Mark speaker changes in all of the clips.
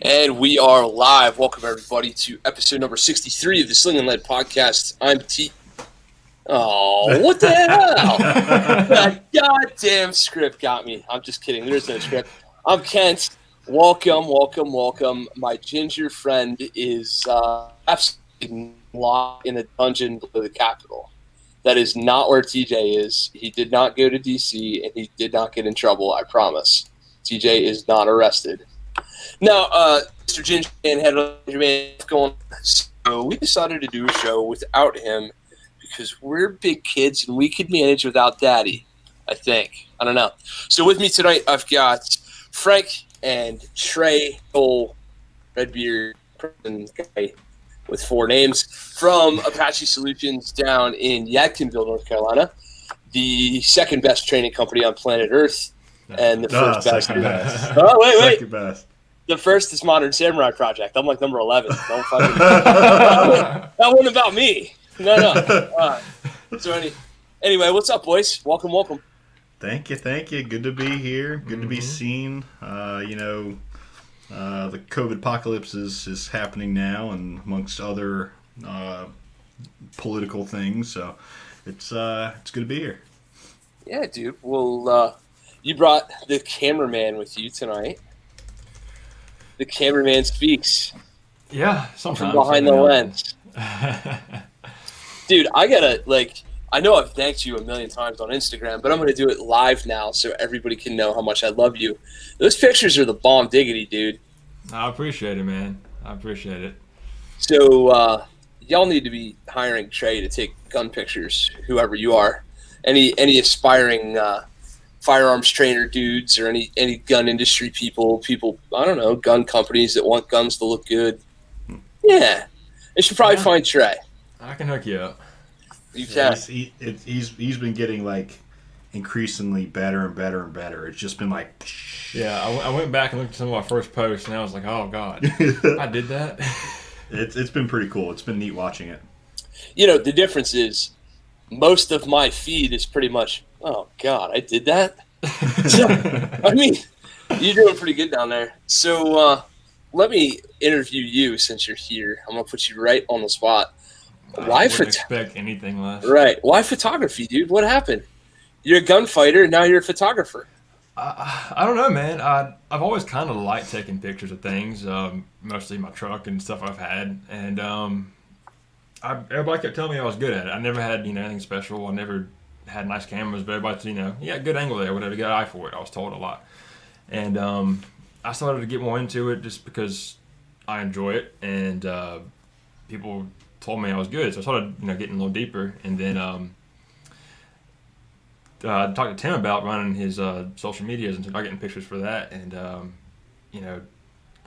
Speaker 1: And we are live. Welcome, everybody, to episode number 63 of the Sling'N podcast. I'm T. Oh, what the hell? That goddamn script got me. I'm just kidding. There's no script. I'm Kent. Welcome. My ginger friend is absolutely locked in a dungeon below the Capitol. That is not where TJ is. He did not go to DC, and he did not get in trouble, I promise. TJ is not arrested. Now, Mr. Ginger Man had a man going on, so we decided to do a show without him because we're big kids and we could manage without Daddy, I think. I don't know. So with me tonight, I've got Frank and Trey, old Redbeard guy with 4 names, from Apache Solutions down in Yadkinville, North Carolina, the second best training company on planet Earth, and the first best. Oh, wait.
Speaker 2: Second best.
Speaker 1: The first is Modern Samurai Project. I'm like number 11. Don't fucking that wasn't about me. No. So anyway, what's up, boys? Welcome.
Speaker 2: Thank you. Good to be here. Good to be seen. The COVID apocalypse is happening now, and amongst other political things. So it's good to be here.
Speaker 1: Yeah, dude. Well, you brought the cameraman with you tonight. The cameraman speaks.
Speaker 3: Yeah, sometimes.
Speaker 1: From behind the lens. Dude, I know I've thanked you a million times on Instagram, but I'm going to do it live now so everybody can know how much I love you. Those pictures are the bomb diggity, dude.
Speaker 3: I appreciate it, man. I appreciate it.
Speaker 1: So, y'all need to be hiring Trey to take gun pictures, whoever you are. Any aspiring firearms trainer dudes or any gun industry people, I don't know, gun companies that want guns to look good. Yeah. They should probably find Trey.
Speaker 3: I can hook you up.
Speaker 1: You can.
Speaker 2: He's been getting increasingly better and better. It's just been like...
Speaker 3: Yeah, I went back and looked at some of my first posts and I was like, oh God, I did that.
Speaker 2: It's been pretty cool. It's been neat watching it.
Speaker 1: You know, the difference is most of my feed is pretty much, oh God, I did that? So, I mean, you're doing pretty good down there. So let me interview you since you're here. I'm going to put you right on the spot.
Speaker 3: I wouldn't expect anything less.
Speaker 1: Right. Why photography, dude? What happened? You're a gunfighter, and now you're a photographer.
Speaker 3: I don't know, man. I've always kind of liked taking pictures of things, mostly my truck and stuff I've had. And everybody kept telling me I was good at it. I never had anything special. I never had nice cameras, but everybody said, you got a good angle there, whatever, you got an eye for it. I was told a lot. And I started to get more into it just because I enjoy it, and people told me I was good, so I started getting a little deeper. And then I talked to Tim about running his social medias and started getting pictures for that. And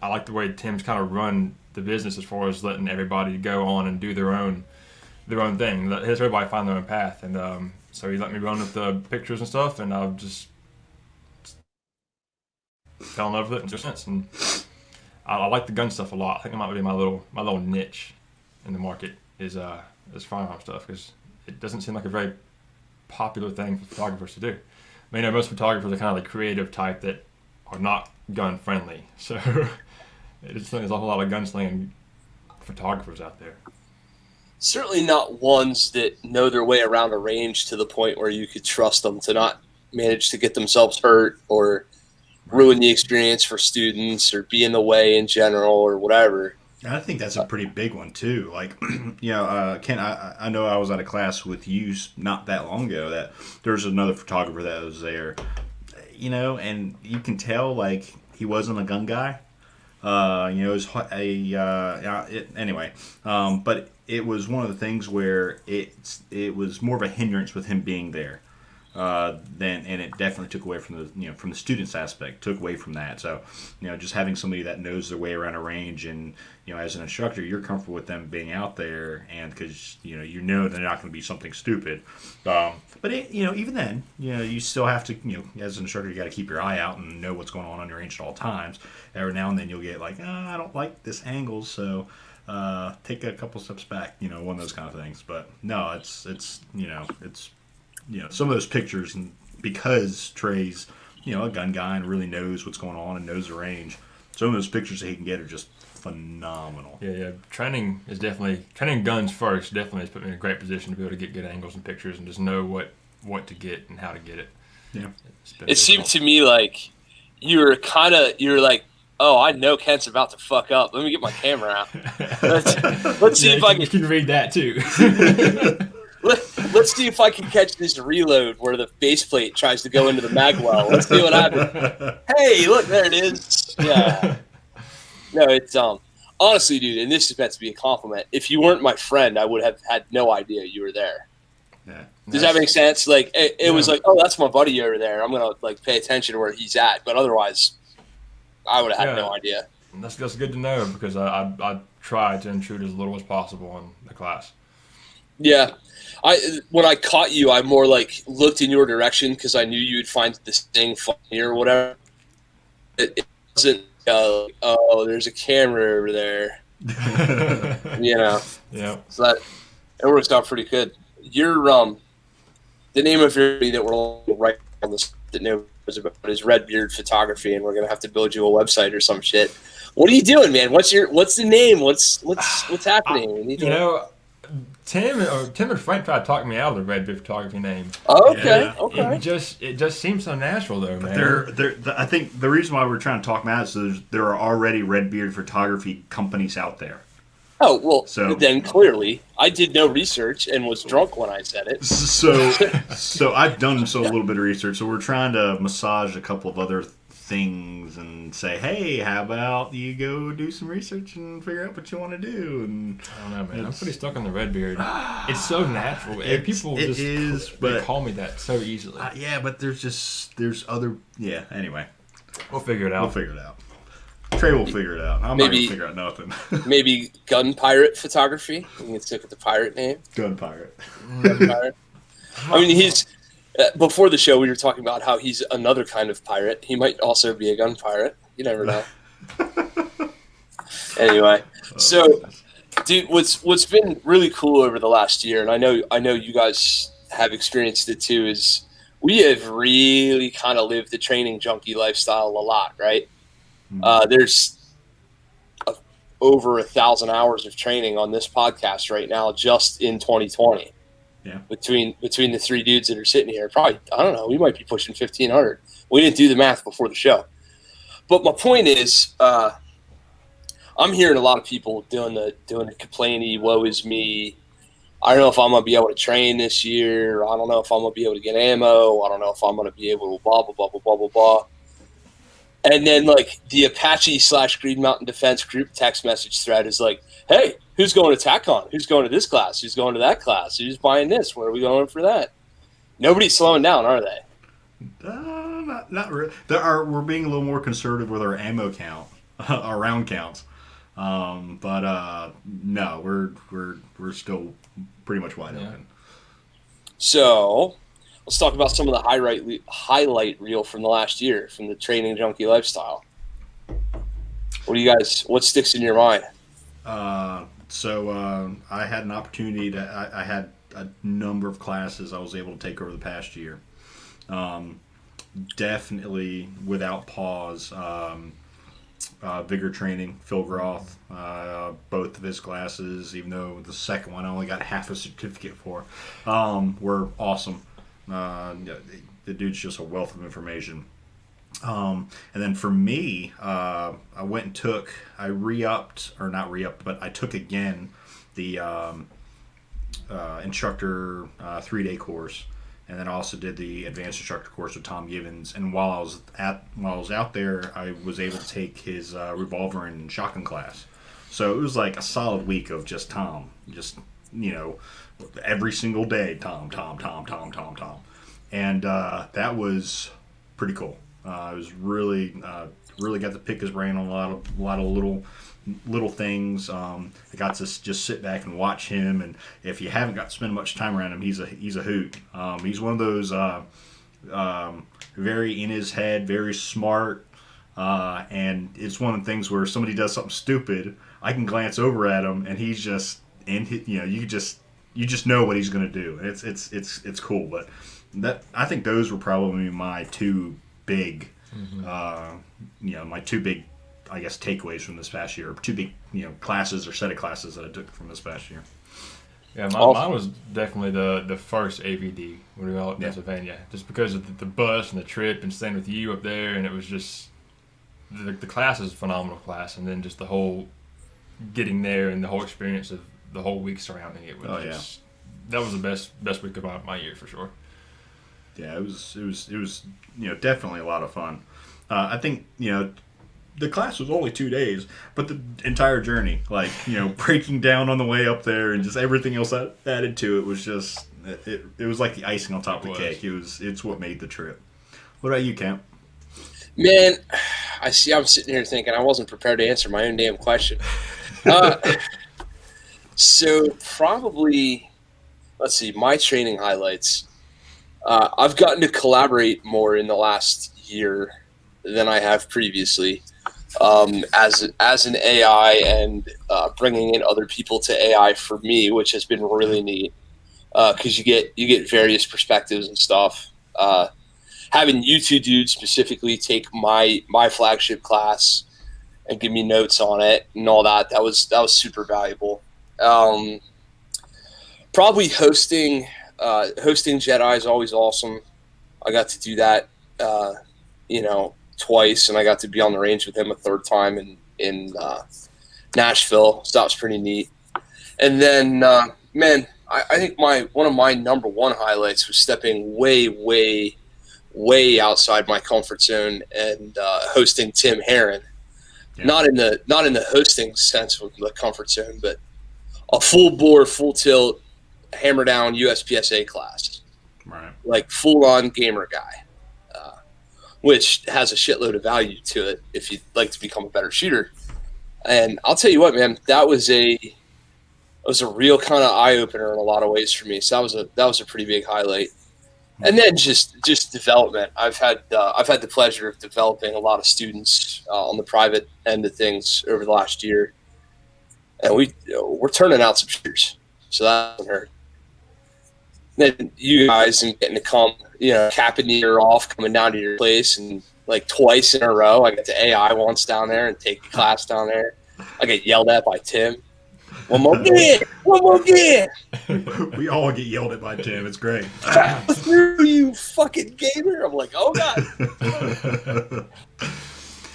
Speaker 3: I like the way Tim's kind of run the business as far as letting everybody go on and do their own thing. Let everybody find their own path. And so he let me run with the pictures and stuff, and I've just fell in love with it in a sense. And I like the gun stuff a lot. I think it might be my little niche in the market is firearm stuff, because it doesn't seem like a very popular thing for photographers to do. I mean, most photographers are kind of the creative type that are not gun friendly. So there's a whole lot of gunslinging photographers out there.
Speaker 1: Certainly not ones that know their way around a range to the point where you could trust them to not manage to get themselves hurt or ruin the experience for students or be in the way in general or whatever.
Speaker 2: I think that's a pretty big one too. Ken, I know I was at a class with you not that long ago that there's another photographer that was there, and you can tell he wasn't a gun guy. But it was one of the things where it was more of a hindrance with him being there. And it definitely took away from the students aspect, took away from that. So, just having somebody that knows their way around a range, and as an instructor, you're comfortable with them being out there, and because they're not going to be something stupid. But even then, you still have to, as an instructor, you got to keep your eye out and know what's going on your range at all times. Every now and then you'll get I don't like this angle, so take a couple steps back. One of those kind of things. But no, it's some of those pictures, and because Trey's, a gun guy and really knows what's going on and knows the range, some of those pictures that he can get are just phenomenal.
Speaker 3: Yeah. Training guns first definitely has put me in a great position to be able to get good angles and pictures and just know what to get and how to get it.
Speaker 2: Yeah.
Speaker 1: It seemed to me like you were like, oh, I know Kent's about to fuck up. Let me get my camera out. Let's see if I
Speaker 3: can read that too.
Speaker 1: Let's see if I can catch this reload where the base plate tries to go into the mag well. Let's see what happens. Hey, look, there it is. Yeah. No, it's honestly, dude, and this is meant to be a compliment. If you weren't my friend, I would have had no idea you were there.
Speaker 2: Yeah.
Speaker 1: Does that make sense? Like it was like, oh, that's my buddy over there. I'm gonna like pay attention to where he's at. But otherwise, I would have had no idea.
Speaker 3: And that's good to know because I try to intrude as little as possible in the class.
Speaker 1: Yeah. When I caught you, I more like looked in your direction because I knew you would find this thing funny or whatever. It wasn't, oh, there's a camera over there.
Speaker 3: Yeah.
Speaker 1: So it works out pretty good. You're the name of your that we're right on this that knows about is Redbeard Photography, and we're gonna have to build you a website or some shit. What are you doing, man? What's the name? What's happening?
Speaker 3: Tim and Frank tried to talk me out of the Redbeard Photography name.
Speaker 1: Oh, okay. Okay.
Speaker 3: It just seems so natural though, man.
Speaker 2: I think the reason why we're trying to talk them out is there are already Redbeard Photography companies out there.
Speaker 1: Oh, well, then clearly I did no research and was drunk when I said it.
Speaker 2: So I've done a little bit of research. So we're trying to massage a couple of other things and say, hey, how about you go do some research and figure out what you want to do? And
Speaker 3: I don't know, man. I'm pretty stuck on the Redbeard. It's so natural. People they call me that so easily.
Speaker 2: Yeah, but there's other. Yeah, anyway.
Speaker 3: We'll figure it out.
Speaker 2: Trey will figure it out. I'm not going to figure out nothing.
Speaker 1: Maybe Gun Pirate Photography. You can stick with the pirate name.
Speaker 2: Gun Pirate.
Speaker 1: I mean, he's... before the show, we were talking about how he's another kind of pirate. He might also be a gun pirate. You never know. Anyway, so, dude, what's been really cool over the last year, and I know you guys have experienced it too, is we have really kind of lived the training junkie lifestyle a lot, right? There's over 1,000 hours of training on this podcast right now, just in 2020.
Speaker 2: Yeah. Between
Speaker 1: the three dudes that are sitting here, probably, I don't know, we might be pushing 1,500. We didn't do the math before the show. But my point is, I'm hearing a lot of people doing the complainy, woe is me. I don't know if I'm going to be able to train this year. I don't know if I'm going to be able to get ammo. I don't know if I'm going to be able to blah, blah, blah, blah, blah, blah, blah. And then, like, the Apache / Green Mountain Defense group text message thread is like, hey, who's going to TACCON? Who's going to this class? Who's going to that class? Who's buying this? Where are we going for that? Nobody's slowing down, are they?
Speaker 2: Not really. We're being a little more conservative with our ammo count, our round counts. But no, we're still pretty much wide open.
Speaker 1: So let's talk about some of the highlight reel from the last year, from the training junkie lifestyle. What sticks in your mind?
Speaker 2: So I had an opportunity I had a number of classes I was able to take over the past year. Definitely without pause, vigor training, Phil Groth, both of his classes, even though the second one I only got half a certificate for, were awesome. The dude's just a wealth of information. And then for me, I went and took, I took again the instructor 3-day course, and then also did the advanced instructor course with Tom Givens. And while I was out there, I was able to take his revolver and shotgun class. So it was like a solid week of just Tom, every single day, Tom. And that was pretty cool. I was really got to pick his brain on a lot of little things. I got to just sit back and watch him, and if you haven't got to spend much time around him, he's a hoot. He's one of those very in his head, very smart, and it's one of the things where somebody does something stupid, I can glance over at him, and he's just you just know what he's gonna do. It's cool, but I think those were probably my two big, my two big I guess, takeaways from this past year, or two big, classes or set of classes that I took from this past year.
Speaker 3: Yeah, mine was definitely the first AVD when we were out in Pennsylvania, just because of the bus and the trip and staying with you up there, and it was just the class is a phenomenal class, and then just the whole getting there and the whole experience of the whole week surrounding it was that was the best week of my year for sure.
Speaker 2: Yeah, it was definitely a lot of fun. I think the class was only 2 days, but the entire journey, breaking down on the way up there and just everything else that added to it was just it was like the icing on top of the cake. It's what made the trip. What about you, Camp?
Speaker 1: Man, I see. I'm sitting here thinking I wasn't prepared to answer my own damn question. So probably, let's see, my training highlights. I've gotten to collaborate more in the last year than I have previously. As an AI and bringing in other people to AI for me, which has been really neat because you get various perspectives and stuff. Having you two dudes specifically take my flagship class and give me notes on it and all that was super valuable. Probably hosting Jedi is always awesome. I got to do that, twice, and I got to be on the range with him a third time in Nashville. So that was pretty neat. And then, man, I think one of my number one highlights was stepping way, way, way outside my comfort zone and hosting Tim Herron. Yeah. Not in the hosting sense of the comfort zone, but a full bore, full tilt, hammer down USPSA class,
Speaker 2: right? Like
Speaker 1: full on gamer guy. Which has a shitload of value to it if you'd like to become a better shooter. And I'll tell you what, man, that was a real kind of eye opener in a lot of ways for me. So that was a pretty big highlight. And then just development. I've had the pleasure of developing a lot of students on the private end of things over the last year, and we're turning out some shooters. So that hasn't hurt. Then you guys and getting to come, capping the year off, coming down to your place, and like twice in a row, I get to AI once down there and take a class down there. I get yelled at by Tim. One more game.
Speaker 2: We all get yelled at by Tim. It's great.
Speaker 1: Screw you, fucking gamer. I'm like, oh god.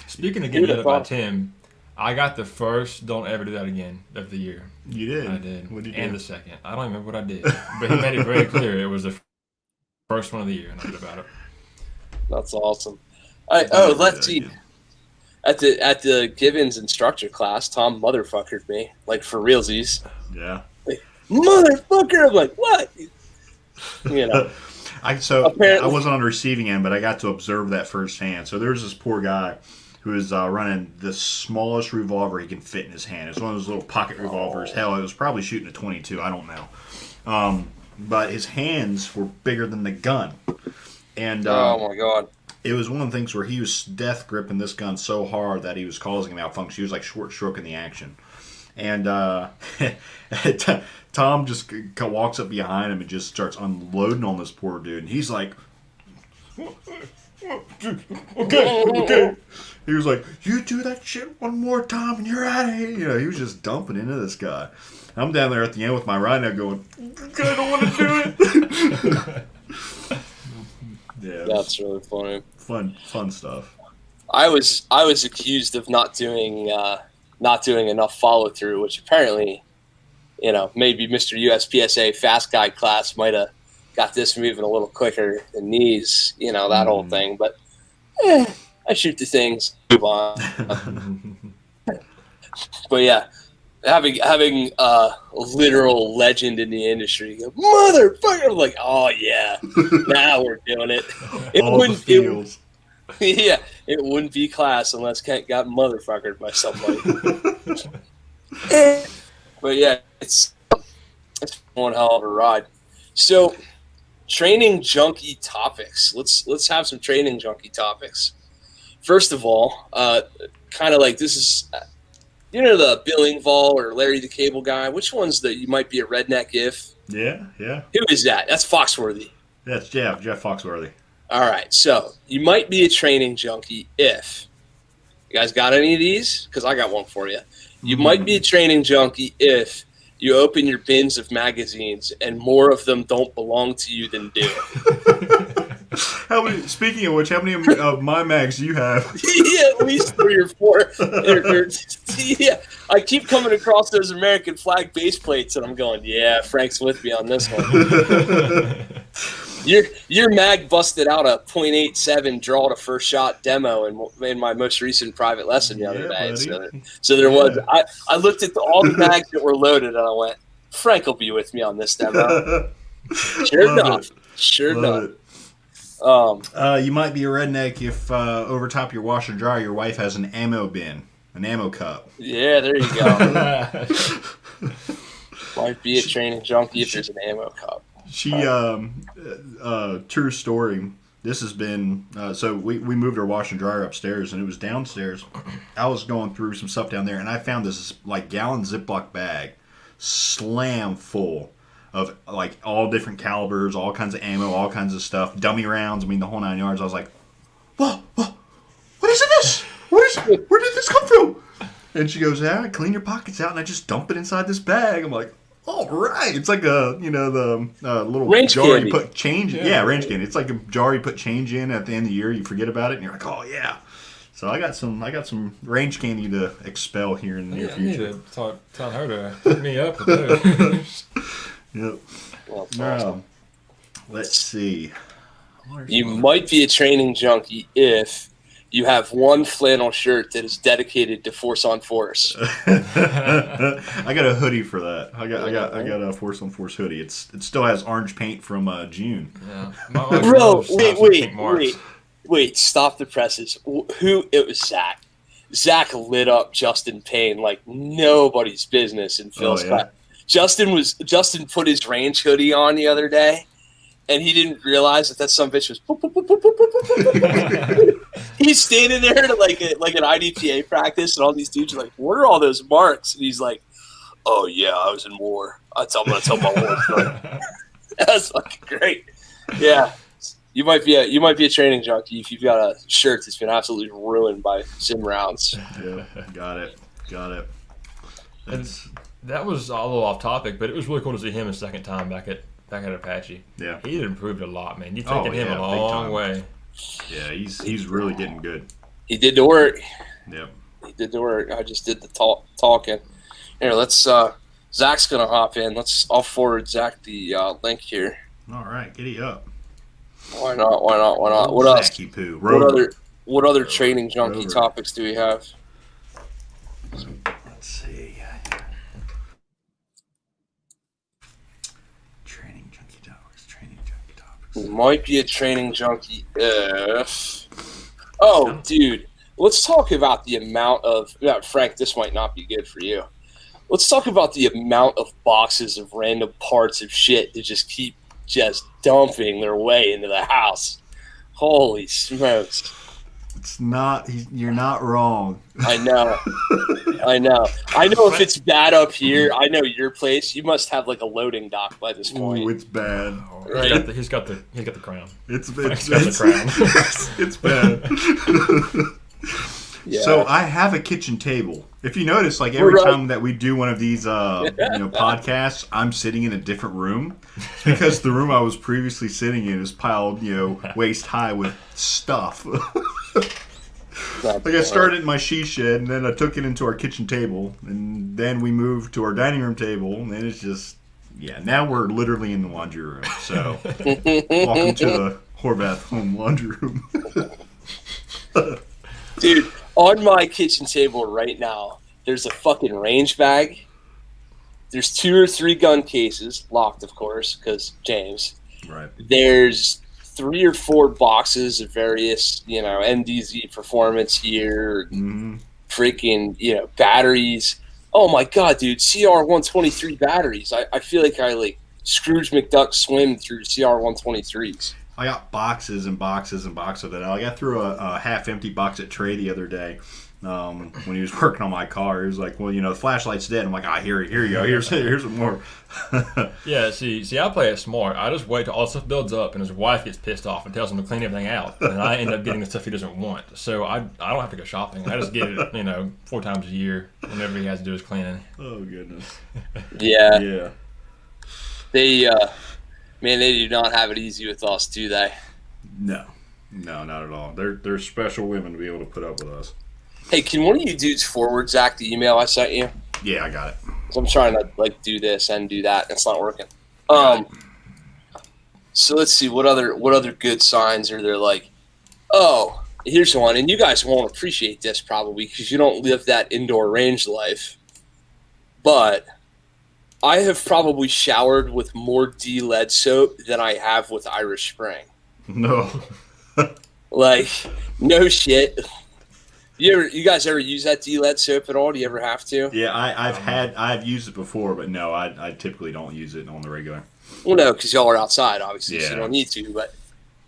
Speaker 3: Speaking of getting yelled at by Tim, I got the first "Don't ever do that again" of the year.
Speaker 2: You did?
Speaker 3: I did.
Speaker 2: What did you
Speaker 3: and
Speaker 2: do?
Speaker 3: The second. I don't remember what I did. But he made it very clear it was the first one of the year, and I did about it.
Speaker 1: That's awesome. Let's see. At the Gibbons instructor class, Tom motherfuckered me. Like, for realsies.
Speaker 2: Yeah.
Speaker 1: Like, motherfucker! I'm like, what?
Speaker 2: I wasn't on the receiving end, but I got to observe that firsthand. So there was this poor guy who was running the smallest revolver he can fit in his hand. It's one of those little pocket revolvers. Hell, it was probably shooting a 22. I don't know. But his hands were bigger than the gun. And
Speaker 1: oh, my God.
Speaker 2: It was one of the things where he was death gripping this gun so hard that he was causing a malfunction. He was like short stroking the action. And Tom just walks up behind him and just starts unloading on this poor dude. And he's like, okay. He was like, you do that shit one more time and you're out of here. He was just dumping into this guy. I'm down there at the end with my rhino going, I don't want to do it. Yeah,
Speaker 1: that's really funny.
Speaker 2: Fun stuff.
Speaker 1: I was accused of not doing enough follow through, which apparently, maybe Mr. USPSA fast guy class might have got this moving a little quicker than these, that whole thing. But I shoot the things, move on. But yeah, having a literal legend in the industry go, motherfucker, I'm like, oh yeah, now we're doing it. It wouldn't be class unless Kent got motherfuckered by somebody. But yeah, it's one hell of a ride. So, training junkie topics. Let's have some training junkie topics. First of all, kind of like this is, the Bill Engvall or Larry the Cable Guy. Which one's that you might be a redneck if?
Speaker 2: Yeah.
Speaker 1: Who is that? That's Foxworthy.
Speaker 2: That's Jeff Foxworthy.
Speaker 1: All right, so you might be a training junkie if You guys got any of these? Because I got one for you. You might be a training junkie if you open your bins of magazines and more of them don't belong to you than do.
Speaker 2: Speaking of which, how many of my mags do you have?
Speaker 1: Yeah, at least 3 or 4. Yeah, I keep coming across those American flag base plates, and I'm going, yeah, Frank's with me on this one. Your mag busted out a .87 draw to first shot demo in my most recent private lesson the other day. So there was. I looked at all the mags that were loaded, and I went, Frank will be with me on this demo. Sure enough.
Speaker 2: You might be a redneck if over top your washer and dryer, your wife has an ammo bin, an ammo cup.
Speaker 1: Yeah, there you go. Might be a training junkie if there's an ammo cup.
Speaker 2: True story. This has been, so we moved our washer and dryer upstairs, and it was downstairs. I was going through some stuff down there, and I found this like gallon Ziploc bag slam full of like all different calibers, all kinds of ammo, all kinds of stuff, dummy rounds. I mean, the whole 9 yards. I was like, whoa, what is this? Where did this come from? And she goes, I clean your pockets out and I just dump it inside this bag. I'm like, all right. It's like the little
Speaker 1: range
Speaker 2: jar
Speaker 1: candy.
Speaker 2: You put change in. Yeah, range candy. It's like a jar you put change in at the end of the year. You forget about it and you're like, oh yeah. So I got some range candy to expel here in the near future.
Speaker 3: I need to tell her to hook me up with those.
Speaker 2: Yep.
Speaker 1: Well, awesome.
Speaker 2: Let's see.
Speaker 1: You might be a training junkie if you have one flannel shirt that is dedicated to Force on Force.
Speaker 2: I got a hoodie for that. I got a Force on Force hoodie. It still has orange paint from June.
Speaker 3: Yeah.
Speaker 1: Bro, wait! Stop the presses. It was Zach. Zach lit up Justin Payne like nobody's business in Phil's cut. Justin put his range hoodie on the other day, and he didn't realize that some bitch was. He's standing there at like an IDPA practice, and all these dudes are like, "What are all those marks?" And he's like, "Oh yeah, I was in war. I'm gonna tell my war story." That's fucking great. Yeah, you might be a training junkie if you've got a shirt that's been absolutely ruined by sim rounds.
Speaker 2: Yeah, got it.
Speaker 3: That was a little off topic, but it was really cool to see him a second time back at Apache.
Speaker 2: Yeah,
Speaker 3: he had improved a lot, man. You've taken him a long way.
Speaker 2: Yeah, he's really getting good.
Speaker 1: He did the work.
Speaker 2: Yep.
Speaker 1: He did the work. I just did the talking. Here, let's. Zach's gonna hop in. I'll forward Zach the link here.
Speaker 2: All right, giddy up.
Speaker 1: Why not? What else?
Speaker 2: Poo.
Speaker 1: What other training junkie topics do we have?
Speaker 2: Let's see. Training junkie topics.
Speaker 1: We might be a training junkie if. Oh, dude. Let's talk about the amount of. Frank, this might not be good for you. Let's talk about the amount of boxes of random parts of shit that just keep dumping their way into the house. Holy smokes.
Speaker 2: It's not. You're not wrong.
Speaker 1: I know. I know if it's bad up here, I know your place. You must have like a loading dock by this point.
Speaker 2: Oh, it's bad.
Speaker 1: Right?
Speaker 3: He's got the crown.
Speaker 2: It's
Speaker 3: the crown.
Speaker 2: It's bad.
Speaker 1: Yeah.
Speaker 2: So I have a kitchen table. If you notice, like every time that we do one of these podcasts, I'm sitting in a different room. It's because the room I was previously sitting in is piled, waist high with stuff. Like I started in my she shed, and then I took it into our kitchen table, and then we moved to our dining room table, and then it's just, now we're literally in the laundry room. So welcome to the Horvath home laundry room.
Speaker 1: Dude, on my kitchen table right now, there's a fucking range bag. There's 2 or 3 gun cases, locked of course, because James.
Speaker 2: Right.
Speaker 1: There's 3 or 4 boxes of various, NDZ performance gear, freaking, batteries. Oh my god, dude, CR123 batteries. I feel like I Scrooge McDuck swim through CR123s.
Speaker 2: I got boxes and boxes and boxes of it. I got through a half-empty box at Trey the other day when he was working on my car. He was like, well, the flashlight's dead. I'm like, here you go. Here's some more.
Speaker 3: Yeah, see, I play it smart. I just wait till all the stuff builds up and his wife gets pissed off and tells him to clean everything out. And I end up getting the stuff he doesn't want. So I don't have to go shopping. I just get it, 4 times a year whenever he has to do his cleaning.
Speaker 2: Oh, goodness.
Speaker 1: Yeah.
Speaker 2: Yeah.
Speaker 1: They, man, they do not have it easy with us, do they?
Speaker 2: No, not at all. They're special women to be able to put up with us.
Speaker 1: Hey, can one of you dudes forward Zach the email I sent you?
Speaker 2: Yeah, I got it.
Speaker 1: I'm trying to do this and do that, and it's not working. So let's see what other good signs are there. Like, oh, here's one, and you guys won't appreciate this probably because you don't live that indoor range life. But I have probably showered with more D-lead soap than I have with Irish Spring.
Speaker 2: No.
Speaker 1: Like, no shit. You guys ever use that D-lead soap at all? Do you ever have to?
Speaker 2: Yeah, I've used it before, but no, I typically don't use it on the regular.
Speaker 1: Well, no, because y'all are outside, obviously,
Speaker 2: Yeah.
Speaker 1: so you don't need to. But,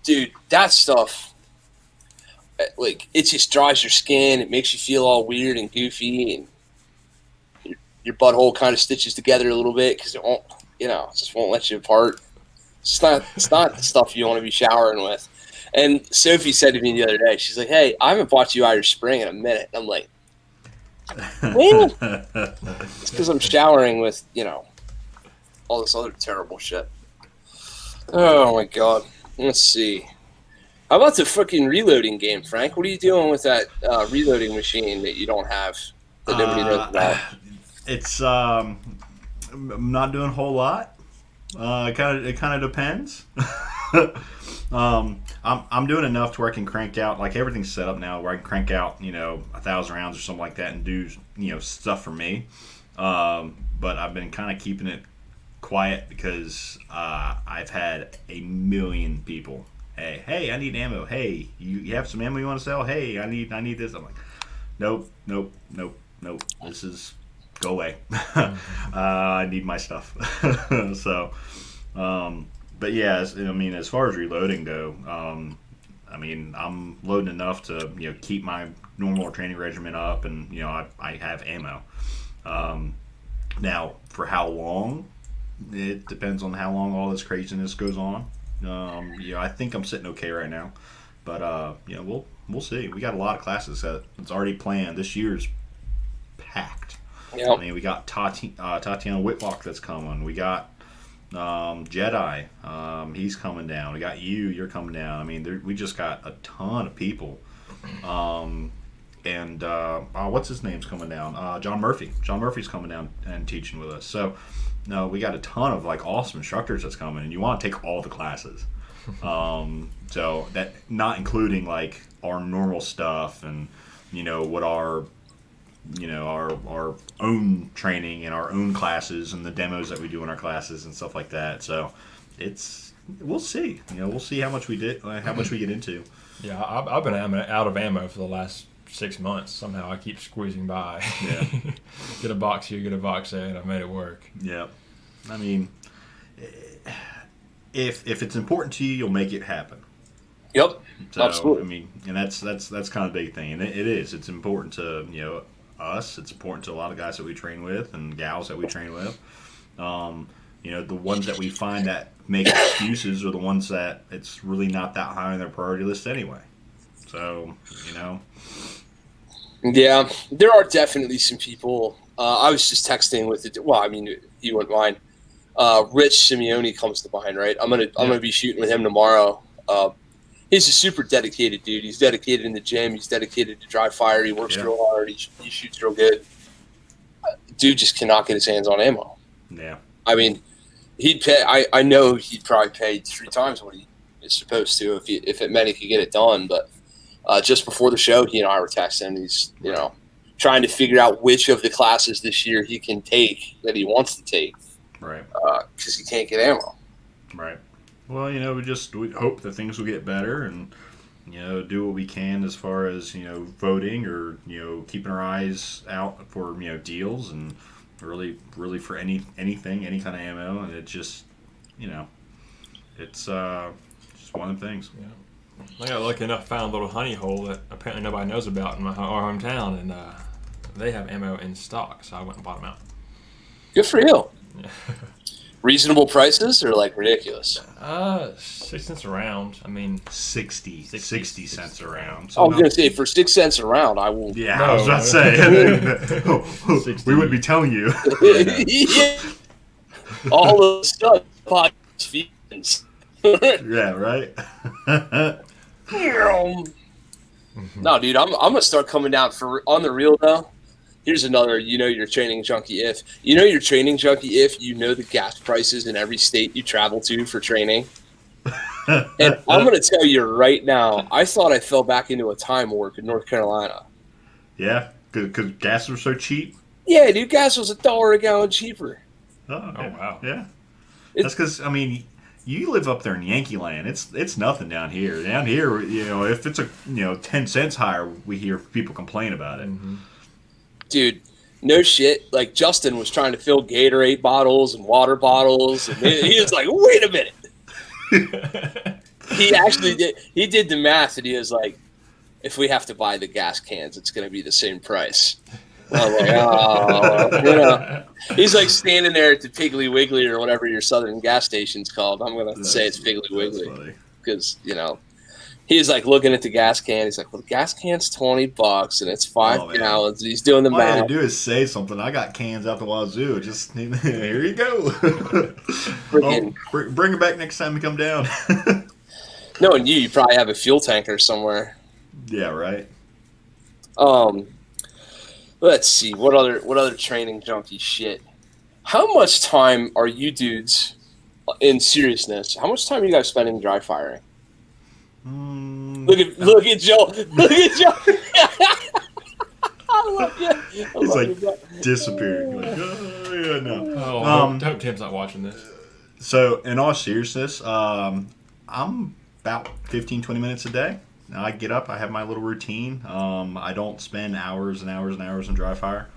Speaker 1: dude, that stuff, like, it just dries your skin. It makes you feel all weird and goofy, and your butthole kind of stitches together a little bit because it won't, it just won't let you apart. It's not the stuff you want to be showering with. And Sophie said to me the other day, she's like, hey, I haven't bought you Irish Spring in a minute. And I'm like, well, it's because I'm showering with, all this other terrible shit. Oh, my God. Let's see. How about the fucking reloading game, Frank? What are you doing with that reloading machine that you don't have that nobody knows about?
Speaker 2: It's I'm not doing a whole lot. It kind of depends. I'm doing enough to where I can crank out, like, everything's set up now where I can crank out 1,000 rounds or something like that and do stuff for me. But I've been kind of keeping it quiet because I've had a million people. Hey, I need ammo. Hey, you have some ammo you want to sell? Hey, I need this. I'm like, nope. This is go away. I need my stuff. So, but yeah, as far as reloading go, I'm loading enough to keep my normal training regimen up, and I have ammo. Now, for how long? It depends on how long all this craziness goes on. I think I'm sitting okay right now, but we'll see. We got a lot of classes that's already planned. This year's packed.
Speaker 1: Yep.
Speaker 2: We got Tatiana Whitlock that's coming. We got Jedi. He's coming down. We got you're coming down. We just got a ton of people. And what's his name's coming down? John Murphy. John Murphy's coming down and teaching with us. So, no, we got a ton of awesome instructors that's coming, and you want to take all the classes. So that not including our normal stuff and what our own training and our own classes and the demos that we do in our classes and stuff like that. So we'll see. We'll see how much we get into.
Speaker 3: Yeah, I've been out of ammo for the last 6 months. Somehow I keep squeezing by.
Speaker 2: Yeah.
Speaker 3: Get a box here, get a box there, and I've made it work.
Speaker 2: Yeah. If it's important to you, you'll make it happen.
Speaker 1: Yep.
Speaker 2: So,
Speaker 1: Absolutely.
Speaker 2: And that's kind of a big thing. And it is. It's important to, us. It's important to a lot of guys that we train with and gals that we train with. The ones that we find that make excuses are the ones that it's really not that high on their priority list anyway. So,
Speaker 1: Yeah, there are definitely some people. I was just texting with it. Well, you wouldn't mind. Rich Simeone comes to mind, right? I'm gonna be shooting with him tomorrow. He's a super dedicated dude. He's dedicated in the gym. He's dedicated to dry fire. He works real hard. He shoots real good. Dude just cannot get his hands on ammo.
Speaker 2: Yeah.
Speaker 1: He'd pay. I know he'd probably pay 3 times what he is supposed to if it meant he could get it done. But just before the show, he and I were texting. He's trying to figure out which of the classes this year he can take that he wants to take.
Speaker 2: Right.
Speaker 1: Because he can't get ammo.
Speaker 2: Right. Well, we hope that things will get better and, do what we can as far as, voting or, keeping our eyes out for, deals and really for anything, any kind of ammo. And it just, it's It's one of the things.
Speaker 3: Yeah. I got lucky enough, found a little honey hole that apparently nobody knows about in our hometown, and they have ammo in stock, so I went and bought them out.
Speaker 1: Good for you.
Speaker 3: Yeah.
Speaker 1: Reasonable prices or like ridiculous?
Speaker 3: 6 cents a round. I mean,
Speaker 2: 60 cents a round.
Speaker 1: So I was going to say, for 6 cents a round, I will.
Speaker 2: Yeah, no, I was about to say. We wouldn't be telling you.
Speaker 1: Yeah. All of the stuff.
Speaker 2: Yeah, right?
Speaker 1: No, dude, I'm going to start coming down for on the real now. Here's another, you're training junkie if. You're training junkie if you know the gas prices in every state you travel to for training. And I'm going to tell you right now, I thought I fell back into a time warp in North Carolina.
Speaker 2: Yeah, because gas was so cheap?
Speaker 1: Yeah, dude, gas was $1 a gallon cheaper.
Speaker 2: Oh, okay.
Speaker 3: Wow.
Speaker 2: Yeah. That's because, you live up there in Yankee land. It's nothing down here. Down here, if it's 10 cents higher, we hear people complain about it.
Speaker 3: Mm-hmm.
Speaker 1: Dude, no shit. Like, Justin was trying to fill Gatorade bottles and water bottles, and he was like, wait a minute. He actually did. He did the math, and he was like, if we have to buy the gas cans, it's going to be the same price. I was like, oh, He's like standing there at the Piggly Wiggly or whatever your southern gas station's called. I'm going to say it's Piggly Wiggly because, he's like looking at the gas can. He's like, well, the gas can's $20 and it's 5 gallons. And he's doing the math.
Speaker 2: All you had to do is say something. I got cans out the wazoo. Just here you go. Bring it back next time you come down.
Speaker 1: Knowing you probably have a fuel tanker somewhere.
Speaker 2: Yeah, right.
Speaker 1: Let's see what other training junkie shit. How much time are you dudes, in seriousness? How much time are you guys spending dry firing? Look at Joe. Look at Joe. I love you.
Speaker 2: He's like disappearing. Like, oh, yeah, no.
Speaker 3: Oh, hope Tim's not watching this.
Speaker 2: So, in all seriousness, I'm about 15, 20 minutes a day. I get up, I have my little routine. I don't spend hours and hours and hours in dry fire.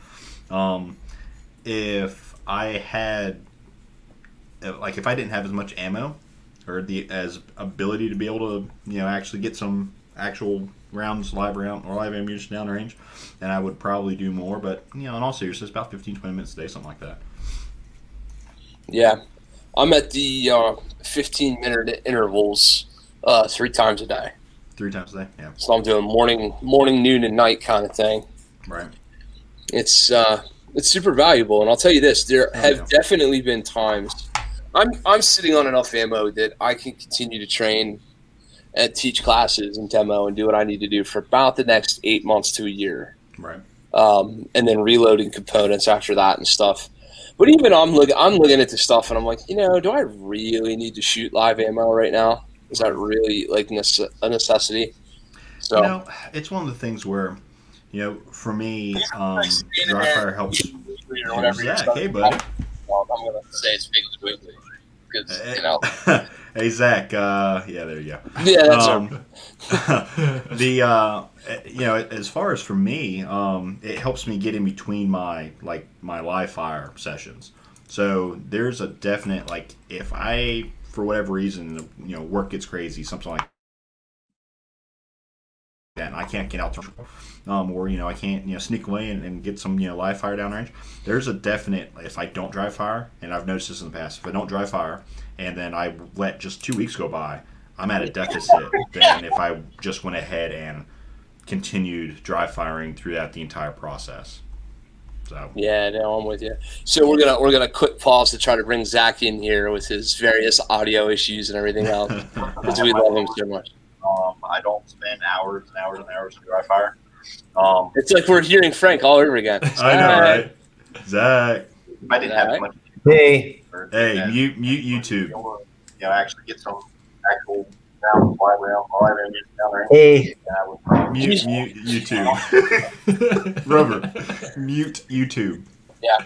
Speaker 2: If I didn't have as much ammo or as ability to be able to, actually get some actual live ammunition down range, then I would probably do more. But, in all seriousness, about 15, 20 minutes a day, something like that.
Speaker 1: Yeah. I'm at the 15-minute intervals 3 times a day.
Speaker 2: 3 times a day, yeah.
Speaker 1: So I'm doing morning, noon, and night kind of thing.
Speaker 2: Right.
Speaker 1: It's super valuable, and I'll tell you this: there have definitely been times I'm sitting on enough ammo that I can continue to train and teach classes and demo and do what I need to do for about the next 8 months to a year.
Speaker 2: Right.
Speaker 1: And then reloading components after that and stuff. But even I'm looking at this stuff, and I'm like, do I really need to shoot live ammo right now? Is that really like a necessity? So
Speaker 2: it's one of the things where, for me, dry fire helps. Zach, hey buddy.
Speaker 1: I'm gonna say it's Piggly Wiggly because
Speaker 2: Hey Zach, yeah, there you go.
Speaker 1: Yeah, that's
Speaker 2: as far as for me, it helps me get in between my live fire sessions. So there's a definite if I, for whatever reason, work gets crazy, something like that, and I can't get out or I can't sneak away and get some live fire downrange. There's a definite, if I don't dry fire, and I've noticed this in the past, if I don't dry fire and then I let just 2 weeks go by, I'm at a deficit than if I just went ahead and continued dry firing throughout the entire process. So
Speaker 1: yeah, no, I'm with you. So we're gonna quick pause to try to bring Zach in here with his various audio issues and everything else because we love him so much.
Speaker 4: I don't spend hours and hours and hours in dry fire.
Speaker 1: It's like we're hearing Frank all over again.
Speaker 2: I know, right? Zach.
Speaker 4: If I didn't have much.
Speaker 2: Hey, mute YouTube.
Speaker 4: Actually get some actual live ammunition down there.
Speaker 2: Hey. Mute YouTube. Rubber. Mute YouTube.
Speaker 1: Yeah.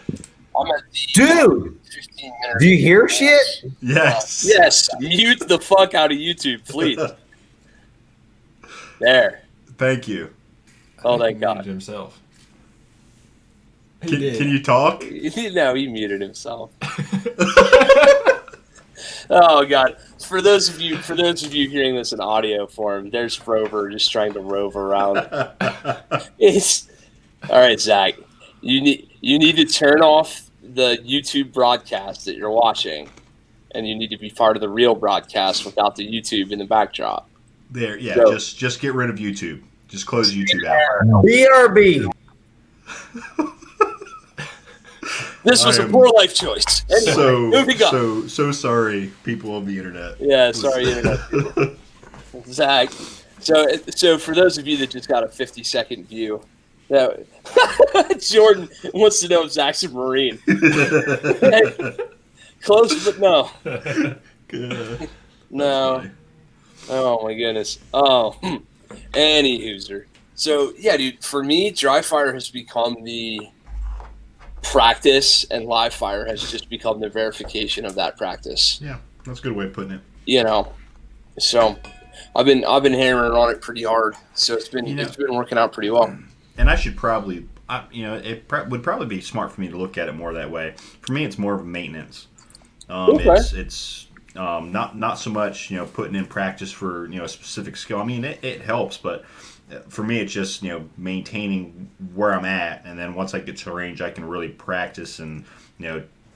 Speaker 1: I'm at the
Speaker 5: Dude,
Speaker 1: 15-minute.
Speaker 5: do you hear shit?
Speaker 2: Yes.
Speaker 1: Yes. Mute the fuck out of YouTube, please. There.
Speaker 2: Thank you.
Speaker 1: Oh, thank God.
Speaker 3: Himself.
Speaker 2: Can you talk?
Speaker 1: No, he muted himself. Oh God! For those of you hearing this in audio form, there's Rover just trying to rove around. It's all right, Zach. You need to turn off the YouTube broadcast that you're watching, and you need to be part of the real broadcast without the YouTube in the backdrop.
Speaker 2: There, yeah.
Speaker 1: So-
Speaker 2: just get rid of YouTube. Just close YouTube out.
Speaker 5: BRB.
Speaker 1: This was
Speaker 2: I
Speaker 1: a
Speaker 2: am
Speaker 1: poor life choice. Anyway, moving on.
Speaker 2: so sorry, people on the internet.
Speaker 1: Yeah, sorry, internet people. Zach. So for those of you that just got a 50-second view, that Jordan wants to know if Zach's a Marine. Close, but no. No.
Speaker 2: Funny.
Speaker 1: Oh my goodness. Oh, any hooser. So yeah, dude. For me, dry fire has become the practice, and live fire has just become the verification of that practice.
Speaker 2: Yeah, that's a good way of putting it.
Speaker 1: You know, so I've been hammering on it pretty hard. So it's been working out pretty well.
Speaker 2: And I should probably, would probably be smart for me to look at it more that way. For me, it's more of a maintenance.
Speaker 1: Okay.
Speaker 2: It's not so much putting in practice for a specific skill. I mean, it helps, but for me, it's just maintaining where I'm at, and then once I get to a range, I can really practice and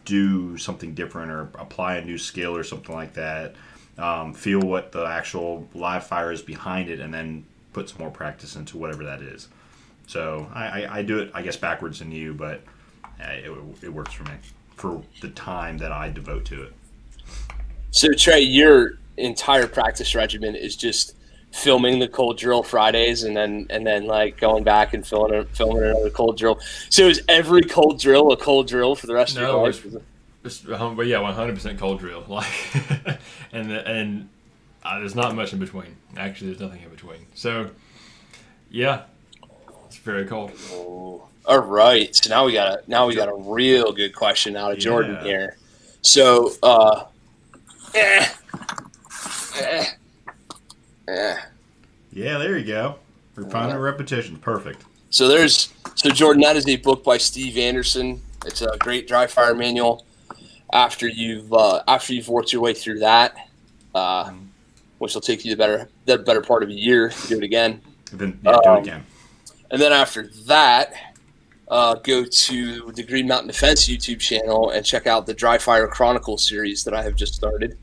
Speaker 2: do something different or apply a new skill or something like that. Feel what the actual live fire is behind it, and then put some more practice into whatever that is. So I do it, I guess, backwards than you, but it works for me for the time that I devote to it.
Speaker 1: So Trey, your entire practice regimen is just filming the cold drill Fridays and then like going back and filming another cold drill. So is every cold drill a cold drill for the rest of your life?
Speaker 3: But yeah, 100% cold drill. Like, and there's not much in between. Actually, there's nothing in between. So, yeah, it's very cold.
Speaker 1: Oh, all right. So now we got a real good question out of Jordan here. So,
Speaker 2: Yeah, there you go. Refinement repetition, perfect.
Speaker 1: So Jordan, that is a book by Steve Anderson. It's a great dry fire manual. After you've worked your way through that, which will take you the better part of a year to do it again.
Speaker 2: Then do it again.
Speaker 1: And then after that, go to the Green Mountain Defense YouTube channel and check out the Dry Fire Chronicles series that I have just started,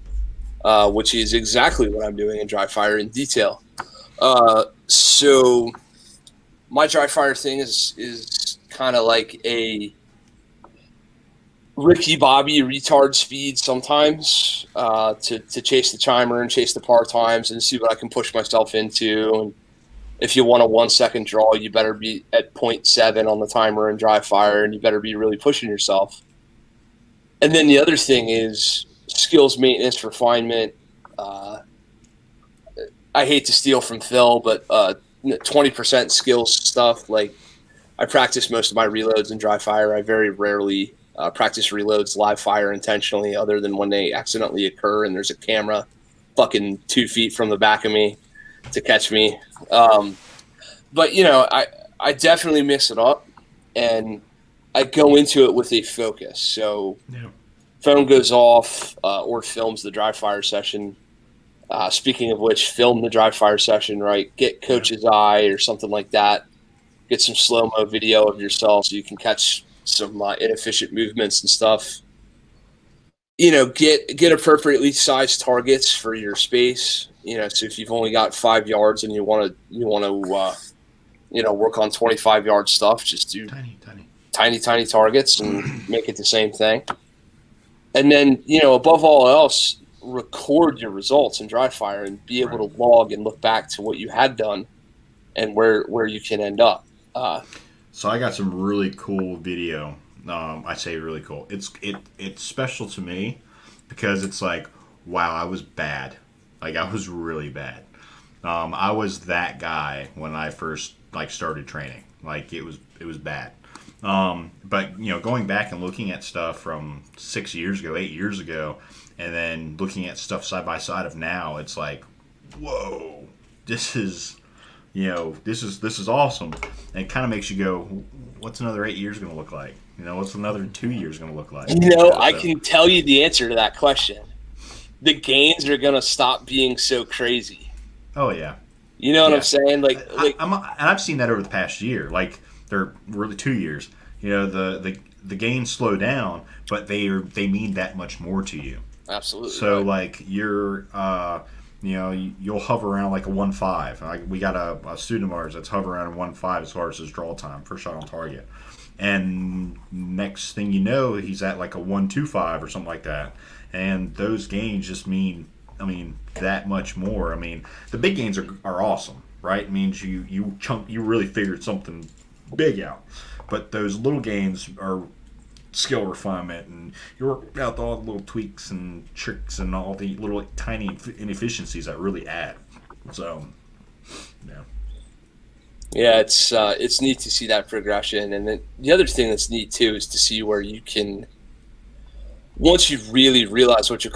Speaker 1: which is exactly what I'm doing in dry fire in detail. So my dry fire thing is kind of like a Ricky Bobby retard speed sometimes, to chase the chimer and chase the par times and see what I can push myself into. And if you want a 1 second draw, you better be at 0.7 on the timer in dry fire, and you better be really pushing yourself. And then the other thing is skills maintenance, refinement. I hate to steal from Phil, but 20% skills stuff. Like, I practice most of my reloads in dry fire. I very rarely practice reloads live fire intentionally, other than when they accidentally occur and there's a camera fucking 2 feet from the back of me to catch me. But I definitely mix it up, and I go into it with a focus. So phone goes off or films the dry fire session. Speaking of which, film the dry fire session, right? Get coach's eye or something like that. Get some slow-mo video of yourself so you can catch some inefficient movements and stuff. Get appropriately sized targets for your space. So if you've only got 5 yards and you want to work on 25-yard stuff, just do tiny targets and make it the same thing. And then, above all else, record your results in dry fire and be able to log and look back to what you had done and where you can end up.
Speaker 2: So I got some really cool video. I say really cool. It's special to me because it's like, wow, I was bad. Like, I was really bad. I was that guy when I first started training. Like, it was bad. But going back and looking at stuff from 6 years ago, 8 years ago, and then looking at stuff side by side of now, it's like, whoa, this is awesome. And it kind of makes you go, what's another 8 years going to look like? What's another 2 years going to look like?
Speaker 1: I can tell you the answer to that question. the gains are gonna stop being so crazy.
Speaker 2: Oh yeah.
Speaker 1: You know what
Speaker 2: Yeah.
Speaker 1: I'm saying? Like
Speaker 2: and I've seen that over the past year. Like they're really 2 years. You know, the gains slow down, but they mean that much more to you.
Speaker 1: absolutely.
Speaker 2: So
Speaker 1: right.
Speaker 2: like you're you'll hover around like a 1.5. Like we got a student of ours that's hovering around a 1.5 as far as his draw time, first shot on target. And next thing you know, he's at like a 1.25 or something like that. And those gains just mean, that much more. I mean, the big gains are awesome, right? It means you really figured something big out. But those little gains are skill refinement, and you work out all the little tweaks and tricks and all the little tiny inefficiencies that really add. So, yeah.
Speaker 1: Yeah, it's neat to see that progression, and then the other thing that's neat too is to see where you can, once you really realize what you're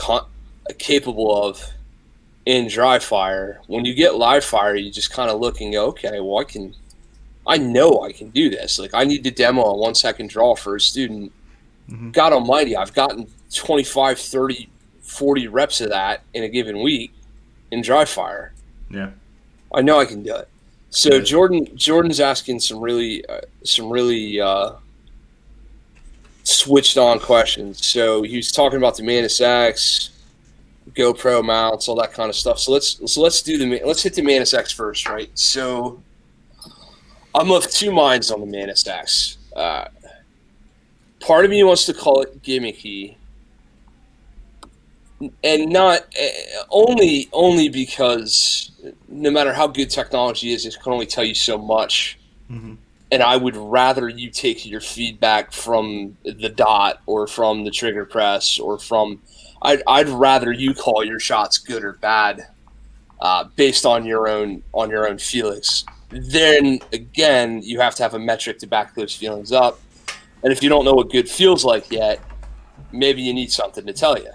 Speaker 1: capable of in dry fire. When you get live fire, you just kind of look and go, okay, well I know I can do this. Like I need to demo a 1 second draw for a student.
Speaker 2: Mm-hmm.
Speaker 1: God Almighty, I've gotten 25, 30, 40 reps of that in a given week in dry fire.
Speaker 2: Yeah,
Speaker 1: I know I can do it. So
Speaker 2: Yeah.
Speaker 1: Jordan's asking some really switched on questions. So he was talking about the Manus X, GoPro mounts, all that kind of stuff. So let's hit the Manus X first, right? So I'm of two minds on the Manus X. Part of me wants to call it gimmicky, and not only because no matter how good technology is, it can only tell you so much.
Speaker 2: Mm-hmm.
Speaker 1: And I would rather you take your feedback from the dot or from the trigger press or from. I'd rather you call your shots good or bad, based on your own feelings. Then again, you have to have a metric to back those feelings up. And if you don't know what good feels like yet, maybe you need something to tell you.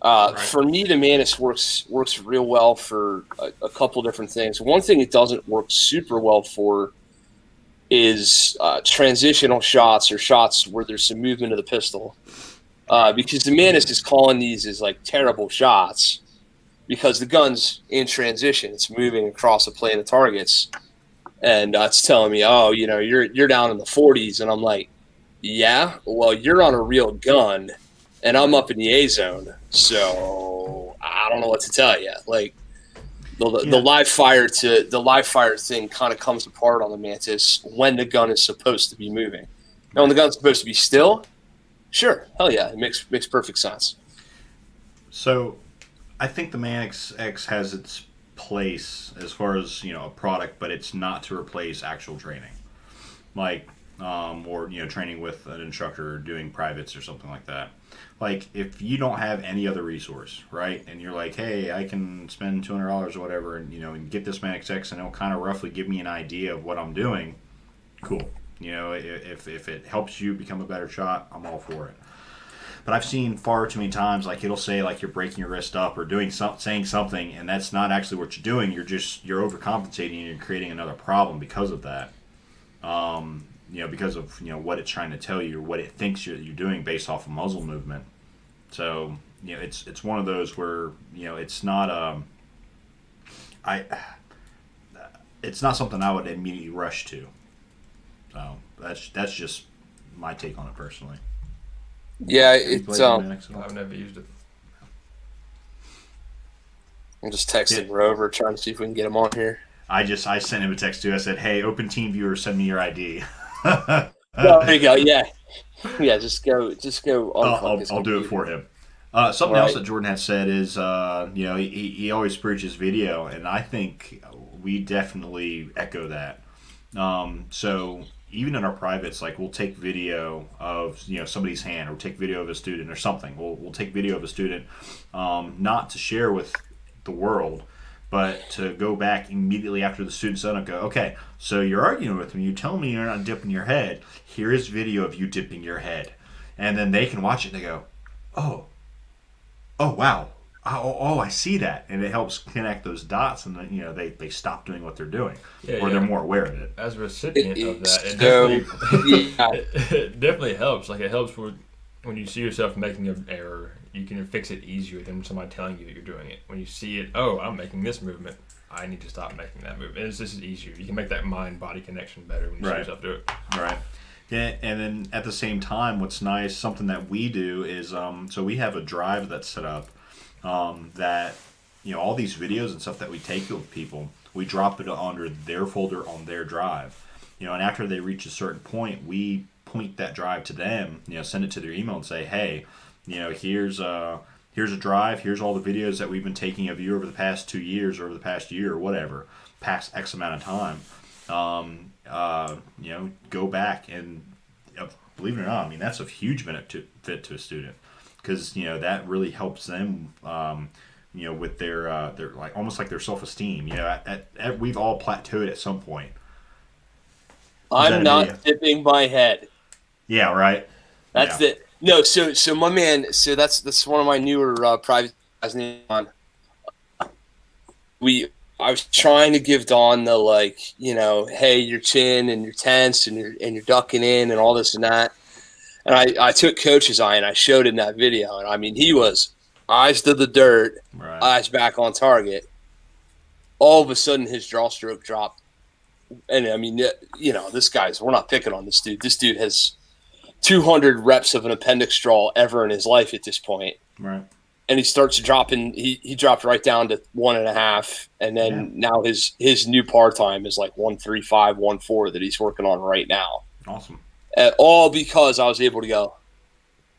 Speaker 3: Right.
Speaker 1: For me, the Manus works real well for a couple different things. One thing it doesn't work super well for is transitional shots or shots where there's some movement of the pistol. Because the Manus is calling these as like terrible shots because the gun's in transition. It's moving across a plane of targets. And it's telling me, oh, you're down in the 40s. And I'm like, yeah, well, you're on a real gun, and I'm up in the A zone, so I don't know what to tell you. Like the live fire thing kind of comes apart on the Mantis when the gun is supposed to be moving. Now, when the gun's supposed to be still, sure, hell yeah, it makes perfect sense.
Speaker 2: So, I think the Manix X has its place as far as a product, but it's not to replace actual training, like or training with an instructor or doing privates or something like that. Like if you don't have any other resource, right, and you're like, hey, I can spend $200 or whatever, and and get this Manix X, and it'll kind of roughly give me an idea of what I'm doing. Cool. If it helps you become a better shot, I'm all for it. But I've seen far too many times, like it'll say like you're breaking your wrist up or saying something, and that's not actually what you're doing. You're overcompensating and you're creating another problem because of that. Because of what it's trying to tell you or what it thinks you're doing based off of muzzle movement. So it's one of those where it's not it's not something I would immediately rush to. So that's just my take on it personally.
Speaker 1: Yeah,
Speaker 2: Have you
Speaker 1: it's
Speaker 2: played the Manix at all?
Speaker 3: I've never used it.
Speaker 1: I'm just texting Rover trying to see if we can get him on here.
Speaker 2: I sent him a text too. I said, "Hey, Open Team Viewer, send me your ID."
Speaker 1: There you go. Yeah. Just go.
Speaker 2: I'll do it for him. Something else that Jordan has said is, he always preaches video, and I think we definitely echo that. So even in our privates, like we'll take video of somebody's hand, or take video of a student or something. We'll take video of a student, not to share with the world, but to go back immediately after the student's done and go, okay, so you're arguing with me, you tell me you're not dipping your head, here is video of you dipping your head. And then they can watch it and they go, oh wow, oh I see that. And it helps connect those dots, and then they stop doing what they're doing, or they're more aware of it.
Speaker 3: As a recipient of that,
Speaker 1: it
Speaker 3: it definitely helps. Like it helps when you see yourself making an error, you can fix it easier than somebody telling you that you're doing it. When you see it, oh, I'm making this movement, I need to stop making that movement. This is easier. You can make that mind-body connection better when you see yourself do it.
Speaker 2: Right. Yeah, and then at the same time, what's nice, something that we do is, so we have a drive that's set up that, all these videos and stuff that we take with people, we drop it under their folder on their drive. And after they reach a certain point, we point that drive to them, send it to their email and say, hey, here's a drive, here's all the videos that we've been taking of you over the past 2 years or over the past year or whatever, past X amount of time. Go back and believe it or not, I mean, that's a huge benefit to a student because, that really helps them, with their like almost like their self-esteem. We've all plateaued at some point.
Speaker 1: I'm not tipping my head.
Speaker 2: Yeah, right.
Speaker 1: That's it. No, so my man, so that's one of my newer private on. I was trying to give Dawn the hey, your chin and you're tense and you're ducking in and all this and that. And I took Coach's eye and I showed him that video, and I mean he was eyes to the dirt, eyes back on target. All of a sudden his draw stroke dropped. And I mean, we're not picking on this dude. This dude has 200 reps of an appendix draw ever in his life at this point.
Speaker 2: Right.
Speaker 1: And he starts dropping. He dropped right down to 1.5, and then now his new par time is like 1.35, 1.4 that he's working on right now.
Speaker 2: Awesome.
Speaker 1: All because I was able to go,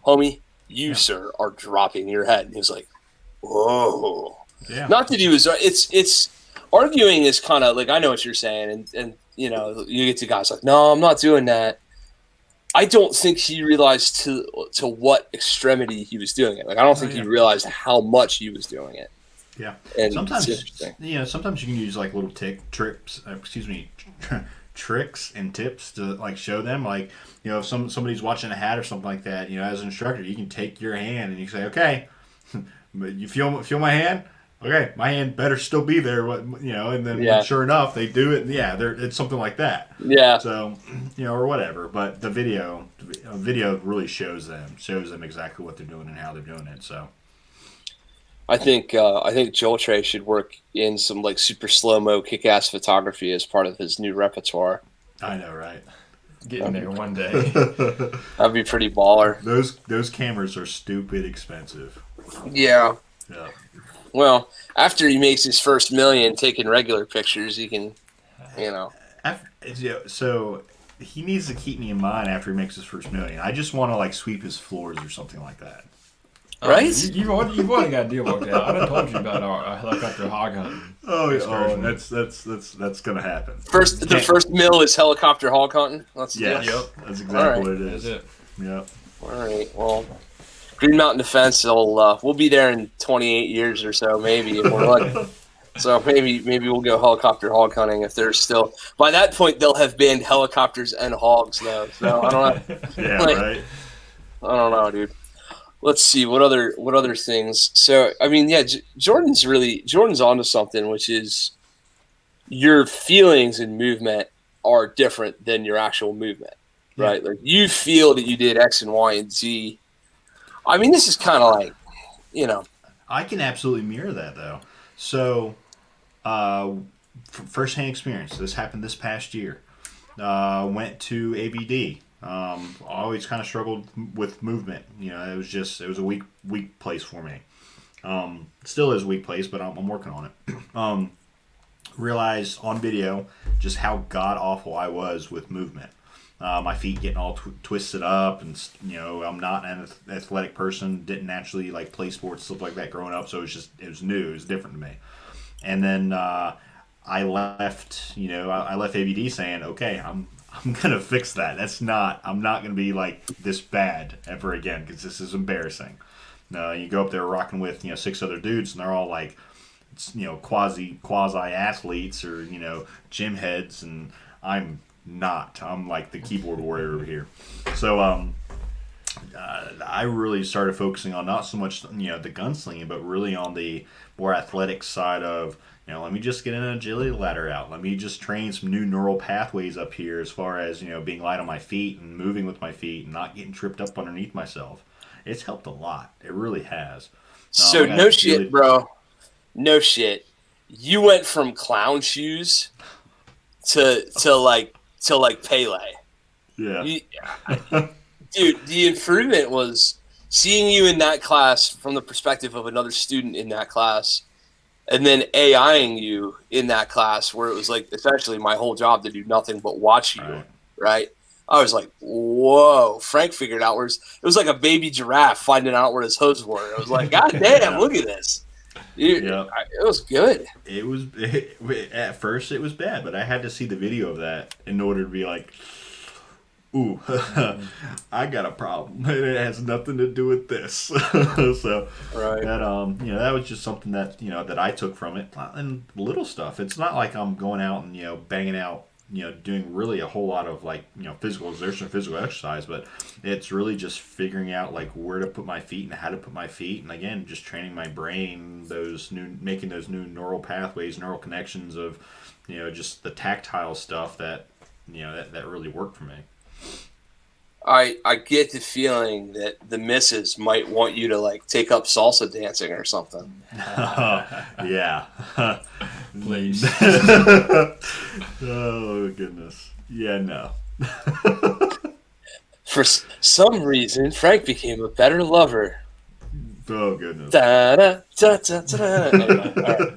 Speaker 1: homie, you sir are dropping your head. And he was like, whoa. Yeah. Not that he was. It's arguing is kind of like, I know what you're saying, and you get to guys like, no, I'm not doing that. I don't think he realized to what extremity he was doing it. Like, I don't think he realized how much he was doing it. Yeah. And
Speaker 2: sometimes you can use like little tricks and tips to like show them, like, if somebody's watching a hat or something like that, as an instructor, you can take your hand and you say, okay, but you feel my hand? Okay, my hand better still be there, and then sure enough, they do it. Yeah, it's something like that. Yeah. So, or whatever. But the video really shows them exactly what they're doing and how they're doing it. So,
Speaker 1: I think Joel Trey should work in some like super slow-mo kick-ass photography as part of his new repertoire.
Speaker 2: I know, right?
Speaker 3: Getting there one day.
Speaker 1: That'd be pretty baller.
Speaker 2: Those cameras are stupid expensive.
Speaker 1: Yeah.
Speaker 2: Yeah.
Speaker 1: Well, after he makes his first $1 million taking regular pictures, he can,
Speaker 2: So he needs to keep me in mind after he makes his first $1 million. I just want to like sweep his floors or something like that.
Speaker 1: Right?
Speaker 3: You've already got a deal worked out. I done told you about our helicopter hog hunting.
Speaker 2: That's gonna happen.
Speaker 1: The first mill is helicopter hog hunting. That's
Speaker 2: Yep. That's exactly what it is.
Speaker 3: That's it.
Speaker 2: Yep.
Speaker 1: All right. Well, Green Mountain Defense we'll be there in 28 years or so, maybe, if we're lucky. So maybe we'll go helicopter hog hunting if there's still. By that point, they'll have banned helicopters and hogs, though. So I don't know.
Speaker 2: Yeah, right.
Speaker 1: I don't know, dude. Let's see what other things. So I mean, yeah, Jordan's onto something, which is your feelings and movement are different than your actual movement, right? Like you feel that you did X and Y and Z. I mean, this is kind of like,
Speaker 2: I can absolutely mirror that though. So, first-hand experience. This happened this past year. Went to ABD. Always kind of struggled with movement. It was a weak place for me. Still is a weak place, but I'm working on it. Realized on video just how god awful I was with movement. My feet getting all twisted up, and I'm not an athletic person. Didn't naturally like play sports, stuff like that growing up. So it was new, it was different to me. And then I left. I left ABD saying, okay, I'm gonna fix that. I'm not gonna be like this bad ever again because this is embarrassing. You go up there rocking with 6 other dudes, and they're all like, quasi athletes or gym heads, and I'm not. I'm like the keyboard warrior over here. So I really started focusing on not so much the gunslinging, but really on the more athletic side of let me just get an agility ladder out. Let me just train some new neural pathways up here as far as being light on my feet and moving with my feet and not getting tripped up underneath myself. it's helped a lot. It really has.
Speaker 1: So
Speaker 2: And
Speaker 1: no
Speaker 2: that's
Speaker 1: shit,
Speaker 2: really-
Speaker 1: bro. No shit. You went from clown shoes to Pele.
Speaker 2: Yeah.
Speaker 1: Dude, the improvement was seeing you in that class from the perspective of another student in that class, and then AIing you in that class where it was like essentially my whole job to do nothing but watch you, right? I was like, whoa, Frank figured out where it was like a baby giraffe finding out where his hooves were. I was like, God damn, look at this. Dude, it was good.
Speaker 2: At first it was bad, but I had to see the video of that in order to be like, ooh, I got a problem. It has nothing to do with this. So that that was just something that that I took from it. And little stuff. It's not like I'm going out and banging out, doing really a whole lot of physical exertion, physical exercise, but it's really just figuring out like where to put my feet and how to put my feet, and again, just training my brain, making those new neural pathways, neural connections of, just the tactile stuff that that really worked for me.
Speaker 1: I get the feeling that the missus might want you to like take up salsa dancing or something.
Speaker 2: Yeah.
Speaker 3: Please.
Speaker 2: Oh goodness. Yeah, no.
Speaker 1: For some reason, Frank became a better lover.
Speaker 2: Oh goodness.
Speaker 1: Anyway, all right.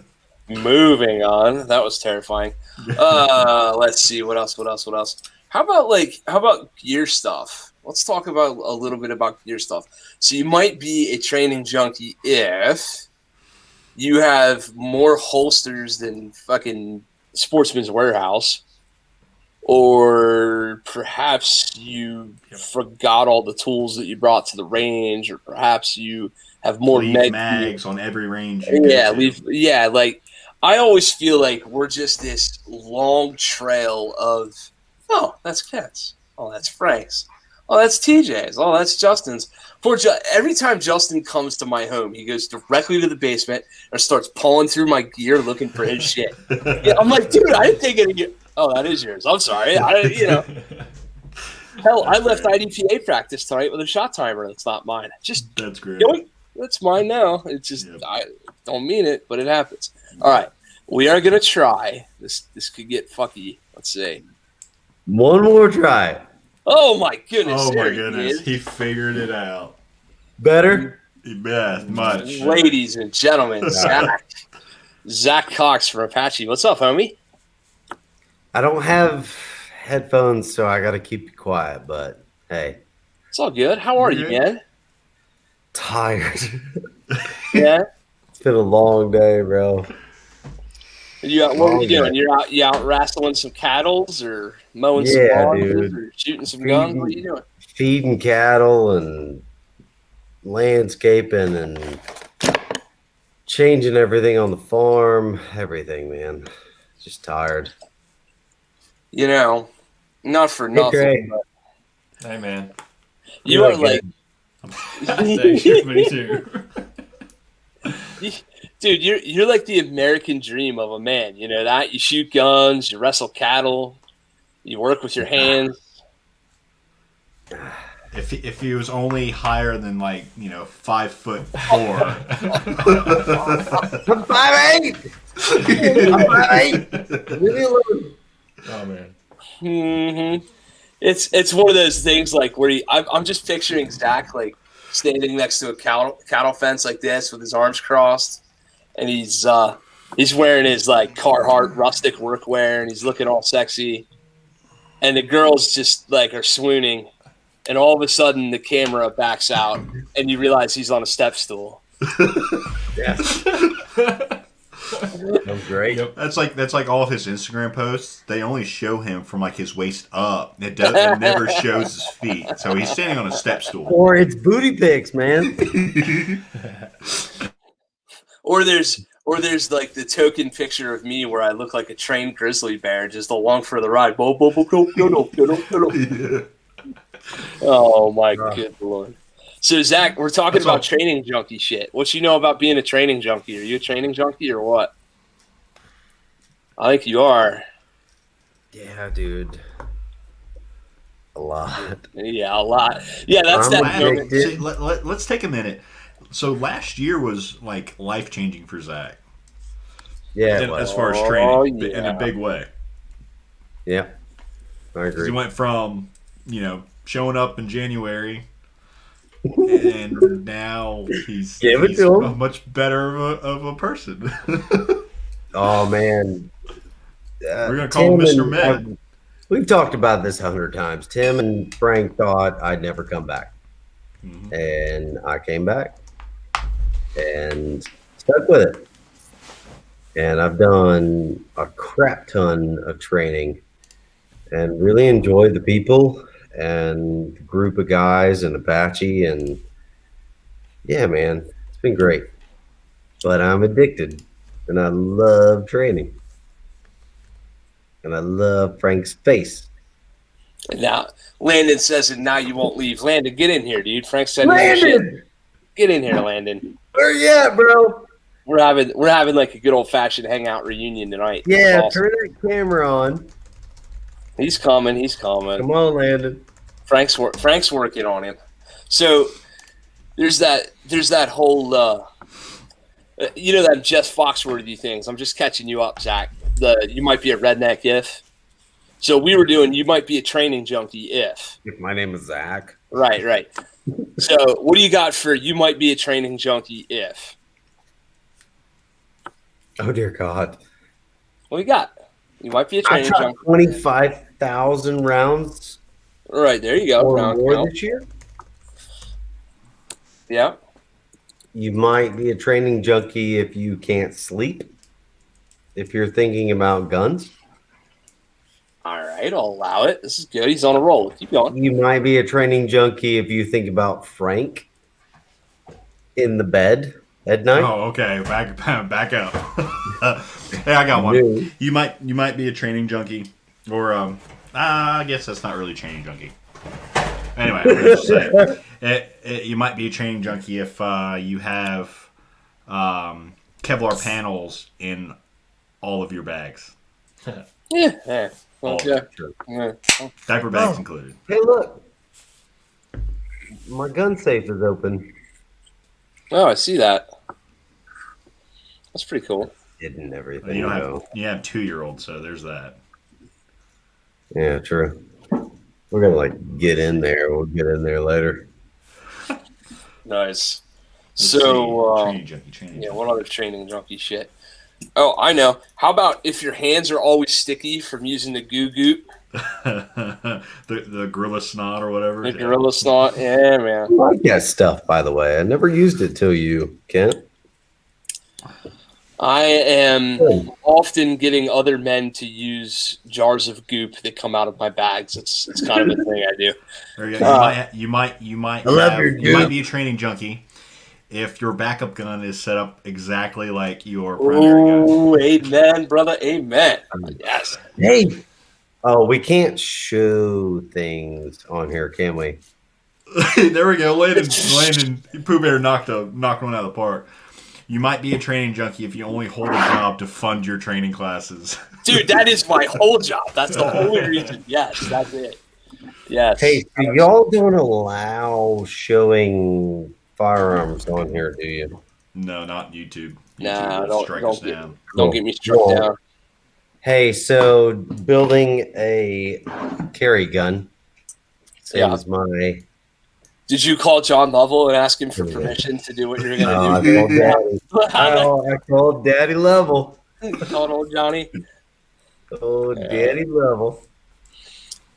Speaker 1: Moving on. That was terrifying. Let's see what else. How about gear stuff? Let's talk about a little bit about gear stuff. So you might be a training junkie if you have more holsters than fucking Sportsman's Warehouse, or perhaps you forgot all the tools that you brought to the range, or perhaps you have more
Speaker 2: mags on every range.
Speaker 1: Like I always feel like we're just this long trail of, oh, that's Kent's. Oh, that's Frank's. Oh, that's TJ's. Oh, that's Justin's. Every time Justin comes to my home, he goes directly to the basement and starts pulling through my gear looking for his shit. Yeah, I'm like, dude, I didn't take any gear. Oh, that is yours. I'm sorry. Hell, I left IDPA practice tonight with a shot timer. That's not mine.
Speaker 2: That's great.
Speaker 1: That's mine now. It's just I don't mean it, but it happens. All right, we are gonna try. This could get fucky. Let's see.
Speaker 5: One more try.
Speaker 1: Oh my goodness!
Speaker 2: Oh my goodness! He figured it out.
Speaker 5: Better?
Speaker 2: Yeah, much.
Speaker 1: Ladies and gentlemen, Zach Cox from Apache. What's up, homie?
Speaker 5: I don't have headphones, so I got to keep it quiet, but hey.
Speaker 1: It's all good. How are you, man?
Speaker 5: Tired.
Speaker 1: Yeah?
Speaker 5: It's been a long day, bro.
Speaker 1: What are you doing? You out wrestling some cattles or mowing some lawns or shooting some guns? What are you doing?
Speaker 5: Feeding cattle and landscaping and changing everything on the farm. Everything, man. Just tired.
Speaker 1: Not for nothing. But
Speaker 3: Hey, man.
Speaker 1: You are like...
Speaker 3: Thank you, me too.
Speaker 1: Dude, you're like the American dream of a man. You know that? You shoot guns, you wrestle cattle, you work with your hands.
Speaker 2: If he was only higher than 5'4".
Speaker 5: I'm 5'8". I'm 5'8". Leave me alone.
Speaker 3: Oh man.
Speaker 1: Mm-hmm. It's one of those things like where I'm just picturing Zach like standing next to a cattle fence like this with his arms crossed, and he's wearing his like Carhartt rustic workwear, and he's looking all sexy, and the girls just like are swooning, and all of a sudden the camera backs out, and you realize he's on a step stool.
Speaker 5: Yeah. That great.
Speaker 3: Yep.
Speaker 2: That's like all of his Instagram posts. They only show him from like his waist up. It never shows his feet. So he's standing on a step stool.
Speaker 5: Or it's booty pics, man.
Speaker 1: Or there's like the token picture of me where I look like a trained grizzly bear just along for the ride. Oh my good lord. So Zach, we're talking about training junkie shit. What you know about being a training junkie? Are you a training junkie or what? I think you are.
Speaker 5: Yeah, dude. A lot.
Speaker 1: Yeah, a lot. Yeah, that's
Speaker 5: I'm
Speaker 1: that moment.
Speaker 2: See, let's take a minute. So last year was like life changing for Zach,
Speaker 5: Yeah, it
Speaker 2: as
Speaker 5: was.
Speaker 2: far as
Speaker 1: Oh,
Speaker 2: training in
Speaker 1: yeah.
Speaker 2: a big way.
Speaker 5: Yeah, I
Speaker 2: 'Cause
Speaker 5: agree.
Speaker 2: he went from showing up in January, and now he's
Speaker 5: Give it to him.
Speaker 2: much better of a person.
Speaker 5: Oh man,
Speaker 2: We're gonna call him
Speaker 5: Tim
Speaker 2: Mr.
Speaker 5: and
Speaker 2: Med.
Speaker 5: we've talked about this 100 times. Tim and Frank thought I'd never come back,
Speaker 2: Mhm.
Speaker 5: and I came back and stuck with it. And I've done a crap ton of training and really enjoyed the people and the group of guys and Apache. And yeah, man, it's been great. But I'm addicted and I love training. And I love Frank's face.
Speaker 1: And now Landon says, and now you won't leave. Landon, get in here, dude. Frank said, shit.
Speaker 5: Landon!
Speaker 1: Get in here, Landon.
Speaker 5: Where you at, bro?
Speaker 1: We're having like a good old fashioned hangout reunion tonight.
Speaker 5: Yeah,
Speaker 1: Awesome.
Speaker 5: turn that camera on.
Speaker 1: He's coming. He's coming.
Speaker 5: Come on, Landon.
Speaker 1: Frank's working on him. So there's that whole that Jeff Foxworthy things. I'm just catching you up, Zach. You might be a redneck if. So we were doing you might be a training junkie if.
Speaker 5: My name is Zach.
Speaker 1: Right. So what do you got for you might be a training junkie if?
Speaker 5: Oh dear God!
Speaker 1: What do you got? You might be a
Speaker 5: I
Speaker 1: training
Speaker 5: shot
Speaker 1: junkie.
Speaker 5: 25,000 rounds
Speaker 1: Right, there you go.
Speaker 5: or
Speaker 1: Round
Speaker 5: more
Speaker 1: count.
Speaker 5: this year.
Speaker 1: Yeah.
Speaker 5: You might be a training junkie if you can't sleep. If you're thinking about guns,
Speaker 1: All right, I'll allow it. This is good. He's on a roll. Keep going.
Speaker 5: you might be a training junkie if you think about Frank in the bed at night.
Speaker 2: Oh, okay. Back up. Hey, I got one.
Speaker 5: No.
Speaker 2: You might be a training junkie, or I guess that's not really training junkie. Anyway, I'm gonna just say you might be a training junkie if you have Kevlar panels in all of your bags,
Speaker 1: Yeah. Okay.
Speaker 5: Sure.
Speaker 1: Yeah.
Speaker 2: diaper bags
Speaker 5: Oh.
Speaker 2: included.
Speaker 5: Hey, look, my gun safe is open.
Speaker 1: Oh, I see that. That's pretty cool.
Speaker 5: Hidden everything.
Speaker 2: You don't
Speaker 5: though.
Speaker 2: have 2-year-olds, so there's that.
Speaker 5: Yeah, true. We're gonna get in there. We'll get in there later.
Speaker 1: Nice.
Speaker 2: Let's
Speaker 1: So,
Speaker 2: see. Training junkie.
Speaker 1: yeah, what other training junkie shit? Oh, I know. How about if your hands are always sticky from using the goo goop,
Speaker 2: the gorilla snot or whatever.
Speaker 1: the gorilla snot? Yeah, man.
Speaker 5: I like that stuff, by the way. I never used it till you, Kent.
Speaker 1: I am often getting other men to use jars of goop that come out of my bags. It's kind of a thing I do.
Speaker 2: There you go. You might
Speaker 5: I love your
Speaker 2: you might
Speaker 5: goop.
Speaker 2: be a training junkie if your backup gun is set up exactly like your primary gun.
Speaker 1: Ooh, amen, brother. Amen. Yes.
Speaker 5: Hey. Oh, we can't show things on here, can we?
Speaker 2: There we go. Landon Pooh Bear knocked one out of the park. You might be a training junkie if you only hold a job to fund your training classes.
Speaker 1: Dude, that is my whole job. That's the only reason. Yes, that's it. Yes.
Speaker 5: Hey, so y'all don't allow showing firearms on here, do you?
Speaker 2: No, not YouTube.
Speaker 1: Nah,
Speaker 2: will strike us down.
Speaker 1: Don't get me struck
Speaker 5: Cool.
Speaker 1: down.
Speaker 5: Hey, so building a carry gun seems my.
Speaker 1: Did you call John Lovell and ask him for permission to do what you're
Speaker 5: Oh, I
Speaker 1: going to
Speaker 5: called Daddy. I called Daddy Level.
Speaker 1: do? Called old Johnny?
Speaker 5: Oh, Daddy Level.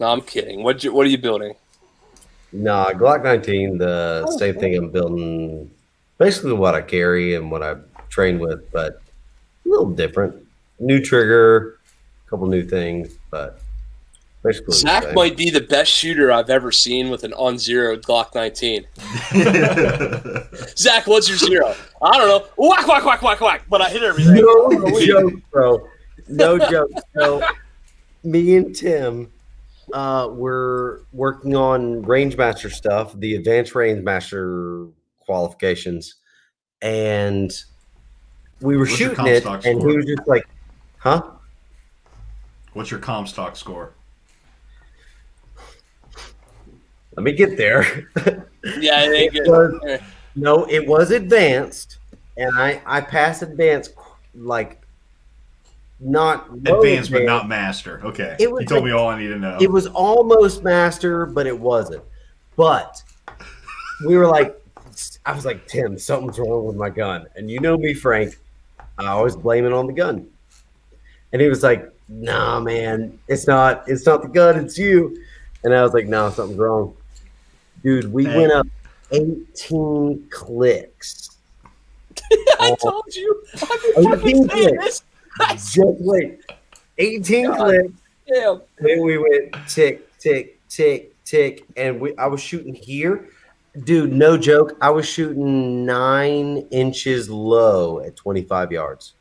Speaker 1: No, I'm kidding. What are you building?
Speaker 5: Nah, Glock 19, the same thing I'm building. Basically what I carry and what I train with, but a little different. New trigger, a couple new things, but basically the
Speaker 1: Zach
Speaker 5: same.
Speaker 1: might be the best shooter I've ever seen with an on-zeroed Glock 19. Zach, what's your zero? I don't know. Whack, whack, whack, whack, whack. But I hit everything.
Speaker 5: No joke, bro. No joke. So, me and Tim, we're working on Rangemaster stuff, the advanced Rangemaster qualifications, and we were
Speaker 2: What's your
Speaker 5: shooting it,
Speaker 2: Comstock
Speaker 5: and
Speaker 2: score?
Speaker 5: he was just like, "Huh?
Speaker 2: What's your Comstock score?
Speaker 5: Let me get there.
Speaker 1: Yeah, it ain't
Speaker 5: It
Speaker 1: good.
Speaker 5: was, no, it was advanced, and I passed advanced like not low
Speaker 2: Advanced, but not
Speaker 5: advanced.
Speaker 2: master. Okay.
Speaker 5: It was
Speaker 2: You told
Speaker 5: like-
Speaker 2: me all I need to know.
Speaker 5: It was almost master, but it wasn't. But we were like, I was like, Tim, something's wrong with my gun. And you know me, Frank, I always blame it on the gun. And he was like, nah, man, it's not the gun, it's you. And I was like, no, something's wrong. Dude, we went up 18 clicks.
Speaker 1: I told you. I've been
Speaker 5: 18
Speaker 1: fucking saying
Speaker 5: clicks.
Speaker 1: this.
Speaker 5: Just wait. 18
Speaker 1: God.
Speaker 5: clicks.
Speaker 1: Damn.
Speaker 5: Then we went tick, tick, tick, tick. And I was shooting here. Dude, no joke. I was shooting 9 inches low at 25 yards.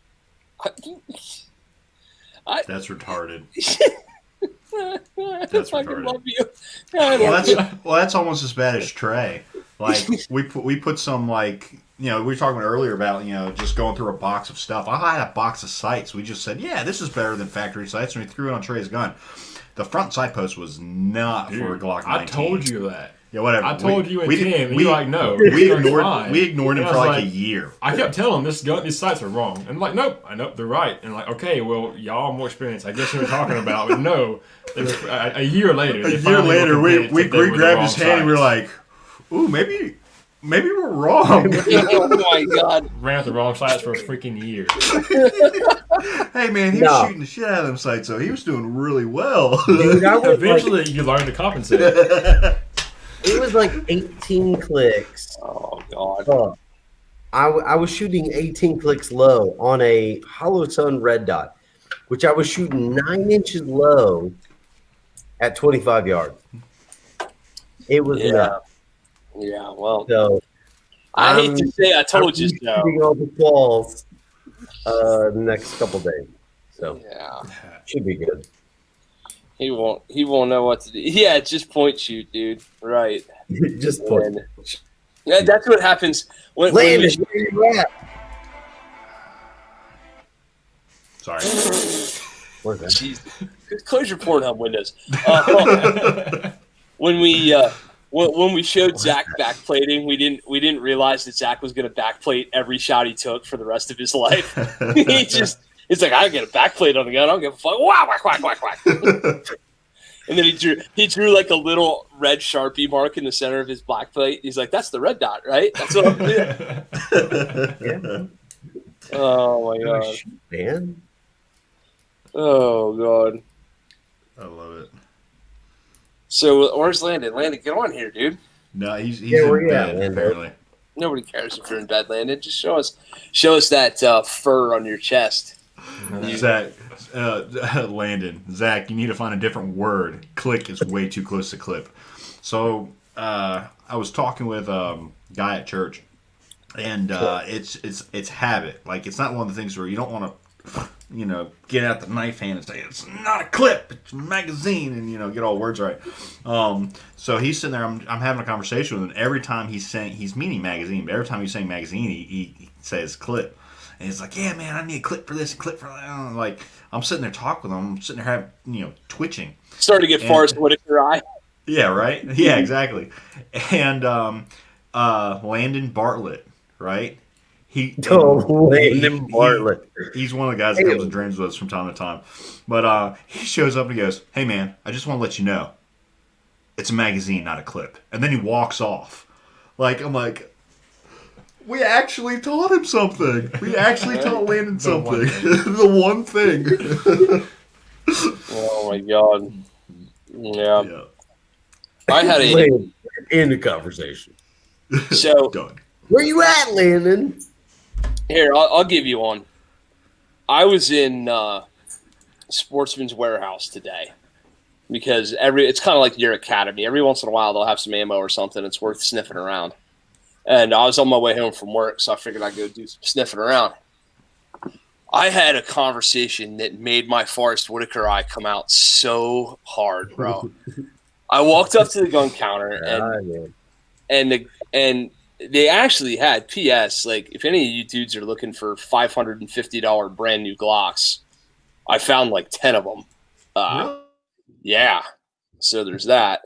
Speaker 2: That's retarded.
Speaker 1: I
Speaker 2: That's
Speaker 1: fucking
Speaker 2: retarded.
Speaker 1: love you. I love you.
Speaker 2: Well, that's almost as bad as Trey. Like we put some like we were talking earlier about just going through a box of stuff. I had a box of sights. We just said, yeah, this is better than factory sights, and we threw it on Trey's gun. The front sight post was not for a Glock 19.
Speaker 3: I told you that.
Speaker 2: Yeah, whatever.
Speaker 3: I told you and
Speaker 2: didn't-
Speaker 3: Tim, and you're like, no.
Speaker 2: We
Speaker 3: it's
Speaker 2: ignored
Speaker 3: fine.
Speaker 2: we ignored him
Speaker 3: And I
Speaker 2: for
Speaker 3: was
Speaker 2: like a year.
Speaker 3: I kept telling him these sights are wrong. And I'm like, nope, I know they're right. And like, okay, well, y'all are more experienced. I guess you were talking about, but no. It was, a year later.
Speaker 2: A year later, we grabbed his hand and we were like, ooh, maybe we're wrong.
Speaker 1: Oh my god.
Speaker 3: Ran with the wrong sights for a freaking year.
Speaker 2: Hey man, he was shooting the shit out of them sights, so he was doing really well.
Speaker 5: Dude, I was
Speaker 3: Eventually, you learn to compensate.
Speaker 5: it was like 18 clicks.
Speaker 1: Oh god.
Speaker 5: I was shooting 18 clicks low on a Hollow Sun red dot, which I was shooting 9 inches low at 25 yards. It was nuts.
Speaker 1: Yeah, well,
Speaker 5: So
Speaker 1: I hate to say I told you so.
Speaker 5: shooting all the balls the next couple days. So
Speaker 1: Yeah.
Speaker 5: should be good.
Speaker 1: He won't know what to do. Yeah, just point shoot, dude. Right.
Speaker 5: Just put
Speaker 1: And that's what happens when
Speaker 5: Landon, where you at?
Speaker 2: Sorry.
Speaker 5: Where's that?
Speaker 1: Jeez. Close your Pornhub windows. When we showed Zach backplating, we didn't realize that Zach was going to backplate every shot he took for the rest of his life. He's like, I get a backplate on the gun. I don't give a fuck. Whack, whack, whack, whack, whack. And then he drew like a little red Sharpie mark in the center of his black plate. He's like, that's the red dot, right? That's what I'm doing.
Speaker 5: Yeah.
Speaker 1: Oh my god.
Speaker 5: Man.
Speaker 1: Oh god.
Speaker 2: I love it.
Speaker 1: So where's Landon? Landon, get on here, dude.
Speaker 2: No, he's
Speaker 5: Yeah, where
Speaker 2: in
Speaker 5: you at,
Speaker 2: bed,
Speaker 5: Landon?
Speaker 2: apparently.
Speaker 1: Nobody cares if you're in bed, Landon. Just show us that fur on your chest.
Speaker 2: Zach, Landon, Zach, you need to find a different word. Click is way too close to clip. So I was talking with a guy at church, and it's habit. Like it's not one of the things where you don't want to, get out the knife hand and say it's not a clip, it's a magazine, and get all words right. So he's sitting there. I'm having a conversation with him. Every time he's meaning magazine, but every time he's saying magazine, he says clip. And he's like, yeah, man, I need a clip for this, a clip for that. And like, I'm sitting there talking with him. I'm sitting there twitching.
Speaker 1: Starting to get Forrest Whitaker eye.
Speaker 2: Yeah, right? Yeah, exactly. And Landon Bartlett, right?
Speaker 5: Landon Bartlett.
Speaker 2: He's one of the guys that comes and dreams with us from time to time. But he shows up and he goes, hey, man, I just want to let you know. It's a magazine, not a clip. And then he walks off. Like, I'm like, we actually taught him something. We actually taught Landon something. The one thing.
Speaker 1: Oh my god. Yeah. I had a
Speaker 5: Landon, end the conversation.
Speaker 1: so
Speaker 2: Done.
Speaker 5: Where you at, Landon?
Speaker 1: here. I'll give you one. I was in Sportsman's Warehouse today because it's kind of like your academy. Every once in a while they'll have some ammo or something. It's worth sniffing around. And I was on my way home from work, so I figured I'd go do some sniffing around. I had a conversation that made my Forrest Whitaker eye come out so hard, bro. I walked up to the gun counter and they actually had PS. Like, if any of you dudes are looking for $550 brand new Glocks, I found like 10 of them. Yeah, so there's that.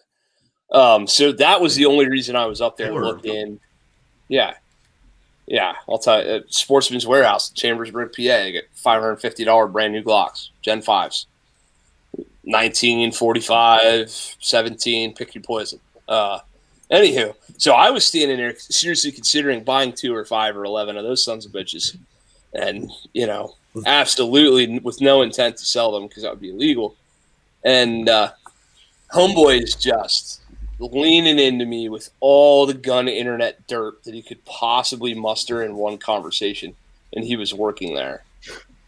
Speaker 1: So that was the only reason I was up there
Speaker 2: Sure.
Speaker 1: looking. Yeah. I'll tell you, Sportsman's Warehouse, Chambersburg, PA. I get $550 brand new Glocks, Gen 5s. 19, 45, 17, pick your poison. Anywho, so I was standing there seriously considering buying 2 or 5 or 11 of those sons of bitches. And, absolutely with no intent to sell them because that would be illegal. And homeboy is just leaning into me with all the gun internet dirt that he could possibly muster in one conversation. And he was working there.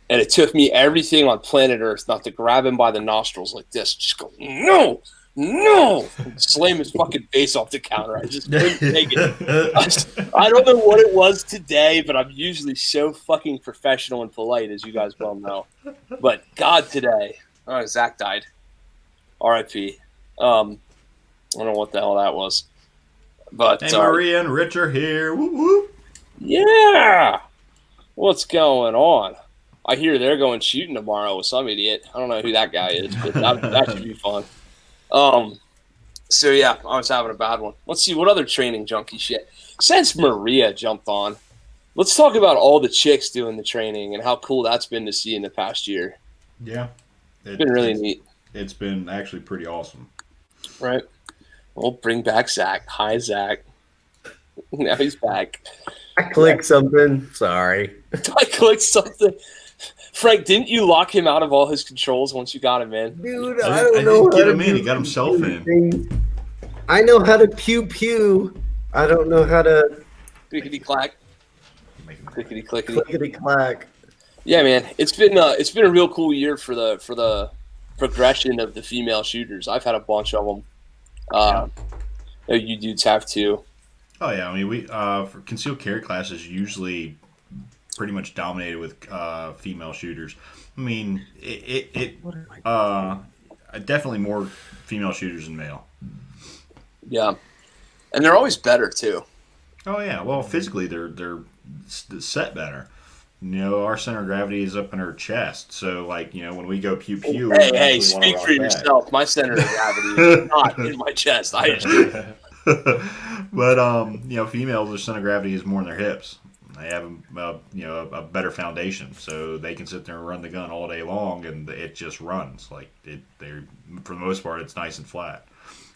Speaker 1: And it took me everything on planet Earth not to grab him by the nostrils like this. Just go, no, and slam his fucking face off the counter. I just couldn't take it. I don't know what it was today, but I'm usually so fucking professional and polite, as you guys well know. But God, today, Zach died. R.I.P. I don't know what the hell that was. But
Speaker 2: Hey, Maria and Rich are here. Whoop, whoop.
Speaker 1: Yeah. What's going on? I hear they're going shooting tomorrow with some idiot. I don't know who that guy is, but that should be fun. So yeah, I was having a bad one. Let's see what other training junkie shit. Since Maria jumped on, let's talk about all the chicks doing the training and how cool that's been to see in the past year.
Speaker 2: Yeah.
Speaker 1: It's been really neat.
Speaker 2: It's been actually pretty awesome.
Speaker 1: Right. We'll bring back Zach. Hi, Zach. Now he's back.
Speaker 5: I clicked something. Sorry.
Speaker 1: I clicked something. Frank, didn't you lock him out of all his controls once you got him in?
Speaker 5: Dude,
Speaker 2: I
Speaker 5: I don't know
Speaker 2: didn't get
Speaker 5: how
Speaker 2: him
Speaker 5: to
Speaker 2: in.
Speaker 5: do
Speaker 2: He got himself in.
Speaker 5: anything. I know how to pew. I don't know how to
Speaker 1: Clickety clack. Clickety clickety.
Speaker 5: clickety clack.
Speaker 1: Yeah, man, it's been a real cool year for the progression of the female shooters. I've had a bunch of them. You dudes have too.
Speaker 2: Oh yeah, I mean we for concealed carry classes usually pretty much dominated with female shooters. I mean it definitely more female shooters than male.
Speaker 1: Yeah, and they're always better too.
Speaker 2: Oh yeah, well physically they're set better. Our center of gravity is up in her chest, so when we go pew pew.
Speaker 1: Hey, speak for yourself. My center of gravity is not in my chest.
Speaker 2: But females, their center of gravity is more in their hips. They have a better foundation, so they can sit there and run the gun all day long, and it just runs they're for the most part it's nice and flat.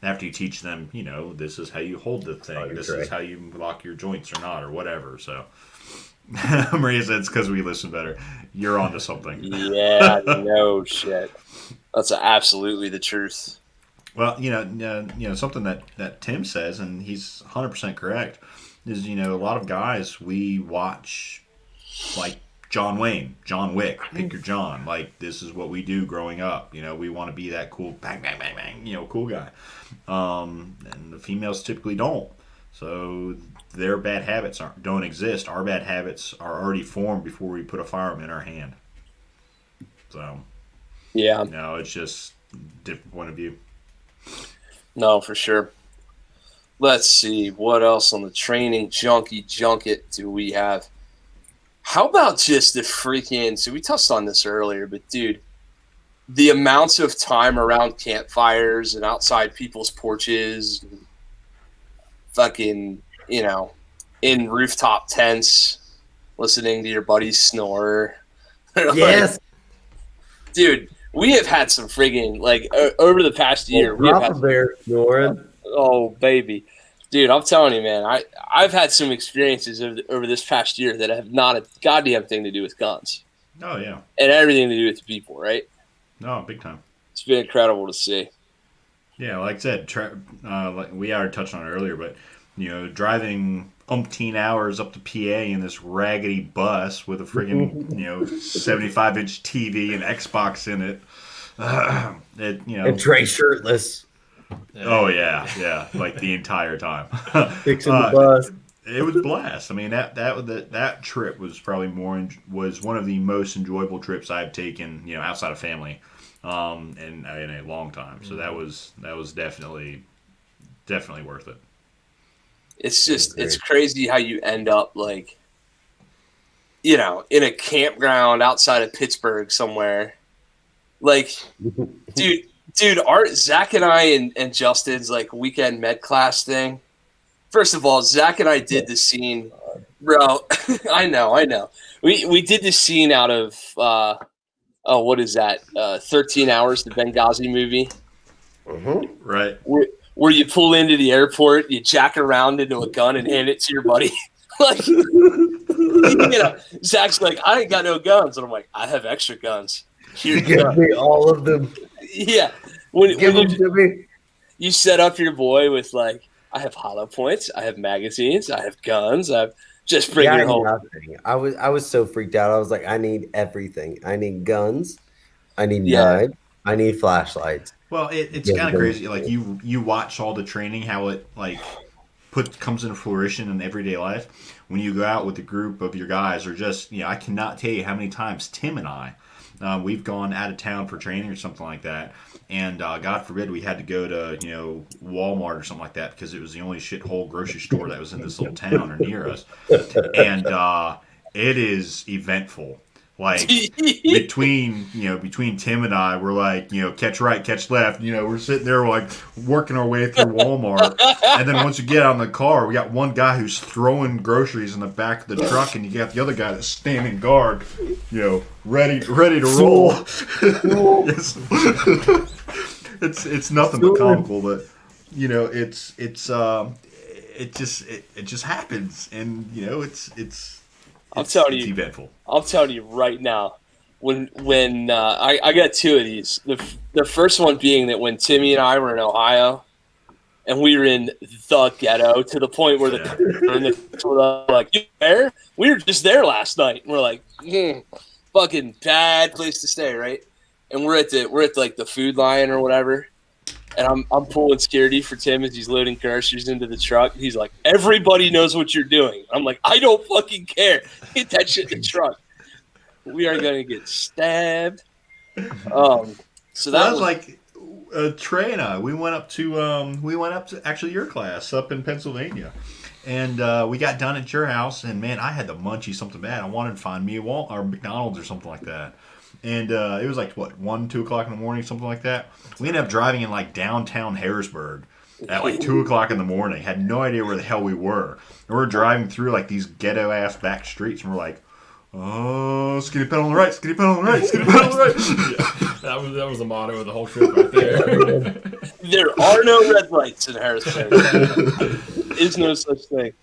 Speaker 2: After you teach them, this is how you hold the thing, this is how you lock your joints or not or whatever. So. Maria said it's because we listen better. You're onto something.
Speaker 1: Yeah, no shit. That's absolutely the truth.
Speaker 2: Well, something that Tim says, and he's 100% correct, is a lot of guys we watch like John Wayne, John Wick, pick your John. This is what we do growing up. We want to be that cool bang bang bang bang, cool guy. And the females typically don't. So their bad habits don't exist. Our bad habits are already formed before we put a firearm in our hand. So,
Speaker 1: yeah,
Speaker 2: it's just a different point of view.
Speaker 1: No, for sure. Let's see what else on the training junket do we have. How about just the freaking? So we touched on this earlier, but dude, the amounts of time around campfires and outside people's porches. And fucking, in rooftop tents, listening to your buddies snore.
Speaker 5: Yes.
Speaker 1: Dude, we have had some friggin', over the past year. We have had
Speaker 5: bear snoring.
Speaker 1: Oh, baby. Dude, I'm telling you, man, I've had some experiences over this past year that have not a goddamn thing to do with guns.
Speaker 2: Oh, yeah.
Speaker 1: And everything to do with the people, right?
Speaker 2: No, big time.
Speaker 1: It's been incredible to see.
Speaker 2: Yeah, like I said, we already touched on it earlier, but driving umpteen hours up to PA in this raggedy bus with a friggin' 75-inch TV and Xbox in it,
Speaker 5: And Trey shirtless.
Speaker 2: Oh yeah, the entire time.
Speaker 5: Fixing the bus.
Speaker 2: It was a blast. I mean, that trip was probably was one of the most enjoyable trips I've taken, outside of family. In a long time. So that was definitely worth it.
Speaker 1: It's just it's crazy how you end up in a campground outside of Pittsburgh somewhere. Dude, Dude, Zach and I and Justin's like weekend med class thing. First of all, Zach and I did the scene, bro. I know. We did the scene out of what is that? 13 Hours, the Benghazi movie.
Speaker 5: Mm-hmm.
Speaker 2: Right.
Speaker 1: Where you pull into the airport, you jack around into a gun and hand it to your buddy. Like, Zach's like, I ain't got no guns, and I'm like, I have extra guns. Here,
Speaker 5: Give me all of them.
Speaker 1: Yeah.
Speaker 5: Give them to me.
Speaker 1: You set up your boy with like, I have hollow points, I have magazines, I have guns, I've just bring your whole.
Speaker 5: Nothing. I was so freaked out. I was like, I need everything. I need guns. I need knives. I need flashlights.
Speaker 2: Well, it's kind of crazy. Like you watch all the training, how it like comes into fruition in everyday life. When you go out with a group of your guys, or just I cannot tell you how many times Tim and I. We've gone out of town for training or something like that, and God forbid we had to go to Walmart or something like that because it was the only shithole grocery store that was in this little town or near us, and it is eventful. Like between Tim and I, we're like catch right, catch left. We're sitting there like working our way through Walmart, and then once you get out in the car, we got one guy who's throwing groceries in the back of the truck, and you got the other guy that's standing guard, ready to roll. It's nothing but comical, but it just happens, and it's eventful.
Speaker 1: I'm telling you right now, when I got two of these. The first one being that when Timmy and I were in Ohio, and we were in the ghetto to the point where the like, you there? We were just there last night, and we're like, fucking bad place to stay, right? And we're at like the Food Lion or whatever. And I'm pulling security for Tim as he's loading groceries into the truck. He's like, everybody knows what you're doing. I'm like, I don't fucking care. Get that shit in the truck. We are going to get stabbed. So that was
Speaker 2: like Trey and I. We went up to actually your class up in Pennsylvania. And we got done at your house. And, man, I had the munchies something bad. I wanted to find me a McDonald's or something like that. And it was like, 1, 2 o'clock in the morning, something like that. We ended up driving in like downtown Harrisburg at like 2 o'clock in the morning. Had no idea where the hell we were. And we're driving through like these ghetto-ass back streets. And we're like, oh, skinny pedal on the right, skinny pedal on the right, skinny pedal on the right.
Speaker 3: Yeah, that was the motto of the whole trip right there.
Speaker 1: There are no red lights in Harrisburg. There is no such thing.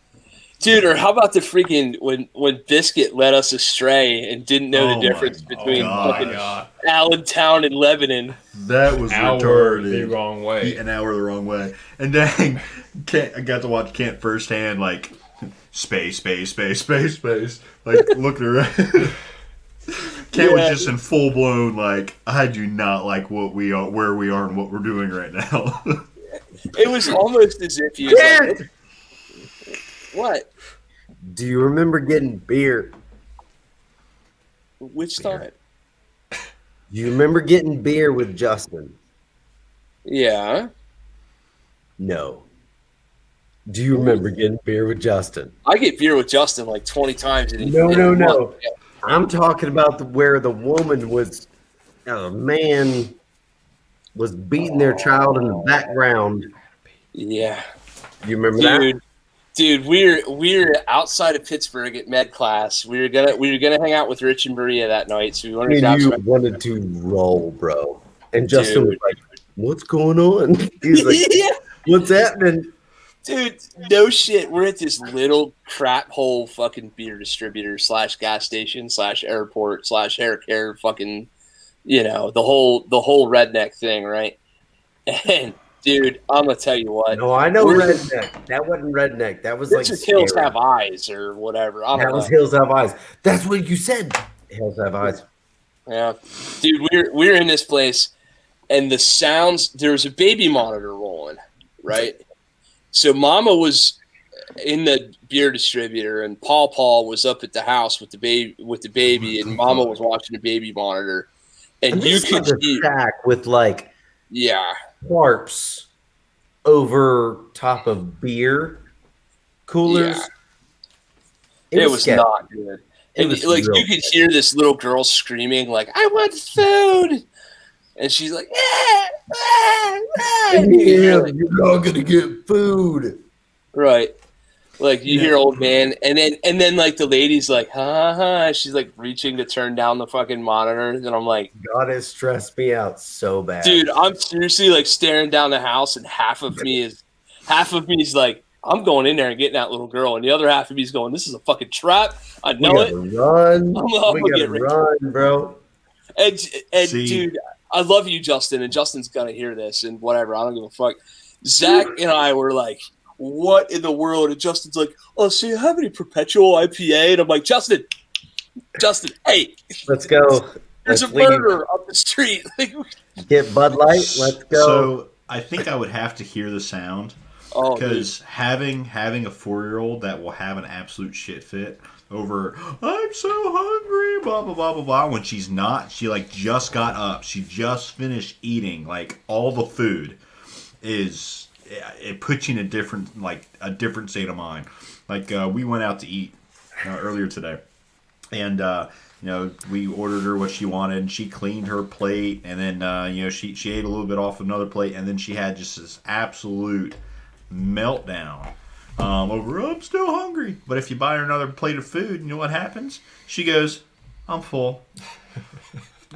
Speaker 1: Dude, or how about the freaking when Biscuit led us astray and didn't know the difference between fucking Allentown and Lebanon?
Speaker 2: That was retarded.
Speaker 3: The wrong way.
Speaker 2: An hour the wrong way. And dang, I got to watch Kent firsthand, like space. Like looking around. Kent was just in full blown like, I do not like where we are and what we're doing right now.
Speaker 1: It was almost as if he was like, what?
Speaker 5: Do you remember getting beer?
Speaker 1: Which time?
Speaker 5: Do you remember getting beer with Justin?
Speaker 1: Yeah.
Speaker 5: No. Do you remember getting beer with Justin?
Speaker 1: I get beer with Justin like 20 times.
Speaker 5: No. I'm talking about where the woman was, a man was beating their child in the background.
Speaker 1: Yeah.
Speaker 5: You remember that?
Speaker 1: Dude, we're outside of Pittsburgh at med class. We were gonna hang out with Rich and Maria that night, so we wanted
Speaker 5: to roll, bro. And Justin was like, "What's going on?" He's like, "What's happening?"
Speaker 1: Dude, no shit. We're at this little crap hole fucking beer distributor / gas station / airport / hair care fucking, the whole redneck thing, right? And dude, I'm gonna tell you what.
Speaker 5: No, I know redneck. That wasn't redneck. That was like
Speaker 1: Hills Have Eyes or whatever.
Speaker 5: That was Hills Have Eyes. That's what you said. Hills Have Eyes.
Speaker 1: Yeah, dude, we're in this place, and the sounds. There's a baby monitor rolling, right? So Mama was in the beer distributor, and Paul was up at the house with the baby, and Mama was watching the baby monitor, and you could hear
Speaker 5: track with like harps over top of beer coolers.
Speaker 1: Yeah. It was not good. And like you could hear this little girl screaming like, "I want food!" And she's like,
Speaker 5: You're not gonna get food.
Speaker 1: right. Like you hear old man, and then like the lady's like, ha. She's like reaching to turn down the fucking monitor, and I'm like,
Speaker 5: God has stressed me out so bad,
Speaker 1: dude. I'm seriously like staring down the house, and half of me is like, I'm going in there and getting that little girl, and the other half of me is going, this is a fucking trap. I know it.
Speaker 5: Run, we gotta run, bro.
Speaker 1: And dude, I love you, Justin, and Justin's gonna hear this and whatever. I don't give a fuck. Zach and I were like, what in the world? And Justin's like, oh, so you have any perpetual IPA? And I'm like, Justin, hey,
Speaker 5: let's go.
Speaker 1: There's a murderer up the street.
Speaker 5: Get Bud Light. Let's go.
Speaker 2: So I think I would have to hear the sound because having a 4-year-old that will have an absolute shit fit over, I'm so hungry, blah blah blah blah blah. When she's not, she like just got up, she just finished eating like all the food. It puts you in a different state of mind. Like we went out to eat earlier today, and we ordered her what she wanted, and she cleaned her plate, and then she ate a little bit off another plate, and then she had just this absolute meltdown over, I'm still hungry. But if you buy her another plate of food, you know what happens? She goes, I'm full.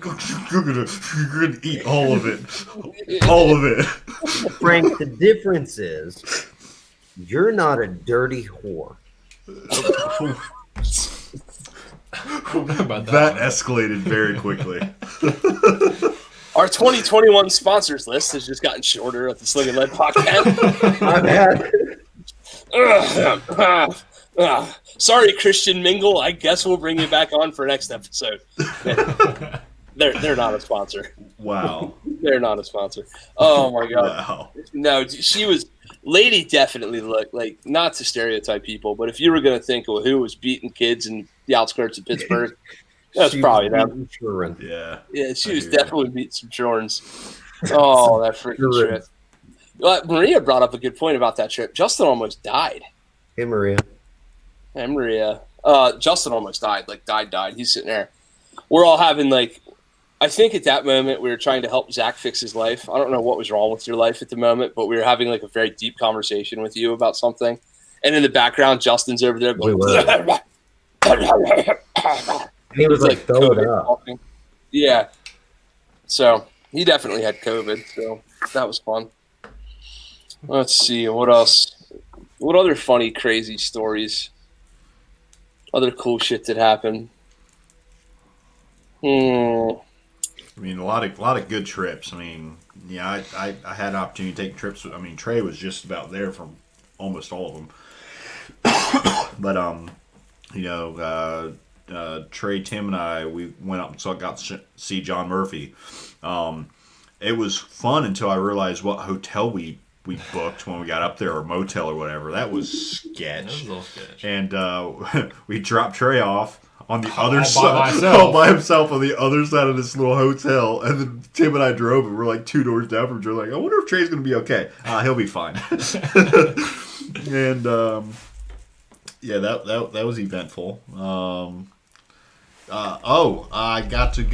Speaker 2: You're gonna eat all of it. All of it.
Speaker 5: Frank, the difference is you're not a dirty whore.
Speaker 2: That escalated very quickly.
Speaker 1: Our 2021 sponsors list has just gotten shorter at the Sling'N Lead podcast.
Speaker 5: My bad.
Speaker 1: Sorry, Christian Mingle. I guess we'll bring you back on for next episode. They're not a sponsor.
Speaker 2: Wow.
Speaker 1: They're not a sponsor. Oh my god.
Speaker 2: Wow.
Speaker 1: No, she was. Lady definitely looked like, not to stereotype people, but if you were going to think of who was beating kids in the outskirts of Pittsburgh, that's probably them. Yeah, she was definitely beating some chorns. Oh, that freaking trip. Well, Maria brought up a good point about that trip. Justin almost died.
Speaker 5: Hey, Maria.
Speaker 1: Hey, Maria. Justin almost died. Like, died. He's sitting there. We're all having, like, I think at that moment we were trying to help Zach fix his life. I don't know what was wrong with your life at the moment, but we were having, like, a very deep conversation with you about something. And in the background, Justin's over there going,
Speaker 5: he was like throwing up.
Speaker 1: Talking. Yeah. So he definitely had COVID. So that was fun. Let's see. What else? What other funny, crazy stories? Other cool shit that happened?
Speaker 2: I mean, a lot of good trips. I mean, yeah, I had an opportunity to take trips. I mean, Trey was just about there for almost all of them. But Trey, Tim, and I, we went up and got to see John Murphy. It was fun until I realized what hotel we booked when we got up there, or motel or whatever. That was sketch.
Speaker 3: That was a little sketch.
Speaker 2: And we dropped Trey off on the other side, all by himself on the other side of this little hotel. And then Tim and I drove, and we're like 2 doors down from each other. Like, I wonder if Trey's going to be okay. He'll be fine. And yeah, that was eventful. I got to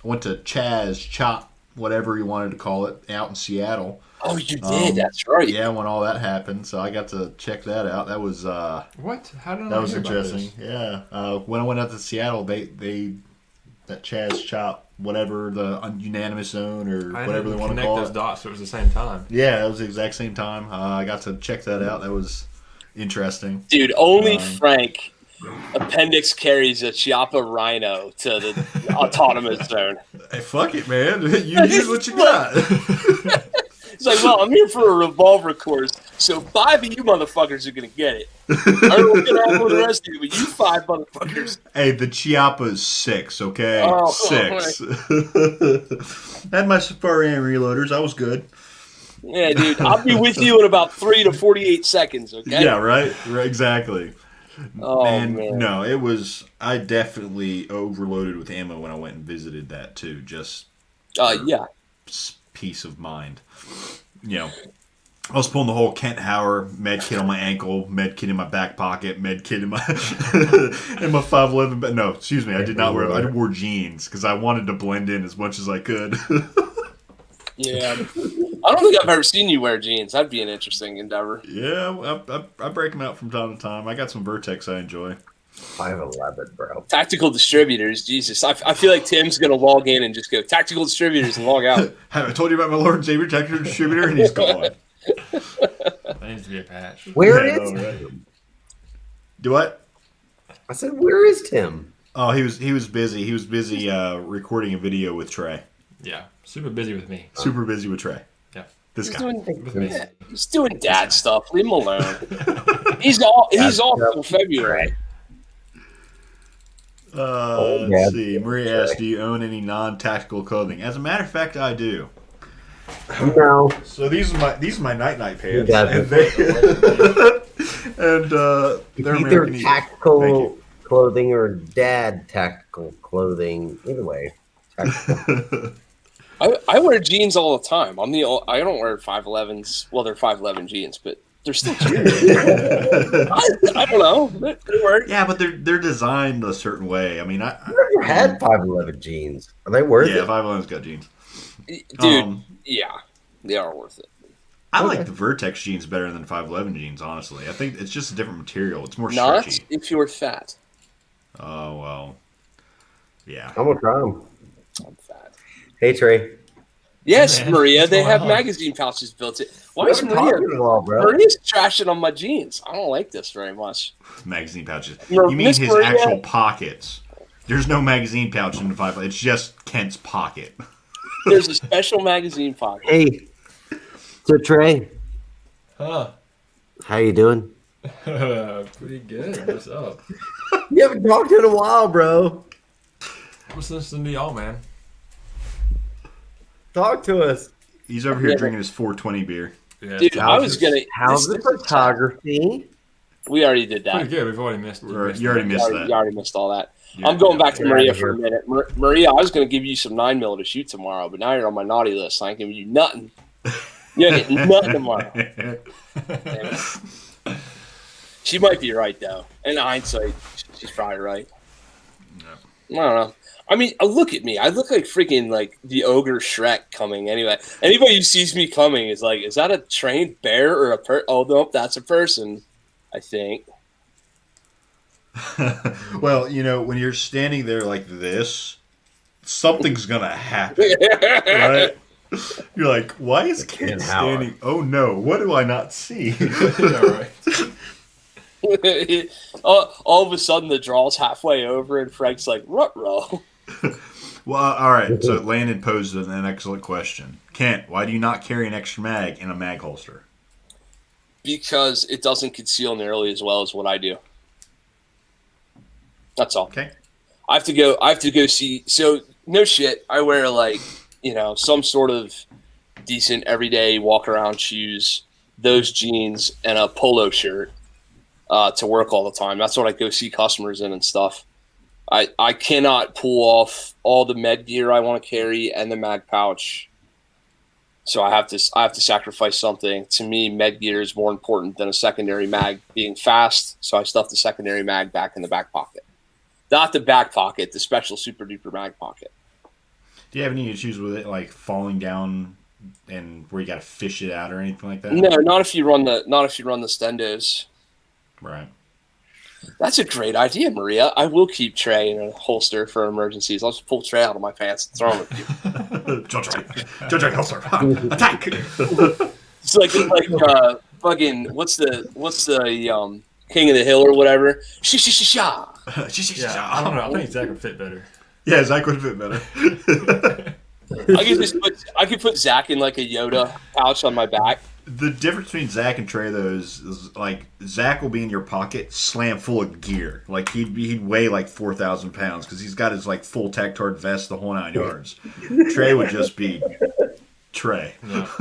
Speaker 2: went to Chaz Chop, whatever you wanted to call it, out in Seattle.
Speaker 1: Oh, you did. That's right.
Speaker 2: Yeah, when all that happened, so I got to check that out. That was
Speaker 3: what? How did I
Speaker 2: that was
Speaker 3: hear
Speaker 2: interesting.
Speaker 3: About this?
Speaker 2: Yeah, when I went out to Seattle, they that Chaz Chop, whatever the unanimous zone or whatever they want to call it.
Speaker 3: Connect those dots, so it was the same time.
Speaker 2: Yeah, it was the exact same time. I got to check that out. That was interesting.
Speaker 1: Dude, only Frank appendix carries a Chiappa Rhino to the autonomous zone.
Speaker 2: Hey, fuck it, man. You use what you got.
Speaker 1: It's like, well, I'm here for a revolver course, so 5 of you motherfuckers are going to get it. I don't know what all for the rest of you, but you 5 motherfuckers.
Speaker 2: Hey, the Chiappa is 6, okay?
Speaker 1: Oh,
Speaker 2: 6. Right. Had my Safari and reloaders. I was good.
Speaker 1: Yeah, dude. I'll be with you in about 3 to 48 seconds, okay?
Speaker 2: Yeah, right? Exactly.
Speaker 1: Oh, man.
Speaker 2: No, it was... I definitely overloaded with ammo when I went and visited that, too. Just...
Speaker 1: yeah.
Speaker 2: Peace of mind. You know, I was pulling the whole Kent Hauer med kit on my ankle, med kit in my back pocket, med kit in my in my 511. But no, excuse me, I did not wear. I wore jeans because I wanted to blend in as much as I could.
Speaker 1: Yeah, I don't think I've ever seen you wear jeans. That'd be an interesting endeavor.
Speaker 2: Yeah, I break them out from time to time. I got some Vertex I enjoy.
Speaker 5: 511, bro.
Speaker 1: Tactical distributors, Jesus. I feel like Tim's going to log in and just go, tactical distributors, and log out.
Speaker 2: Have I told you about my Lord and Savior Tactical Distributor? And he's gone.
Speaker 3: That needs to be a patch.
Speaker 5: Where
Speaker 2: Yeah,
Speaker 5: is
Speaker 2: I know, right?
Speaker 5: Tim?
Speaker 2: Do what?
Speaker 5: I said, where is Tim?
Speaker 2: Oh, he was busy. He was busy recording a video with Trey.
Speaker 3: Yeah, super busy with me.
Speaker 2: Super busy with Trey.
Speaker 3: Yeah.
Speaker 2: This
Speaker 1: He's
Speaker 2: guy.
Speaker 3: With me.
Speaker 1: doing dad stuff. Leave him alone. He's off until February.
Speaker 2: Let's see. Maria asked, do you own any non-tactical clothing? As a matter of fact, I do.
Speaker 5: No.
Speaker 2: So these are my night pants.
Speaker 5: doesn't?
Speaker 2: And they're
Speaker 5: Either
Speaker 2: American Eagle. Thank
Speaker 5: tactical
Speaker 2: you.
Speaker 5: clothing or dad tactical clothing. Either way. Tactical.
Speaker 1: I wear jeans all the time. I don't wear 511s. Well, they're 511 jeans, but they're still jeans. I don't know. They work.
Speaker 2: Yeah, but they're designed a certain way. I mean,
Speaker 5: I've never had 511 jeans. Are they worth
Speaker 2: yeah,
Speaker 5: it?
Speaker 2: 511's got jeans.
Speaker 1: Dude, yeah. They are worth it.
Speaker 2: I
Speaker 5: Okay.
Speaker 2: like the Vertex jeans better than 511 jeans, honestly. I think it's just a different material. It's more
Speaker 1: Not
Speaker 2: stretchy.
Speaker 1: if you're fat.
Speaker 2: Oh, well. Yeah.
Speaker 5: I'm gonna try them.
Speaker 1: I'm fat.
Speaker 5: Hey Trey.
Speaker 1: Yes,
Speaker 3: Man,
Speaker 1: Maria,
Speaker 3: what's
Speaker 1: they
Speaker 3: going
Speaker 1: have
Speaker 3: on?
Speaker 1: magazine pouches built in. Why
Speaker 5: We
Speaker 1: is
Speaker 5: haven't
Speaker 1: Maria?
Speaker 5: talked in a while, bro.
Speaker 1: Maria's trashing on my jeans. I don't like this very much.
Speaker 2: Magazine pouches.
Speaker 1: No,
Speaker 2: You mean
Speaker 1: Miss
Speaker 2: his
Speaker 1: Maria-
Speaker 2: actual pockets. There's no magazine pouch in the 511. It's just Kent's pocket.
Speaker 1: There's a special magazine pocket.
Speaker 5: Hey. So Trey,
Speaker 3: Huh.
Speaker 5: how you doing?
Speaker 3: Pretty good. What's up?
Speaker 5: You haven't talked in a while, bro.
Speaker 3: What's listening to y'all, man?
Speaker 5: Talk to us.
Speaker 2: He's over here
Speaker 1: Yeah,
Speaker 2: drinking his 420 beer.
Speaker 3: Yeah,
Speaker 1: Dude,
Speaker 3: it's
Speaker 1: I was gonna.
Speaker 5: How's the
Speaker 1: this-
Speaker 5: photography?
Speaker 1: We already did
Speaker 3: pretty
Speaker 1: that.
Speaker 3: good. We've already missed.
Speaker 2: You already missed that.
Speaker 1: You already missed all that.
Speaker 2: Yeah,
Speaker 1: I'm going back to
Speaker 5: yeah,
Speaker 1: Maria
Speaker 5: yeah.
Speaker 1: for a minute. Maria, I was going to give you some 9mm to shoot tomorrow, but now you're on my naughty list. I ain't giving you nothing. You're getting nothing tomorrow. Damn it. She might be right, though. In hindsight, she's probably right. I don't know. I mean, look at me. I look like freaking like the ogre Shrek coming. Anyway, anybody who sees me coming is like, is that a trained bear or a Oh, nope, that's a person, I think.
Speaker 2: Well, you know, when you're standing there like this, something's going to happen, right? You're like, why is Kent
Speaker 5: And how?
Speaker 2: standing? Oh, no. What do I not see?
Speaker 3: Yeah, right.
Speaker 1: All of a sudden, the draw's halfway over, and Frank's like, "Ruh-roh."
Speaker 2: Well, all right. So Landon posed an excellent question. Kent, why do you not carry an extra mag in a mag holster?
Speaker 1: Because it doesn't conceal nearly as well as what I do. That's all.
Speaker 2: Okay.
Speaker 1: I have to go see. So no shit. I wear like some sort of decent everyday walk around shoes, those jeans, and a polo shirt to work all the time. That's what I go see customers in and stuff. I cannot pull off all the med gear I want to carry and the mag pouch. So I have to sacrifice something. To me, med gear is more important than a secondary mag being fast. So I stuff the secondary mag back in the back pocket. Not the back pocket, the special super duper mag pocket.
Speaker 2: Do you have any issues with it, like falling down and where you got to fish it out or anything like that?
Speaker 1: No, not if you run the stendos.
Speaker 2: Right.
Speaker 1: That's a great idea, Maria. I will keep Trey in a holster for emergencies. I'll just pull Trey out of my pants and throw him at you.
Speaker 2: Judge holster. Attack.
Speaker 1: It's like fucking what's the King of the Hill or whatever. Sha.
Speaker 3: Yeah, I don't know. I think Zach would fit better.
Speaker 2: Yeah, Zach would fit better.
Speaker 1: I could put Zach in like a Yoda pouch on my back.
Speaker 2: The difference between Zach and Trey, though, is like Zach will be in your pocket, slam full of gear. Like he'd weigh like 4,000 pounds because he's got his like full tactard vest, the whole 9 yards. Trey would just be Trey.
Speaker 3: Yeah.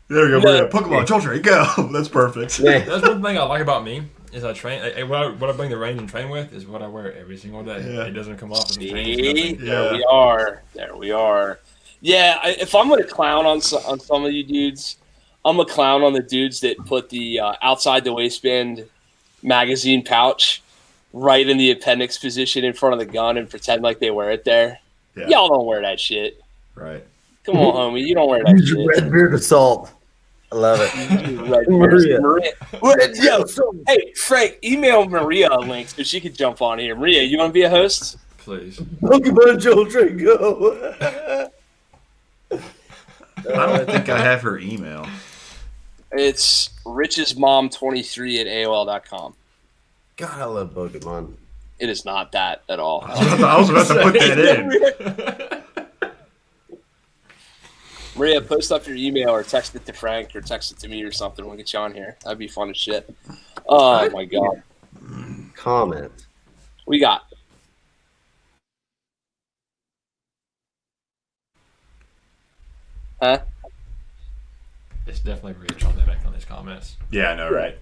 Speaker 2: There you go, Maria. Pokemon, Trey, go. That's perfect.
Speaker 3: That's one thing I like about me is I train. What I bring the range and train with is what I wear every single day.
Speaker 2: Yeah.
Speaker 3: It doesn't come off as a
Speaker 1: See?
Speaker 3: change. Nothing.
Speaker 1: There we are. Yeah, if I'm gonna clown on some of you dudes, I'm a clown on the dudes that put the outside the waistband magazine pouch right in the appendix position in front of the gun and pretend like they wear it there.
Speaker 2: Yeah.
Speaker 1: Y'all don't wear that shit.
Speaker 2: Right.
Speaker 1: Come on, homie. You don't wear that
Speaker 5: Use
Speaker 1: shit.
Speaker 5: your red beard assault. I love it. Maria.
Speaker 1: Yo, hey, Frank, email Maria a link so she could jump on here. Maria, you want to be a host?
Speaker 3: Please.
Speaker 5: Pokemon Children, go.
Speaker 2: I don't think I have her email.
Speaker 1: It's richesmom23 at AOL.com.
Speaker 5: God, I love Pokemon.
Speaker 1: It is not that at all.
Speaker 2: I was about to put that in.
Speaker 1: Maria, post up your email or text it to Frank or text it to me or something. We'll get you on here. That'd be fun as shit. Oh, my God.
Speaker 5: Comment.
Speaker 1: We got. Huh?
Speaker 3: It's definitely Rich on there making these comments.
Speaker 2: Yeah, I know, right?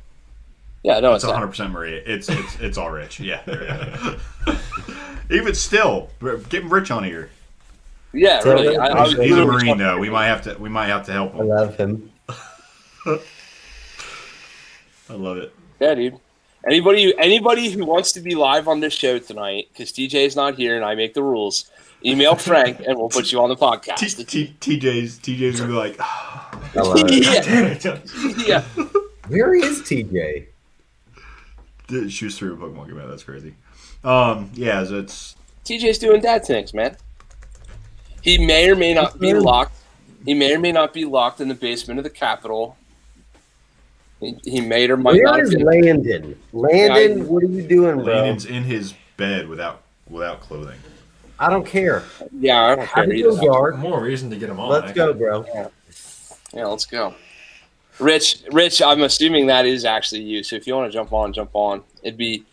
Speaker 1: Yeah, no,
Speaker 2: It's 100% Maria. It's all Rich. Yeah. Even still, getting Rich on here.
Speaker 1: Yeah, really.
Speaker 2: He's a Marine, though. We might have to help
Speaker 5: I
Speaker 2: him.
Speaker 5: love him.
Speaker 2: I love it.
Speaker 1: Yeah, dude. Anybody who wants to be live on this show tonight, because TJ's not here and I make the rules, email Frank and we'll put you on the podcast.
Speaker 2: TJ's gonna be like,
Speaker 5: I love it.
Speaker 1: Yeah.
Speaker 2: damn it.
Speaker 1: Yeah.
Speaker 5: Where is TJ?
Speaker 2: Shoots through a Pokemon game. That's crazy. Yeah, so it's
Speaker 1: TJ's doing dad things, man. He may or may not be locked. He may or may not be locked in the basement of the Capitol. He may or might not.
Speaker 5: Where is Landon? Landon, what are you doing, bro?
Speaker 2: Landon's in his bed without clothing.
Speaker 5: I don't care.
Speaker 1: Yeah, I don't
Speaker 5: Have
Speaker 1: care
Speaker 5: a go
Speaker 1: either.
Speaker 5: yard.
Speaker 3: More reason to get them on.
Speaker 5: Let's go, bro.
Speaker 1: Yeah, let's go. Rich, I'm assuming that is actually you. So if you want to jump on. It'd be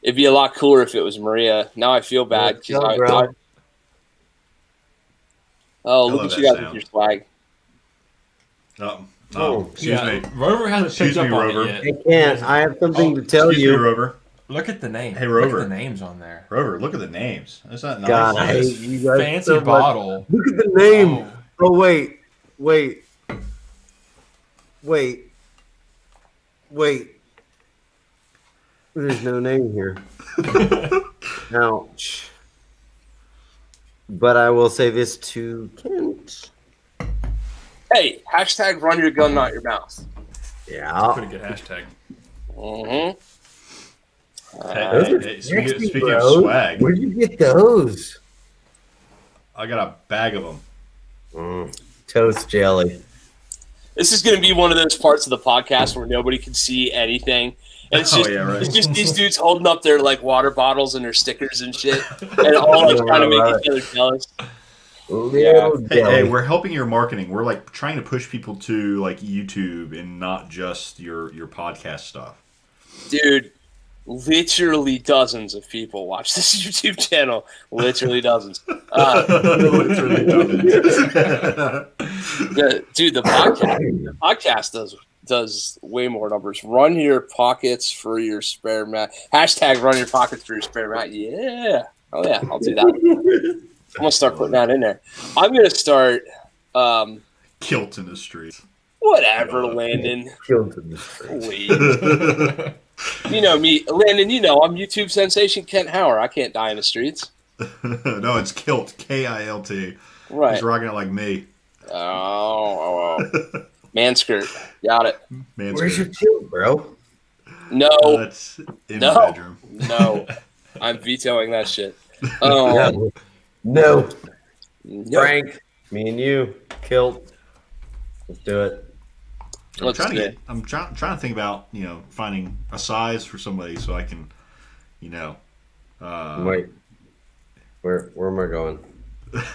Speaker 1: a lot cooler if it was Maria. Now I feel bad.
Speaker 5: Let's go, bro.
Speaker 1: Look at you guys with your swag.
Speaker 2: Excuse me.
Speaker 3: Rover hasn't
Speaker 2: Excuse
Speaker 3: picked
Speaker 2: me,
Speaker 3: up on
Speaker 2: Rover.
Speaker 3: it yet.
Speaker 5: I can't. I have something to tell
Speaker 2: Excuse
Speaker 5: you.
Speaker 2: me, Rover.
Speaker 3: Look at the name.
Speaker 2: Hey, Rover.
Speaker 3: Look at the names on there.
Speaker 2: Rover, look at the names. That's not nice.
Speaker 5: God, I hate you guys
Speaker 3: Fancy
Speaker 5: so much.
Speaker 3: bottle.
Speaker 5: Look at the name.
Speaker 3: Oh.
Speaker 5: Oh, wait. There's no name here. Ouch. But I will say this to Kent.
Speaker 1: Hey, hashtag run your gun, not your mouth.
Speaker 5: Yeah.
Speaker 3: Pretty good hashtag.
Speaker 1: Mm-hmm.
Speaker 2: Hey, speaking of
Speaker 5: bro.
Speaker 2: swag,
Speaker 5: Where'd you get those?
Speaker 2: I got a bag of them.
Speaker 5: Toast jelly.
Speaker 1: This is going to be one of those parts of the podcast where nobody can see anything. And it's just,
Speaker 2: right.
Speaker 1: it's just these dudes holding up their like water bottles and their stickers and shit, and all like trying to make each other jealous.
Speaker 2: Hey, we're helping your marketing. We're like trying to push people to like YouTube and not just your podcast stuff.
Speaker 1: Dude, literally dozens of people watch this YouTube channel. Literally dozens.
Speaker 2: Literally
Speaker 1: The podcast does way more numbers. Run your pockets for your spare mat. Hashtag run your pockets for your spare mat. Yeah. Oh yeah, I'll do that. I'm gonna start putting that in there. I'm gonna start
Speaker 2: Kilt in the streets.
Speaker 1: whatever, Landon.
Speaker 5: Killed in the streets.
Speaker 1: Please. You know me, Landon, I'm YouTube sensation Kent Hauer. I can't die in the streets.
Speaker 2: No, it's Kilt. Kilt.
Speaker 1: Right.
Speaker 2: He's rocking it like me.
Speaker 1: Oh. Man skirt. Got it.
Speaker 5: Where's your kilt, bro?
Speaker 1: No.
Speaker 2: That's in the bedroom.
Speaker 1: No. I'm vetoing that shit.
Speaker 5: No. Frank, me and you, kilt. Let's do it.
Speaker 2: I'm trying to think about finding a size for somebody so I can
Speaker 5: Wait, where am I going?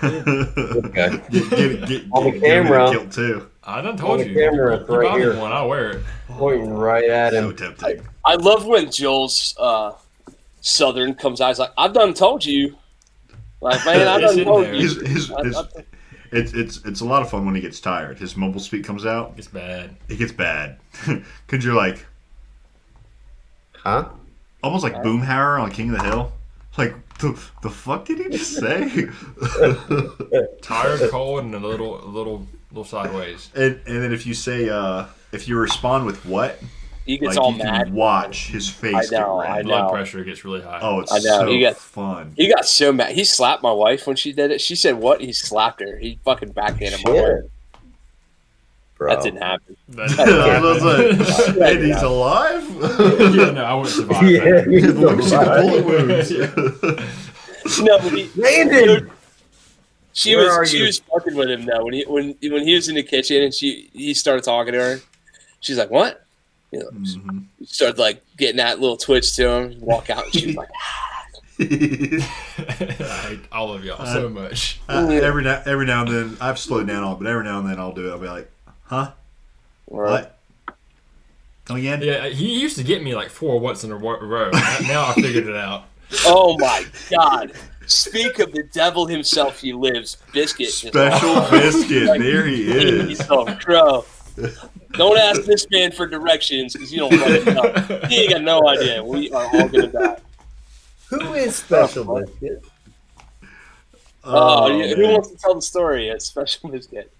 Speaker 5: Okay.
Speaker 2: Get
Speaker 5: On the camera.
Speaker 2: Kilt too.
Speaker 3: I done told
Speaker 5: On the
Speaker 3: you.
Speaker 5: camera, it's
Speaker 3: You
Speaker 5: right
Speaker 3: buy me
Speaker 5: here.
Speaker 3: one, I'll wear it.
Speaker 5: Pointing right at
Speaker 2: So
Speaker 5: him.
Speaker 2: tempting.
Speaker 1: I love when Joel's Southern comes out. He's like, I've done told you. Like, man, I've done told you.
Speaker 2: It's a lot of fun when he gets tired. His mumble speak comes out.
Speaker 3: It's bad.
Speaker 2: It gets bad. Cause you're like,
Speaker 5: Huh?
Speaker 2: almost like Boomhauer on King of the Hill. Like, The fuck did he just say?
Speaker 3: Tired, cold, and a little sideways.
Speaker 2: And then if you say if you respond with what,
Speaker 1: He gets
Speaker 2: like
Speaker 1: all
Speaker 2: you
Speaker 1: mad.
Speaker 2: can watch his face get red.
Speaker 3: Blood pressure gets really high.
Speaker 2: Oh, it's
Speaker 1: I know.
Speaker 2: so fun.
Speaker 1: He got so mad. He slapped my wife when she did it. She said, "What?" He slapped her. He fucking backhanded my wife.
Speaker 5: Bro.
Speaker 1: That didn't happen.
Speaker 2: I was like, and he's alive?
Speaker 3: Yeah, no, I wouldn't survive.
Speaker 5: Yeah,
Speaker 3: that.
Speaker 5: he's
Speaker 2: Let me see the
Speaker 5: alive.
Speaker 2: bullet wounds.
Speaker 1: No, but he,
Speaker 5: Landon!
Speaker 1: she
Speaker 5: Where are
Speaker 1: was
Speaker 5: you?
Speaker 1: fucking with him though. When he was in the kitchen and he started talking to her, she's like, "What?" You know, started like getting that little twitch to him. Walk out, and she was like,
Speaker 3: I hate all of y'all so much.
Speaker 2: Every now and then, I've slowed down on it, but every now and then I'll do it. I'll be like, huh? What? Come again?
Speaker 3: Yeah, he used to get me like 4 once in a row. Now I figured it out.
Speaker 1: "Oh my god!" Speak of the devil himself, he lives. Biscuit,
Speaker 2: Special Biscuit. There he is.
Speaker 1: Oh, crow. Don't ask this man for directions because you don't fucking know. He ain't got no idea. We are all gonna die.
Speaker 5: Who is Special Biscuit?
Speaker 1: Who wants to tell the story? It's Special Biscuit.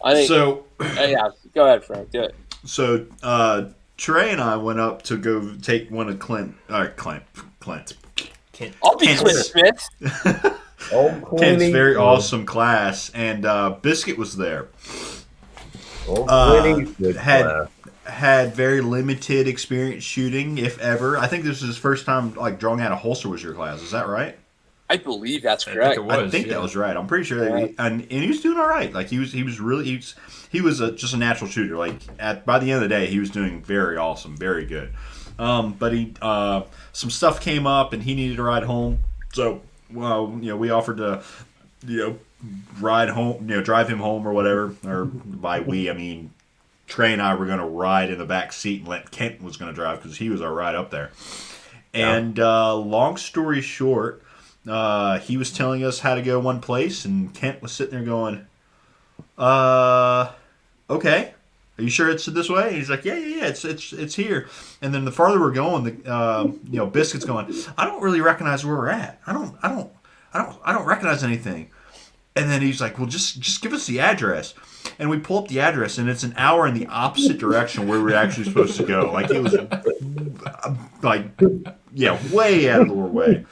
Speaker 1: I think.
Speaker 2: So,
Speaker 1: Yeah, go ahead, Frank. Do it.
Speaker 2: so Trey and I went up to go take one of Clint.
Speaker 1: I'll be
Speaker 2: Kent.
Speaker 1: Clint Smith.
Speaker 5: Old
Speaker 2: Kent's
Speaker 5: Clinty.
Speaker 2: very awesome class, and Biscuit was there.
Speaker 5: Old Clinty's good
Speaker 2: had
Speaker 5: class.
Speaker 2: had very limited experience shooting, if ever. I think this is his first time like drawing out a holster was your class. Is that right?
Speaker 1: I believe that's
Speaker 3: I
Speaker 1: correct.
Speaker 3: think it
Speaker 2: I
Speaker 3: was,
Speaker 2: think
Speaker 3: yeah.
Speaker 2: that was right. I'm pretty sure that and he was doing all right. Like he was just a natural shooter. Like by the end of the day, he was doing very awesome, very good. But he some stuff came up and he needed to ride home. So we offered to ride home, drive him home or whatever. Or by we, I mean Trey and I were going to ride in the back seat and let Kent was going to drive because he was our ride up there. And long story short, he was telling us how to go one place, and Kent was sitting there going, okay. Are you sure it's this way? And he's like, yeah, it's here. And then the farther we're going, the Biscuit's going, I don't really recognize where we're at. I don't recognize anything. And then he's like, well, just give us the address. And we pull up the address, and it's an hour in the opposite direction where we're actually supposed to go. Like it was, way out of our way.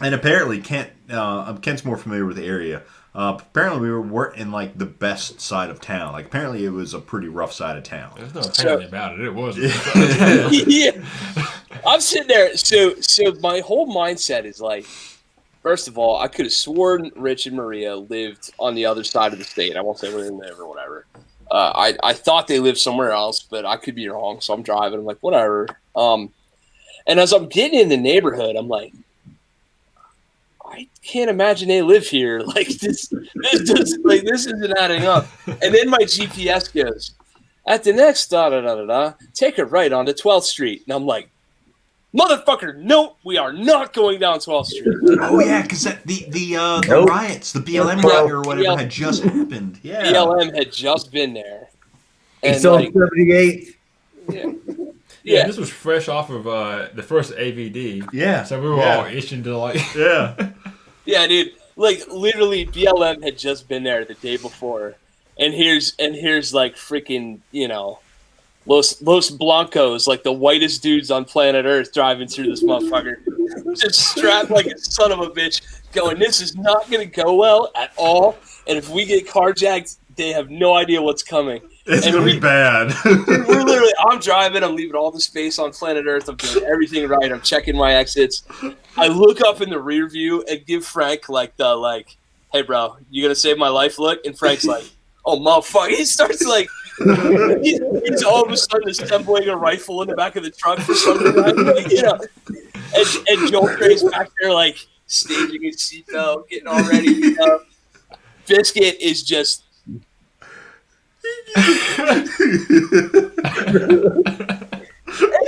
Speaker 2: And apparently, Kent's more familiar with the area. Apparently, we weren't in like the best side of town. Like apparently, it was a pretty rough side of town.
Speaker 3: There's no apparently about it. It was.
Speaker 1: Yeah. I'm sitting there. So my whole mindset is like, first of all, I could have sworn Rich and Maria lived on the other side of the state. I won't say where they live or whatever. I thought they lived somewhere else, but I could be wrong. So I'm driving. I'm like, whatever. And as I'm getting in the neighborhood, I'm like, I can't imagine they live here. Like this isn't adding up. And then my GPS goes, at the next take a right onto 12th Street. And I'm like, motherfucker, no, we are not going down 12th Street.
Speaker 2: Oh yeah, because the
Speaker 5: Nope.
Speaker 2: riots, the BLM riot or whatever had just happened. Yeah,
Speaker 1: BLM had just been there. And
Speaker 5: It's on 78.
Speaker 1: yeah.
Speaker 3: This was fresh off of the first AVD.
Speaker 2: Yeah.
Speaker 3: So we were all itching to like.
Speaker 2: Yeah.
Speaker 1: Yeah, dude. Like literally, BLM had just been there the day before, and here's like freaking Los Blancos, like the whitest dudes on planet Earth, driving through this motherfucker, just strapped like a son of a bitch, going, "This is not gonna go well at all, and if we get carjacked, they have no idea what's coming."
Speaker 2: It's
Speaker 1: And
Speaker 2: gonna be bad.
Speaker 1: We're literally, I'm driving, I'm leaving all the space on planet Earth, I'm doing everything right, I'm checking my exits. I look up in the rear view and give Frank hey bro, you gonna save my life look? And Frank's like, oh motherfucker. He starts like, he's all of a sudden assembling a rifle in the back of the truck for some reason, And Joel Trey's back there like staging his seatbelt, getting all ready. Biscuit is just. And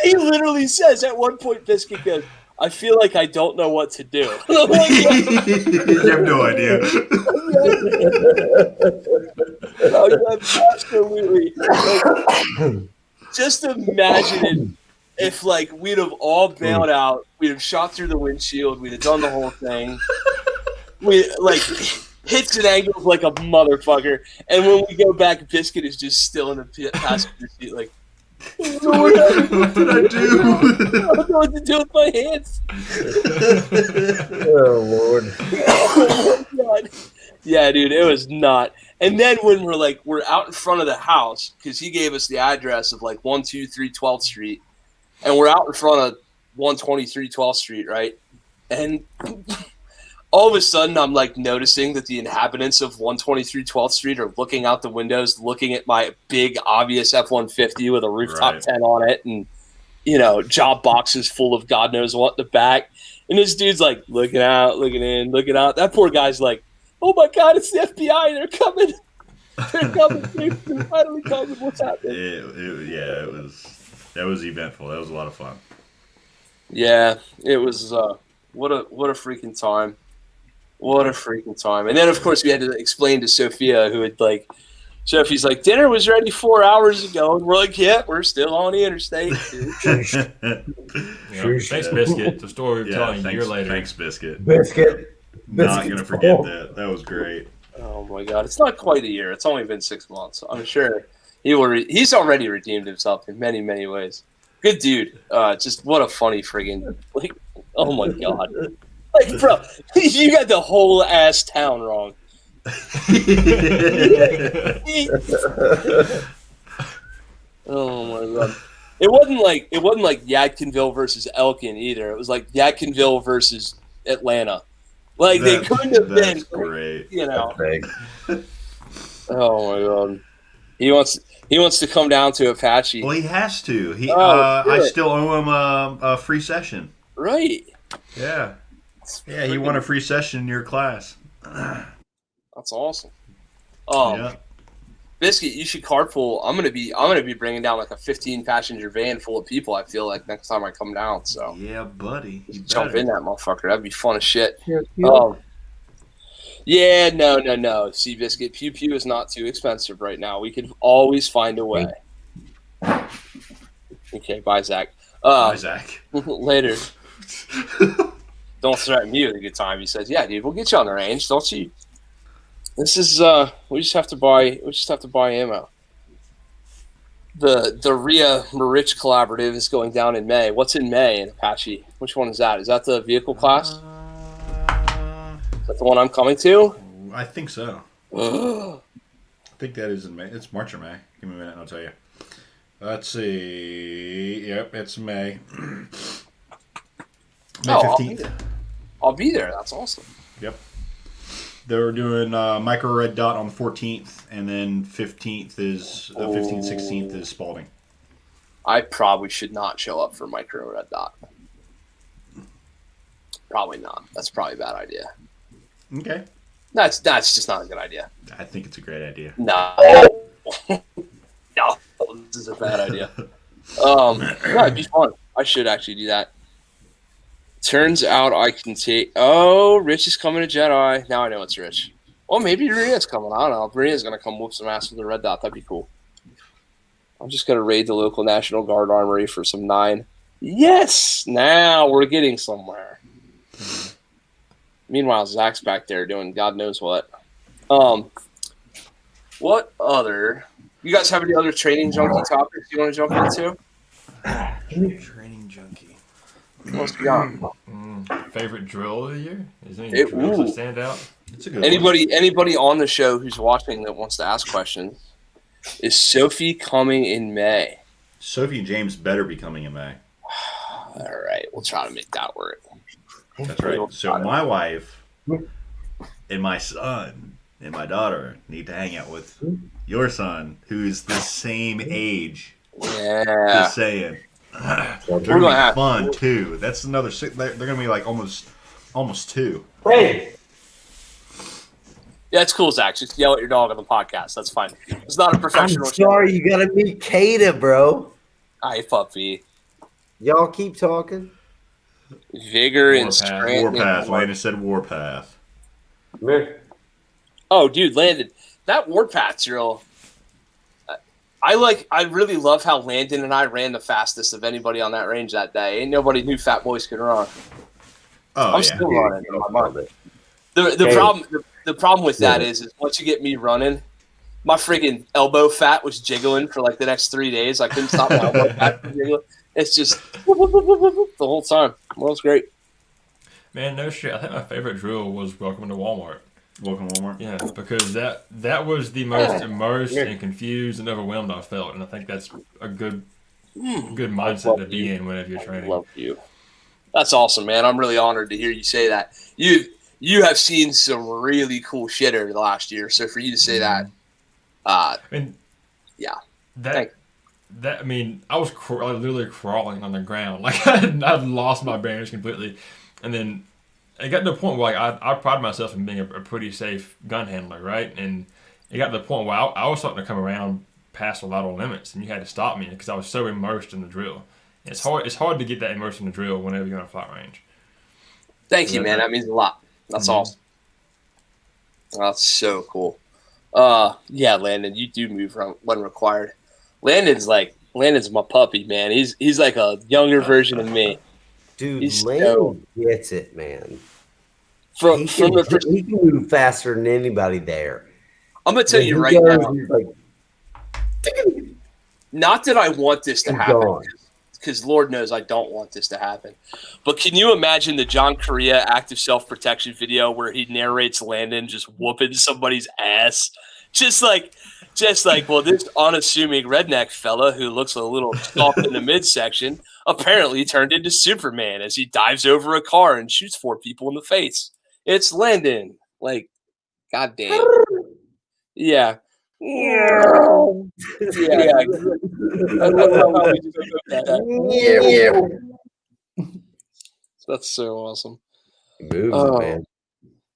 Speaker 1: he literally says at one point, Biscuit goes, I feel like I don't know what to do. I'm like,
Speaker 2: You have no idea.
Speaker 1: absolutely. Just imagine if like we'd have all bailed out, we'd have shot through the windshield, we'd have done the whole thing. We like hits and angles like a motherfucker, and when we go back, Biscuit is just still in the passenger seat, like.
Speaker 2: What did I do?
Speaker 1: I don't know what to do with my hands.
Speaker 5: Oh Lord.
Speaker 1: Oh my God. Yeah, dude, it was not. And then when we're out in front of the house, because he gave us the address of like 123 12th Street, and we're out in front of 123 12th Street, right? And all of a sudden, I'm like noticing that the inhabitants of 123 12th Street are looking out the windows, looking at my big, obvious F-150 with a rooftop tent on it, and job boxes full of God knows what in the back. And this dude's like looking out, looking in, looking out. That poor guy's like, "Oh my God, it's the FBI! They're coming! They're coming! They're finally coming! What's happening?"
Speaker 2: That was eventful. That was a lot of fun.
Speaker 1: Yeah, it was. What a freaking time! What a freaking time! And then, of course, we had to explain to Sophia, who had like, Sophie's like, dinner was ready 4 hours ago, and we're like, yeah, we're still on the interstate.
Speaker 3: Thanks, Biscuit. The story we're telling a year later.
Speaker 2: Thanks, Biscuit.
Speaker 5: Biscuit.
Speaker 2: Not gonna forget that. That was great.
Speaker 1: Oh my God, it's not quite a year. It's only been 6 months. I'm sure he's already redeemed himself in many, many ways. Good dude. Just what a funny friggin' like. Oh my God. Like, bro, you got the whole ass town wrong. Oh my God. It wasn't like Yadkinville versus Elkin either. It was like Yadkinville versus Atlanta. Like they couldn't have been
Speaker 2: great.
Speaker 1: Oh my God. He wants to come down to Apache.
Speaker 2: Well, he has to. I still owe him a free session.
Speaker 1: Right.
Speaker 2: Yeah. Yeah, he won a free session in your class.
Speaker 1: That's awesome.
Speaker 2: Yeah.
Speaker 1: Biscuit, you should carpool. I'm gonna be bringing down like a 15-passenger van full of people. I feel like next time I come down. So
Speaker 2: yeah, buddy,
Speaker 1: jump in that motherfucker. That'd be fun as shit.
Speaker 5: No.
Speaker 1: See, Biscuit, pew pew is not too expensive right now. We could always find a way. Okay, bye, Zach.
Speaker 2: Bye, Zach.
Speaker 1: Later. Don't threaten me with a good time. He says, "Yeah, dude, we'll get you on the range. Don't you?" This is we just have to buy ammo. The Rhea Marich collaborative is going down in May. What's in May in Apache? Which one is that? Is that the vehicle class? Is that the one I'm coming to?
Speaker 2: I think so. I think that is in May. It's March or May. Give me a minute and I'll tell you. Let's see. Yep, it's May. May 15th.
Speaker 1: I'll be there. That's awesome.
Speaker 2: Yep. They're doing Micro Red Dot on the 14th, and then 15th, 16th is Spalding.
Speaker 1: I probably should not show up for Micro Red Dot. Probably not. That's probably a bad idea.
Speaker 2: Okay.
Speaker 1: That's just not a good idea.
Speaker 2: I think it's a great idea.
Speaker 1: No. No, this is a bad idea. It'd be fun. I should actually do that. Turns out I can take... Oh, Rich is coming to Jedi. Now I know it's Rich. Well, maybe Ria's coming. I don't know. Ria's going to come whoop some ass with the red dot. That'd be cool. I'm just going to raid the local National Guard armory for some 9. Yes! Now we're getting somewhere. Meanwhile, Zach's back there doing God knows what. What other... You guys have any other training junkie topics you want to jump into?
Speaker 2: Training junkie.
Speaker 1: What's beyond?
Speaker 3: Favorite drill of the year? Is there any drills that stand out?
Speaker 2: It's a good
Speaker 1: Anybody on the show who's watching that wants to ask questions? Is Sophie coming in May?
Speaker 2: Sophie and James better be coming in May.
Speaker 1: All right, we'll try to make that work.
Speaker 2: That's right. So my wife and my son and my daughter need to hang out with your son, who's the same age.
Speaker 1: Yeah.
Speaker 2: Just saying. They're going to be fun, too. That's another... They're going to be like almost 2.
Speaker 5: Hey!
Speaker 1: Yeah, it's cool, Zach. Just yell at your dog on the podcast. That's fine. It's not a professional
Speaker 5: I'm sorry, you got to meet Kata, bro.
Speaker 1: Hi, puppy.
Speaker 5: Y'all keep talking.
Speaker 1: Vigor and strength.
Speaker 2: Warpath. Landon said Warpath.
Speaker 1: Oh, dude, Landon. That Warpath drill... I really love how Landon and I ran the fastest of anybody on that range that day. Ain't nobody knew Fat Boys could run.
Speaker 2: Oh
Speaker 1: I'm still running.
Speaker 5: Dude,
Speaker 1: In my mind. The problem with that
Speaker 5: Yeah.
Speaker 1: is once you get me running, my freaking elbow fat was jiggling for like the next 3 days. I couldn't stop my elbow fat from jiggling. It's just whoop, whoop, whoop, whoop, whoop, the whole time. Well, it's great.
Speaker 3: Man, no shit. I think my favorite drill was Welcome to Walmart.
Speaker 2: Welcome to Walmart.
Speaker 3: Yeah, because that was the most immersed and confused and overwhelmed I felt, and I think that's a good mindset to be in whenever you're training.
Speaker 1: Love you. That's awesome, man. I'm really honored to hear you say that. You have seen some really cool shit over the last year, so for you to say that,
Speaker 3: I mean,
Speaker 1: yeah.
Speaker 3: that I mean, I was literally crawling on the ground, like I'd lost my bearings completely, and then it got to the point where like I pride myself in being a pretty safe gun handler, right? And it got to the point where I was starting to come around past a lot of limits, and you had to stop me because I was so immersed in the drill. And it's hard to get that immersed in the drill whenever you're on a flat range.
Speaker 1: Thank you, man. That means a lot. That's awesome. That's so cool. Yeah, Landon, you do move when required. Landon's my puppy, man. He's like a younger version of me.
Speaker 5: Dude, Lane gets it, man.
Speaker 1: He can
Speaker 5: move faster than anybody there.
Speaker 1: I'm gonna tell you right now. Not that I want this to happen, because Lord knows I don't want this to happen. But can you imagine the John Correa active self-protection video where he narrates Landon just whooping somebody's ass? Just like, well, this unassuming redneck fella who looks a little soft in the midsection apparently turned into Superman as he dives over a car and shoots 4 people in the face. It's Landon. Like, goddamn. Yeah. Yeah. That's so awesome.
Speaker 5: Moves, man.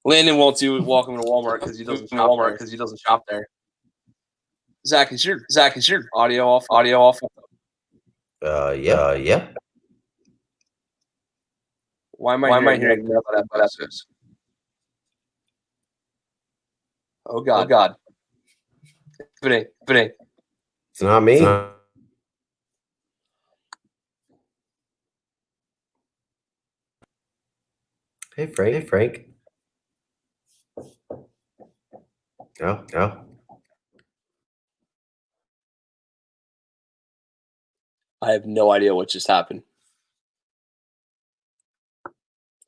Speaker 1: Landon won't do Welcome to Walmart because he doesn't shop there. Zach, is your audio off?
Speaker 5: Yeah.
Speaker 1: Why am I hearing that process? Oh God. Happening.
Speaker 5: It's not me. Hey, Frank. Oh.
Speaker 1: I have no idea what just happened.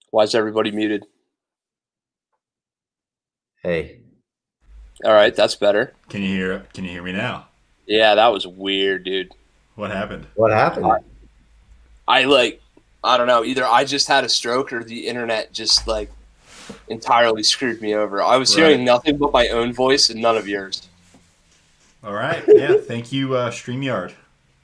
Speaker 1: Why is everybody muted?
Speaker 5: Hey.
Speaker 1: All right, that's better.
Speaker 2: Can you hear me now?
Speaker 1: Yeah, that was weird, dude.
Speaker 2: What happened?
Speaker 1: I don't know. Either I just had a stroke or the internet just like entirely screwed me over. I was hearing nothing but my own voice and none of yours.
Speaker 2: All right. Yeah. Thank you, StreamYard.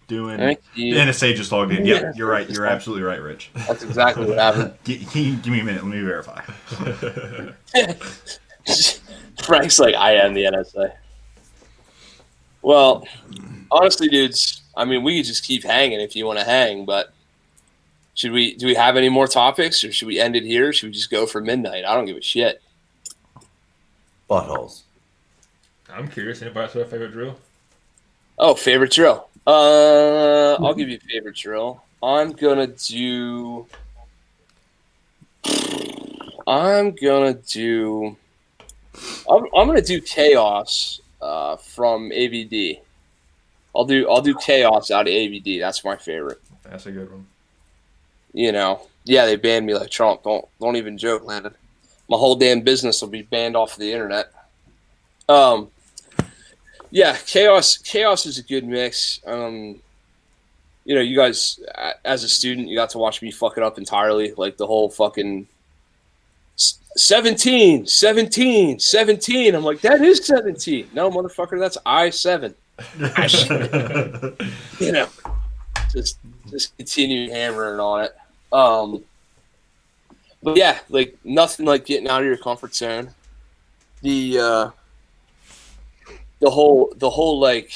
Speaker 1: Thank you.
Speaker 2: The NSA just logged in. Yep, you're right. You're absolutely right, Rich.
Speaker 1: That's exactly what happened.
Speaker 2: Give me a minute. Let me verify.
Speaker 1: Frank's like, I am the NSA. Well, honestly, dudes, I mean, we could just keep hanging if you want to hang, but do we have any more topics, or should we end it here? Should we just go for midnight? I don't give a shit.
Speaker 5: Buttholes.
Speaker 3: I'm curious. Anybody else have a favorite drill?
Speaker 1: Oh, favorite drill. I'll give you a favorite drill. I'm gonna do chaos from AVD. I'll do chaos out of AVD. That's my favorite.
Speaker 3: That's a good one.
Speaker 1: You know, yeah, they banned me like Trump. Don't even joke, Landon. My whole damn business will be banned off of the internet. Yeah, chaos is a good mix. You know, you guys, as a student, you got to watch me fuck it up entirely. Like the whole fucking 17. I'm like, that is 17. No, motherfucker, that's I-7. You know, just continue hammering on it. But yeah, like nothing like getting out of your comfort zone. The whole like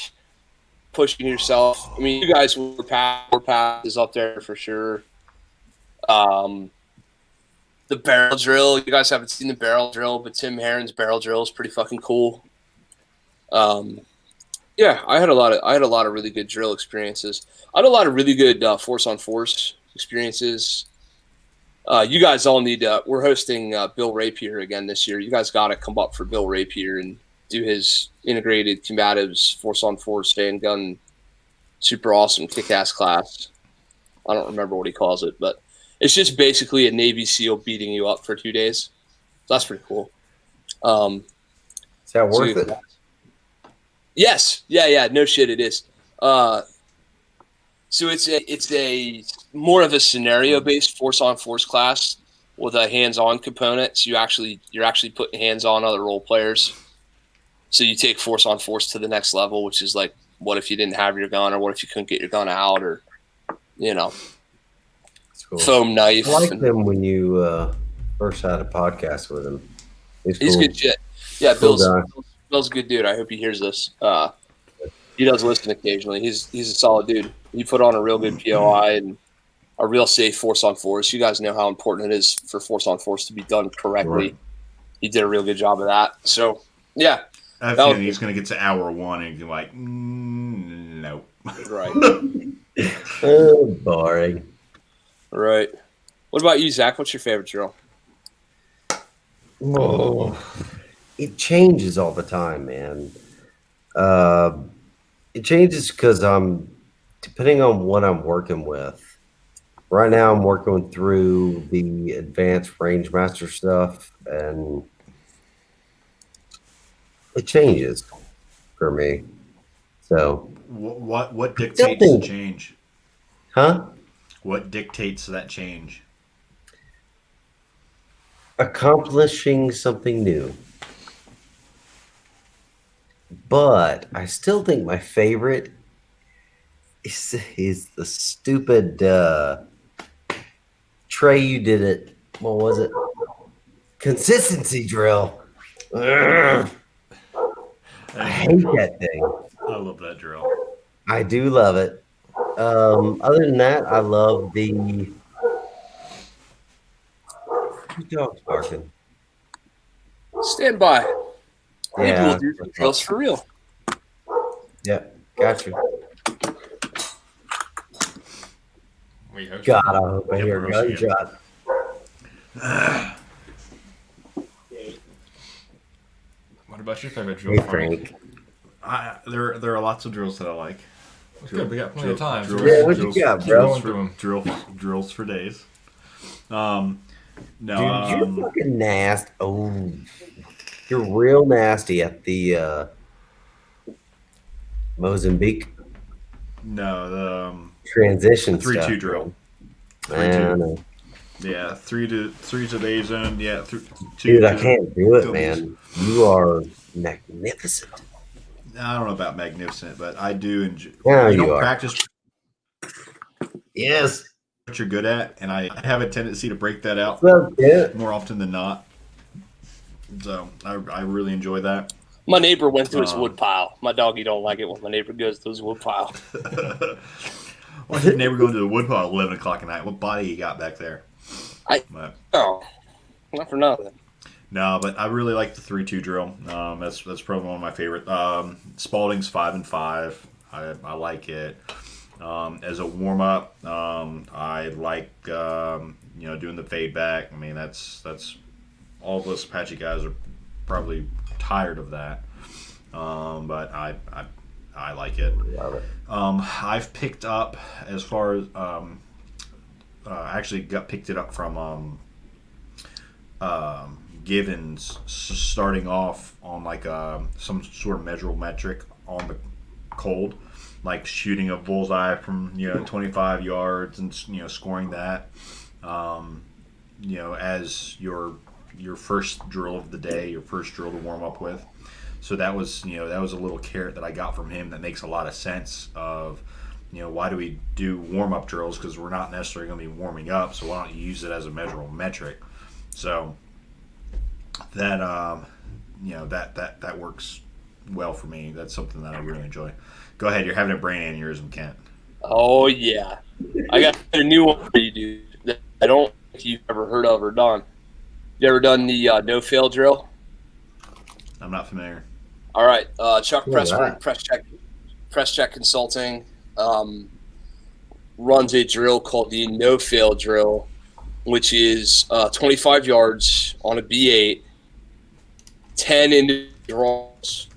Speaker 1: pushing yourself. I mean, you guys were past is up there for sure. The barrel drill. You guys haven't seen the barrel drill, but Tim Herron's barrel drill is pretty fucking cool. Yeah, I had a lot of really good drill experiences. I had a lot of really good force on force experiences. You guys all need. We're hosting Bill Rapier again this year. You guys got to come up for Bill Rapier and do his integrated combatives force on force handgun, super awesome kick-ass class. I don't remember what he calls it, but it's just basically a Navy SEAL beating you up for 2 days. So that's pretty cool.
Speaker 5: Is that worth it?
Speaker 1: Yes. Yeah. No shit, it is. So it's a more of a scenario-based force-on-force class with a hands-on component. So you're actually putting hands on other role players. So you take force-on-force to the next level, which is like, what if you didn't have your gun, or what if you couldn't get your gun out, or
Speaker 5: Cool.
Speaker 1: foam knife.
Speaker 5: I liked him when you first had a podcast with him.
Speaker 1: He's
Speaker 5: cool.
Speaker 1: good shit. Yeah,
Speaker 5: Cool
Speaker 1: Bill's a good dude. I hope he hears this. He does listen occasionally. He's a solid dude. He put on a real good POI and a real safe force on force. You guys know how important it is for force on force to be done correctly.
Speaker 5: Right.
Speaker 1: He did a real good job of that. So yeah,
Speaker 2: I have a feeling he's going to get to hour 1 and be like, nope.
Speaker 1: right.
Speaker 5: Boring.
Speaker 1: Right. What about you, Zach? What's your favorite drill?
Speaker 5: Oh, it changes all the time, man. It changes because I'm depending on what I'm working with. Right now, I'm working through the advanced range master stuff, and it changes for me. So,
Speaker 2: What dictates the change?
Speaker 5: huh?
Speaker 2: What dictates that change?
Speaker 5: Accomplishing something new. But I still think my favorite is the stupid Trey, you did it. What was it? Consistency drill. Ugh. I hate that thing.
Speaker 2: I love that drill.
Speaker 5: I do love it. Other than that, I love the. Whose dog's barking?
Speaker 1: Stand by.
Speaker 5: Yeah.
Speaker 1: People do drills for real.
Speaker 5: Yeah. Got you.
Speaker 3: We hope
Speaker 5: God, I hope I
Speaker 2: Yep,
Speaker 5: hear a
Speaker 2: we're roasting
Speaker 5: gunshot.
Speaker 3: What about your favorite drill?
Speaker 5: Hey, Frank.
Speaker 2: There are lots of drills that I like.
Speaker 3: That's good. We got plenty of time.
Speaker 5: Yeah, what you got, bro?
Speaker 2: Drills for days. No,
Speaker 5: Dude, you're fucking nasty. Oh, you're real nasty at the Mozambique
Speaker 2: no, the
Speaker 5: transition
Speaker 2: 3-2
Speaker 5: stuff.
Speaker 2: drill.
Speaker 5: Man,
Speaker 2: Yeah, three to the A zone. Yeah, two.
Speaker 5: dude, I
Speaker 2: to
Speaker 5: can't do it,
Speaker 2: doubles.
Speaker 5: man. You are magnificent.
Speaker 2: I don't know about magnificent, but I do enjoy.
Speaker 5: Yeah, you
Speaker 2: don't
Speaker 5: are.
Speaker 2: practice
Speaker 5: Yes.
Speaker 2: what you're good at, and I have a tendency to break that out
Speaker 5: Well, yeah.
Speaker 2: more often than not. So I really enjoy that.
Speaker 1: My neighbor went to his wood pile. My doggy don't like it when my neighbor goes to his wood pile.
Speaker 2: Why's your neighbor going to the woodpile at 11 o'clock at night? What body you got back there?
Speaker 1: Oh, not for nothing.
Speaker 2: No, but I really like the 3-2 drill. That's probably one of my favorite. Spalding's 5 and 5. I like it. As a warm up, I like doing the fade back. I mean that's all of us Apache guys are probably tired of that. But I like it.
Speaker 5: Love it.
Speaker 2: I've picked up as far as actually picked it up from Givens, starting off on like some sort of measurable metric on the cold, like shooting a bullseye from 25 yards and scoring that as your first drill of the day, your first drill to warm up with. So that was a little carrot that I got from him that makes a lot of sense of why do we do warm up drills, because we're not necessarily going to be warming up, so why don't you use it as a measurable metric. So that that works well for me. That's something that I really enjoy. Go ahead, you're having a brain aneurysm, Kent.
Speaker 1: Oh yeah, I got a new one for you, dude. That I don't think you've ever heard of or done. You ever done the no fail drill?
Speaker 2: I'm not familiar.
Speaker 1: All right, Chuck,
Speaker 5: Look
Speaker 1: press
Speaker 5: at that.
Speaker 1: press check. Press Check Consulting runs a drill called the no-fail drill, which is 25 yards on a B8, 10 individuals,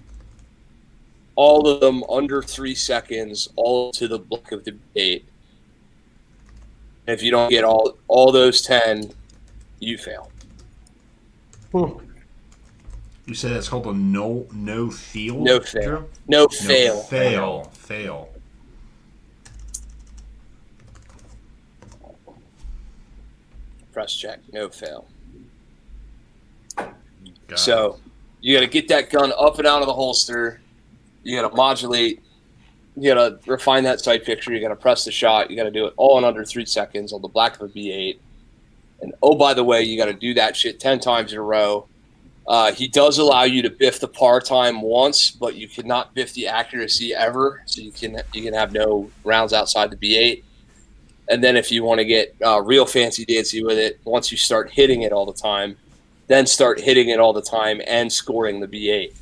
Speaker 1: all of them under 3 seconds, all to the block of the B8. And if you don't get all those 10, you fail.
Speaker 2: You said it's called a no field?
Speaker 1: No fail.
Speaker 2: drill?
Speaker 1: No fail.
Speaker 2: Fail.
Speaker 1: Press check. No fail.
Speaker 2: Got
Speaker 1: So you got to get that gun up and out of the holster. You got to modulate. You got to refine that sight picture. You got to press the shot. You got to do it all in under 3 seconds on the black of a B8. And oh, by the way, you got to do that shit 10 times in a row. He does allow you to biff the par time once, but you cannot biff the accuracy ever. So you can have no rounds outside the B8. And then if you want to get real fancy dancy with it, once you start hitting it all the time, then start hitting it all the time and scoring the B8.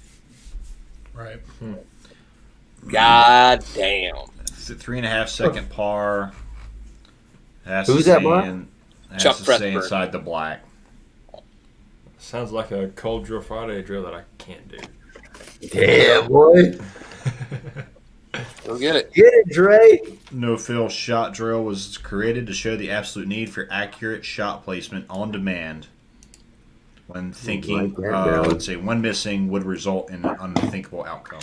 Speaker 2: Right.
Speaker 1: God damn.
Speaker 2: It's a 3.5 second par.
Speaker 5: Who's that, Mark?
Speaker 1: Chuck
Speaker 2: Has to stay
Speaker 1: Pressburg.
Speaker 2: inside the black.
Speaker 3: Sounds like a cold drill Friday drill that I can't do.
Speaker 5: Damn, boy.
Speaker 1: Go get it.
Speaker 5: Get it, Dre.
Speaker 2: No fill shot drill was created to show the absolute need for accurate shot placement on demand. When thinking,
Speaker 5: Write that down.
Speaker 2: let's say one missing would result in an unthinkable outcome.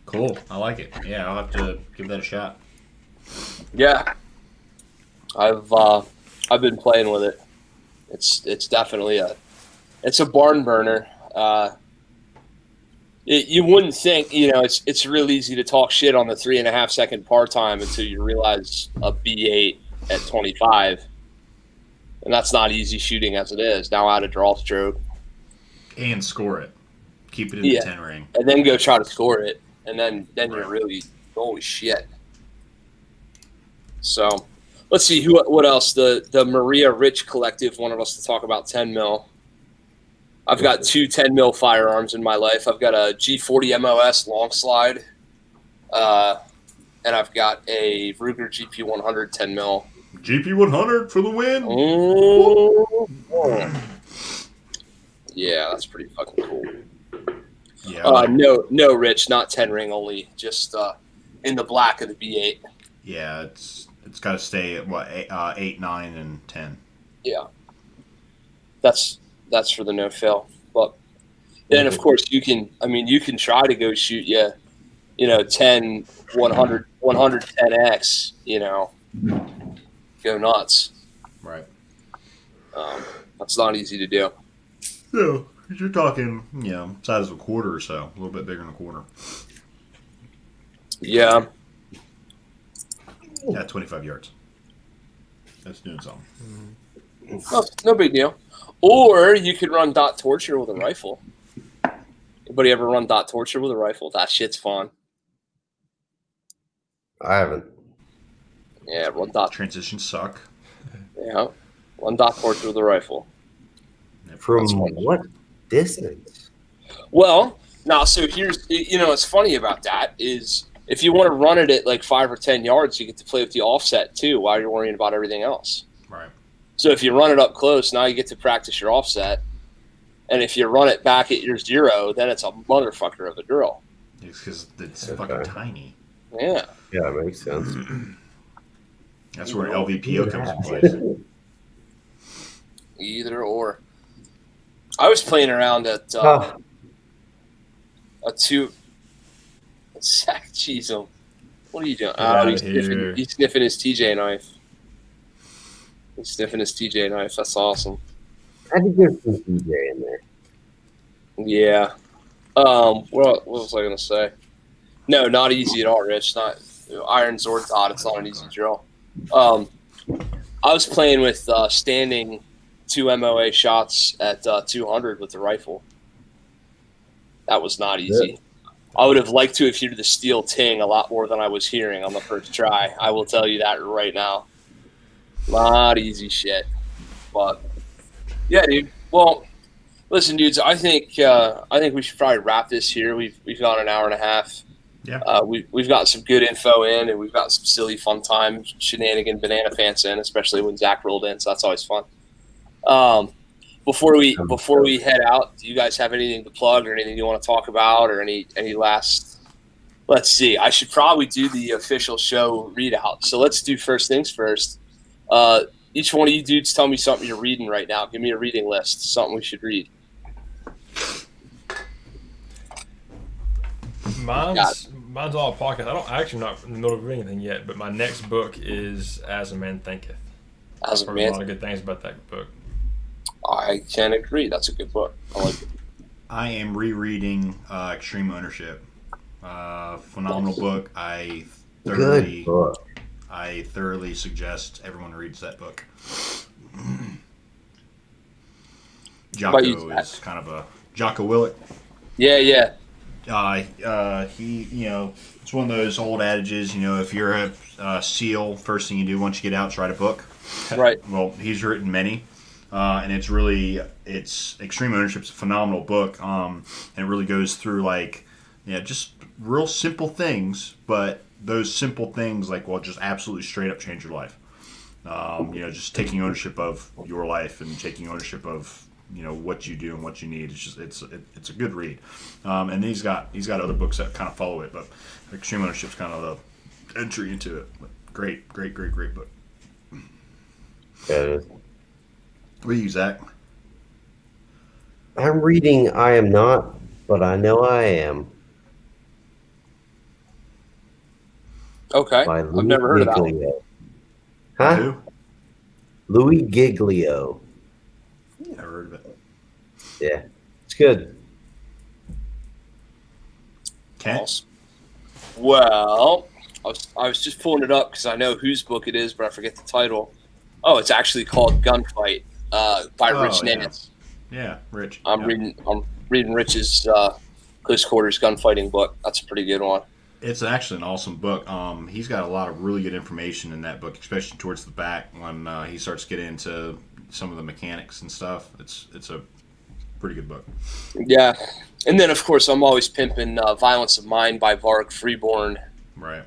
Speaker 2: Cool, I like it. Yeah, I'll have to give that a shot.
Speaker 1: Yeah. I've been playing with it. It's definitely a barn burner. You wouldn't think, it's real easy to talk shit on the 3.5 second par time until you realize a B8 at 25. And that's not easy shooting as it is. Now add a draw stroke.
Speaker 2: And score it. Keep it in
Speaker 1: Yeah.
Speaker 2: the 10 ring.
Speaker 1: And then go try to score it. And then you're really, holy shit. So let's see what else. The Maria Rich Collective wanted us to talk about 10 mil. I've got 2 10 mil firearms in my life. I've got a G40 MOS long slide, and I've got a Ruger GP 100 10 mil.
Speaker 2: GP 100 for the win.
Speaker 1: Oh, yeah, that's pretty fucking cool.
Speaker 2: Yeah,
Speaker 1: No, Rich, not 10 ring only, just in the black of the B8.
Speaker 2: yeah, it's got to stay at what 8, 9, and 10.
Speaker 1: Yeah, that's for the no fail. But then of course you can try to go shoot 10 100 110x, go nuts.
Speaker 2: Right.
Speaker 1: That's not easy to do.
Speaker 2: No, you're talking, size of a quarter or so, a little bit bigger than a quarter.
Speaker 1: Yeah.
Speaker 2: Yeah, 25 yards. That's doing something.
Speaker 1: No big deal. Or you could run dot torture with a rifle. Anybody ever run dot torture with a rifle? That shit's fun.
Speaker 5: I haven't.
Speaker 1: Yeah, run dot.
Speaker 2: Transitions suck.
Speaker 1: Yeah, run dot torture with a rifle.
Speaker 5: From
Speaker 1: That's fun.
Speaker 5: what distance?
Speaker 1: Well, now, so here's, what's funny about that is if you want to run it at like 5 or 10 yards, you get to play with the offset too while you're worrying about everything else.
Speaker 2: Right.
Speaker 1: So if you run it up close, now you get to practice your offset. And if you run it back at your 0, then it's a motherfucker of a drill.
Speaker 2: It's because it's
Speaker 5: Okay.
Speaker 2: fucking tiny.
Speaker 1: Yeah.
Speaker 5: Yeah, it makes sense.
Speaker 2: That's where LVPO comes in place.
Speaker 1: Either or. I was playing around at
Speaker 5: Oh,
Speaker 1: a 2. Jeez, what are you doing?
Speaker 3: outta
Speaker 1: He's sniffing his TJ knife. He's sniffing his TJ knife. That's awesome.
Speaker 5: I had to get some DJ in there.
Speaker 1: Yeah. What was I gonna say? No, not easy at all, Rich. Not Iron Zord Dot. It's not an easy drill. I was playing with standing 2 MOA shots at 200 with the rifle. That was not easy. I would have liked to have heard the steel ting a lot more than I was hearing on the first try. I will tell you that right now. Not easy shit. But yeah, dude. Well, listen, dudes. I think we should probably wrap this here. We've gone an hour and a half.
Speaker 2: Yeah.
Speaker 1: We've got some good info in, and we've got some silly fun time shenanigan banana pants in, especially when Zach rolled in. So that's always fun. Before we head out, do you guys have anything to plug or anything you want to talk about or any last? Let's see. I should probably do the official show readout. So let's do first things first. Each one of you dudes, tell me something you're reading right now. Give me a reading list. Something we should read.
Speaker 3: Mine's all pocket. I'm actually not in the middle of reading anything yet, but my next book is As a Man Thinketh.
Speaker 1: I've heard a
Speaker 3: lot of good things about that book.
Speaker 1: I can agree. That's a good book. I like it.
Speaker 2: I am rereading Extreme Ownership. Phenomenal book. I thoroughly suggest everyone reads that book. Jocko is kind of a Jocko Willett.
Speaker 1: Yeah.
Speaker 2: He, it's one of those old adages. If you're a SEAL, first thing you do once you get out is write a book.
Speaker 1: Right.
Speaker 2: Well, he's written many, and it's Extreme Ownership's a phenomenal book. And it really goes through just real simple things, but those simple things just absolutely straight up change your life. Just taking ownership of your life and taking ownership of what you do and what you need. It's a good read. And he's got other books that kind of follow it, but Extreme Ownership's kind of the entry into it. But great book.
Speaker 5: Yeah, it is.
Speaker 2: What are you, Zach?
Speaker 5: I'm reading I Am Not, but I Know I Am.
Speaker 1: Okay. I've never heard of that one.
Speaker 5: Huh?
Speaker 2: Who?
Speaker 5: Louis Giglio.
Speaker 2: Never heard of it.
Speaker 5: Yeah, it's good.
Speaker 2: Kent?
Speaker 1: Well, I was just pulling it up because I know whose book it is, but I forget the title. Oh, it's actually called Gunfight by Rich Nance.
Speaker 2: Yeah, Rich.
Speaker 1: I'm reading Rich's Close Quarters Gunfighting book. That's a pretty good one.
Speaker 2: It's actually an awesome book. He's got a lot of really good information in that book, especially towards the back when he starts getting into some of the mechanics and stuff. It's a pretty good book.
Speaker 1: Yeah, and then of course I'm always pimping Violence of Mind by Varg Freeborn.
Speaker 2: Right.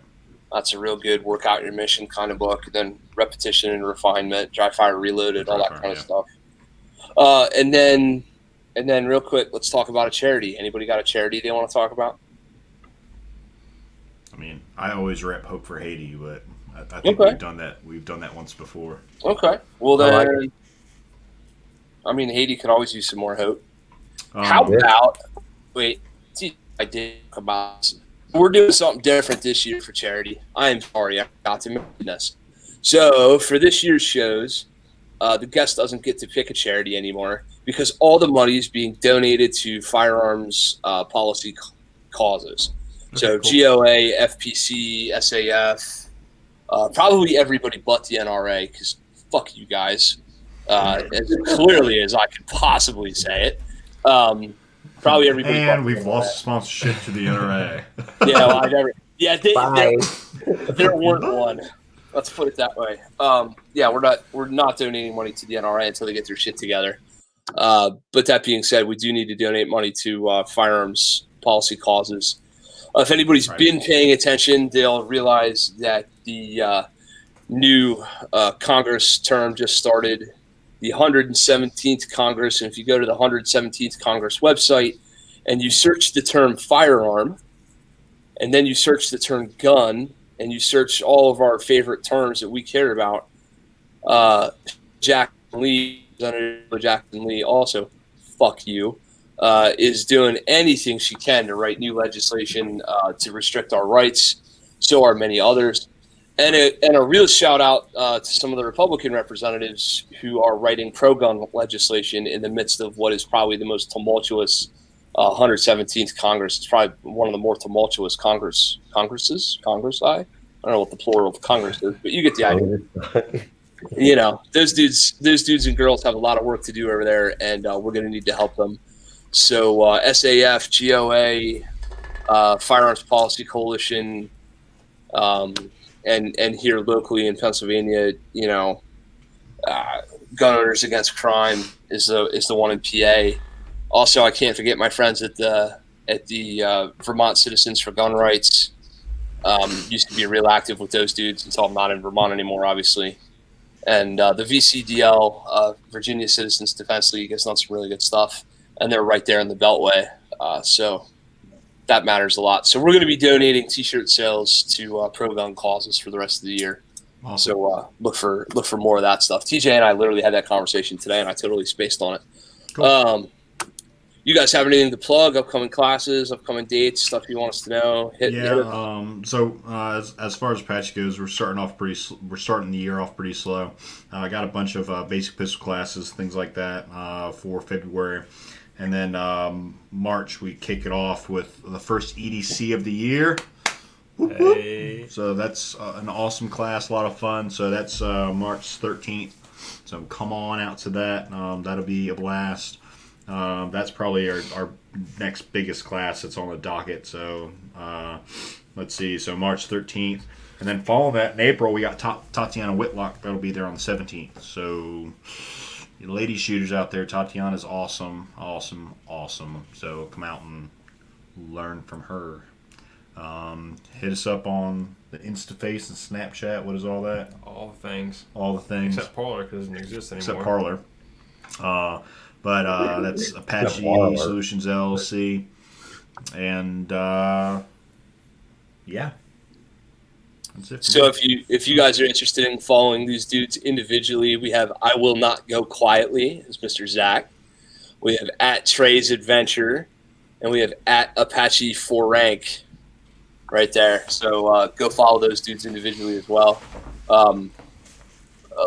Speaker 1: That's a real good work out your mission kind of book. Then Repetition and Refinement, Dry Fire Reloaded, all that kind of stuff. And then real quick, let's talk about a charity. Anybody got a charity they want to talk about?
Speaker 2: I mean, I always rep Hope for Haiti, but I think we've done that. We've done that once before.
Speaker 1: Okay. Well then, I mean, Haiti could always use some more hope. How about? Wait, see, I did talk about. We're doing something different this year for charity. I am sorry, I forgot to mention this. So for this year's shows, the guest doesn't get to pick a charity anymore because all the money is being donated to firearms policy causes. So cool. GOA, FPC, SAF, probably everybody but the NRA because fuck you guys, as clearly as I could possibly say it. Probably everybody.
Speaker 2: And we've lost sponsorship to the NRA.
Speaker 1: Yeah, well, I never. Yeah, there weren't one. Let's put it that way. Yeah, we're not donating money to the NRA until they get their shit together. But that being said, we do need to donate money to firearms policy causes. If anybody's been paying attention, they'll realize that the new Congress term just started. The 117th Congress, and if you go to the 117th Congress website and you search the term firearm, and then you search the term gun, and you search all of our favorite terms that we care about, Jackson Lee, Senator Jackson Lee, also, fuck you, is doing anything she can to write new legislation to restrict our rights. So are many others. And a real shout out to some of the Republican representatives who are writing pro-gun legislation in the midst of what is probably the most tumultuous 117th Congress. It's probably one of the more tumultuous Congresses. I don't know what the plural of Congress is, but you get the idea. Those dudes and girls have a lot of work to do over there, and we're going to need to help them. So SAF, GOA, Firearms Policy Coalition, and here locally in Pennsylvania, Gun Owners Against Crime is the one in PA. Also, I can't forget my friends at the at the Vermont Citizens for Gun Rights. Used to be real active with those dudes until I'm not in Vermont anymore, obviously. And the VCDL, Virginia Citizens Defense League, has done some really good stuff. And they're right there in the Beltway. So that matters a lot. So we're going to be donating T-shirt sales to pro-gun causes for the rest of the year.
Speaker 2: Awesome.
Speaker 1: So look for more of that stuff. TJ and I literally had that conversation today, and I totally spaced on it.
Speaker 2: Cool.
Speaker 1: You guys have anything to plug? Upcoming classes, upcoming dates, stuff you want us to know?
Speaker 2: So as far as Apache goes, we're starting the year off pretty slow. I got a bunch of basic pistol classes, things like that, for February, and then March we kick it off with the first EDC of the year.
Speaker 3: Hey.
Speaker 2: So that's an awesome class, a lot of fun. So that's March 13th. So come on out to that. That'll be a blast. That's probably our next biggest class that's on the docket. So let's see. So March 13th. And then following that in April, we got Tatiana Whitlock. That'll be there on the 17th. So you lady shooters out there, Tatiana's awesome. So come out and learn from her. Hit us up on the Instaface and Snapchat. What is all that?
Speaker 3: All the things.
Speaker 2: All the things.
Speaker 3: Except Parler, because it doesn't exist anymore.
Speaker 2: Except Parler. But that's Apache Solutions LLC. And yeah. That's it.
Speaker 1: So if you guys are interested in following these dudes individually, we have I Will Not Go Quietly as Mr. Zach. We have at Trey's Adventure, and we have at Apache 4 Rank right there. So go follow those dudes individually as well.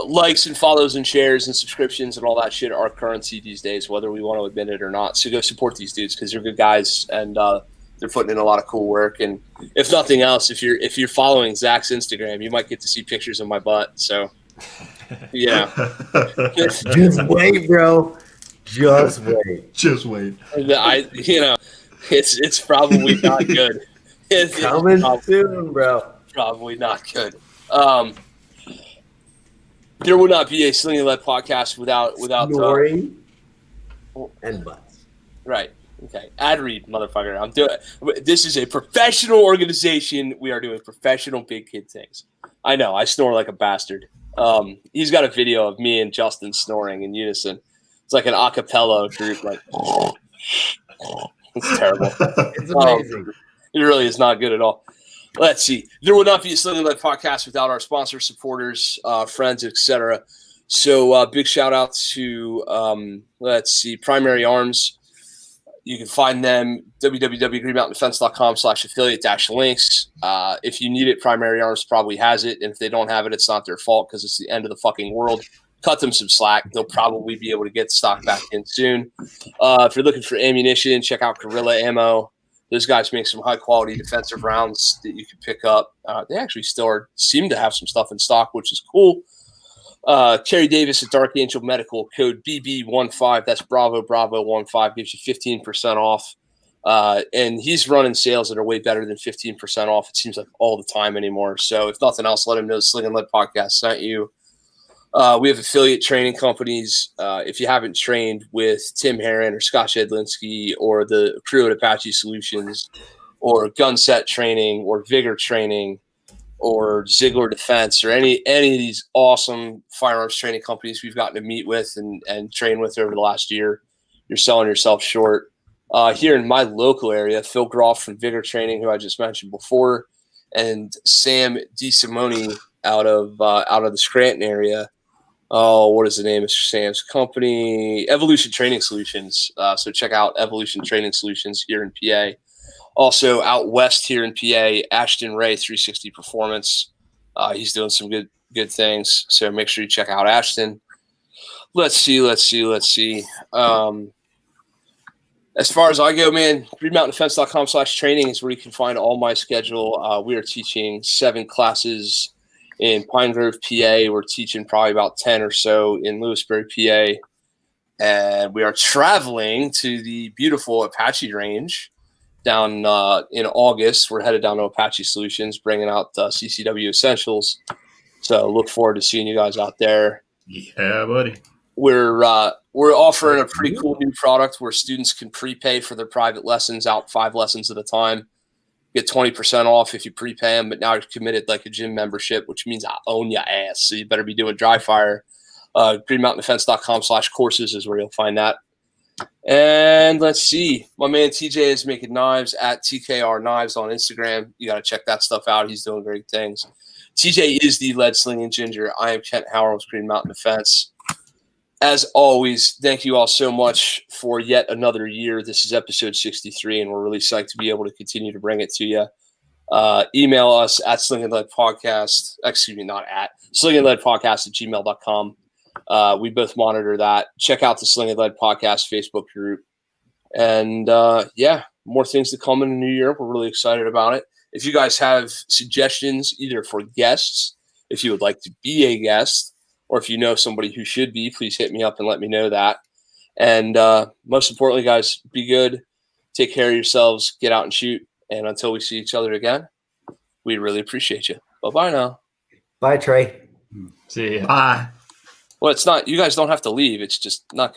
Speaker 1: Likes and follows and shares and subscriptions and all that shit are currency these days, whether we want to admit it or not. So go support these dudes because they're good guys and they're putting in a lot of cool work. And if nothing else, if you're following Zach's Instagram, you might get to see pictures of my butt. So yeah,
Speaker 5: Just wait, bro. Just wait.
Speaker 2: Just wait.
Speaker 1: It's probably not good. It's
Speaker 5: Coming
Speaker 1: probably,
Speaker 5: soon, bro.
Speaker 1: probably not good. There would not be a Sling'N Led podcast without
Speaker 5: Snoring and butts.
Speaker 1: right. Okay, ad read, motherfucker. I'm doing. This is a professional organization. We are doing professional big kid things. I know. I snore like a bastard. He's got a video of me and Justin snoring in unison. It's like an a cappella group. Like, it's terrible.
Speaker 5: It's amazing.
Speaker 1: It really is not good at all. Let's see. There would not be a Sling'N Led podcast without our sponsors, supporters, friends, etc. So big shout out to Primary Arms. You can find them www.greenmountaindefense.com/affiliate-links. If you need it, Primary Arms probably has it. And if they don't have it, it's not their fault because it's the end of the fucking world. Cut them some slack. They'll probably be able to get stock back in soon. If you're looking for ammunition, check out Gorilla Ammo. Those guys make some high-quality defensive rounds that you can pick up. They actually still seem to have some stuff in stock, which is cool. Terry Davis at Dark Angel Medical, code BB15. That's Bravo 15 gives you 15% off. And he's running sales that are way better than 15% off. It seems like all the time anymore. So if nothing else, let him know the Sling'N Led podcast sent you. We have affiliate training companies. If you haven't trained with Tim Herron or Scott Jedlinski or the crew at Apache Solutions or Gunset Training or Vigor Training or Ziegler Defense or any of these awesome firearms training companies we've gotten to meet with and train with over the last year, you're selling yourself short. Here in my local area, Phil Groff from Vigor Training, who I just mentioned before, and Sam DeSimone out of the Scranton area. Oh, what is the name of Sam's company? Evolution Training Solutions. So check out Evolution Training Solutions here in PA. Also out west here in PA, Ashton Ray, 360 Performance. He's doing some good things. So make sure you check out Ashton. Let's see. As far as I go, man, greenmountaindefense.com/training is where you can find all my schedule. We are teaching 7 classes in Pine Grove, PA. We're teaching probably about 10 or so in Lewisburg, PA. And we are traveling to the beautiful Apache range down in August. We're headed down to Apache Solutions, bringing out CCW Essentials. So look forward to seeing you guys out there.
Speaker 2: Yeah, buddy.
Speaker 1: we're offering a pretty cool new product where students can prepay for their private lessons out 5 lessons at a time. Get 20% off if you prepay them, but now you're committed like a gym membership, which means I own your ass. So you better be doing dry fire. greenmountaindefense.com/courses is where you'll find that. And let's see. My man TJ is making knives at TKR Knives on Instagram. You got to check that stuff out. He's doing great things. TJ is the lead slinging ginger. I am Kent Howard with Green Mountain Defense. As always, thank you all so much for yet another year. This is episode 63, and we're really psyched to be able to continue to bring it to you. Email us at slingandleadpodcast. Excuse me, not at slingandleadpodcast@gmail.com. We both monitor that. Check out the Sling and Lead Podcast Facebook group. And more things to come in the new year. We're really excited about it. If you guys have suggestions, either for guests, if you would like to be a guest, or if you know somebody who should be, please hit me up and let me know that. And most importantly, guys, be good. Take care of yourselves. Get out and shoot. And until we see each other again, we really appreciate you. Bye-bye now.
Speaker 5: Bye, Trey.
Speaker 3: See ya.
Speaker 2: Bye.
Speaker 1: Well, it's not – you guys don't have to leave. It's just not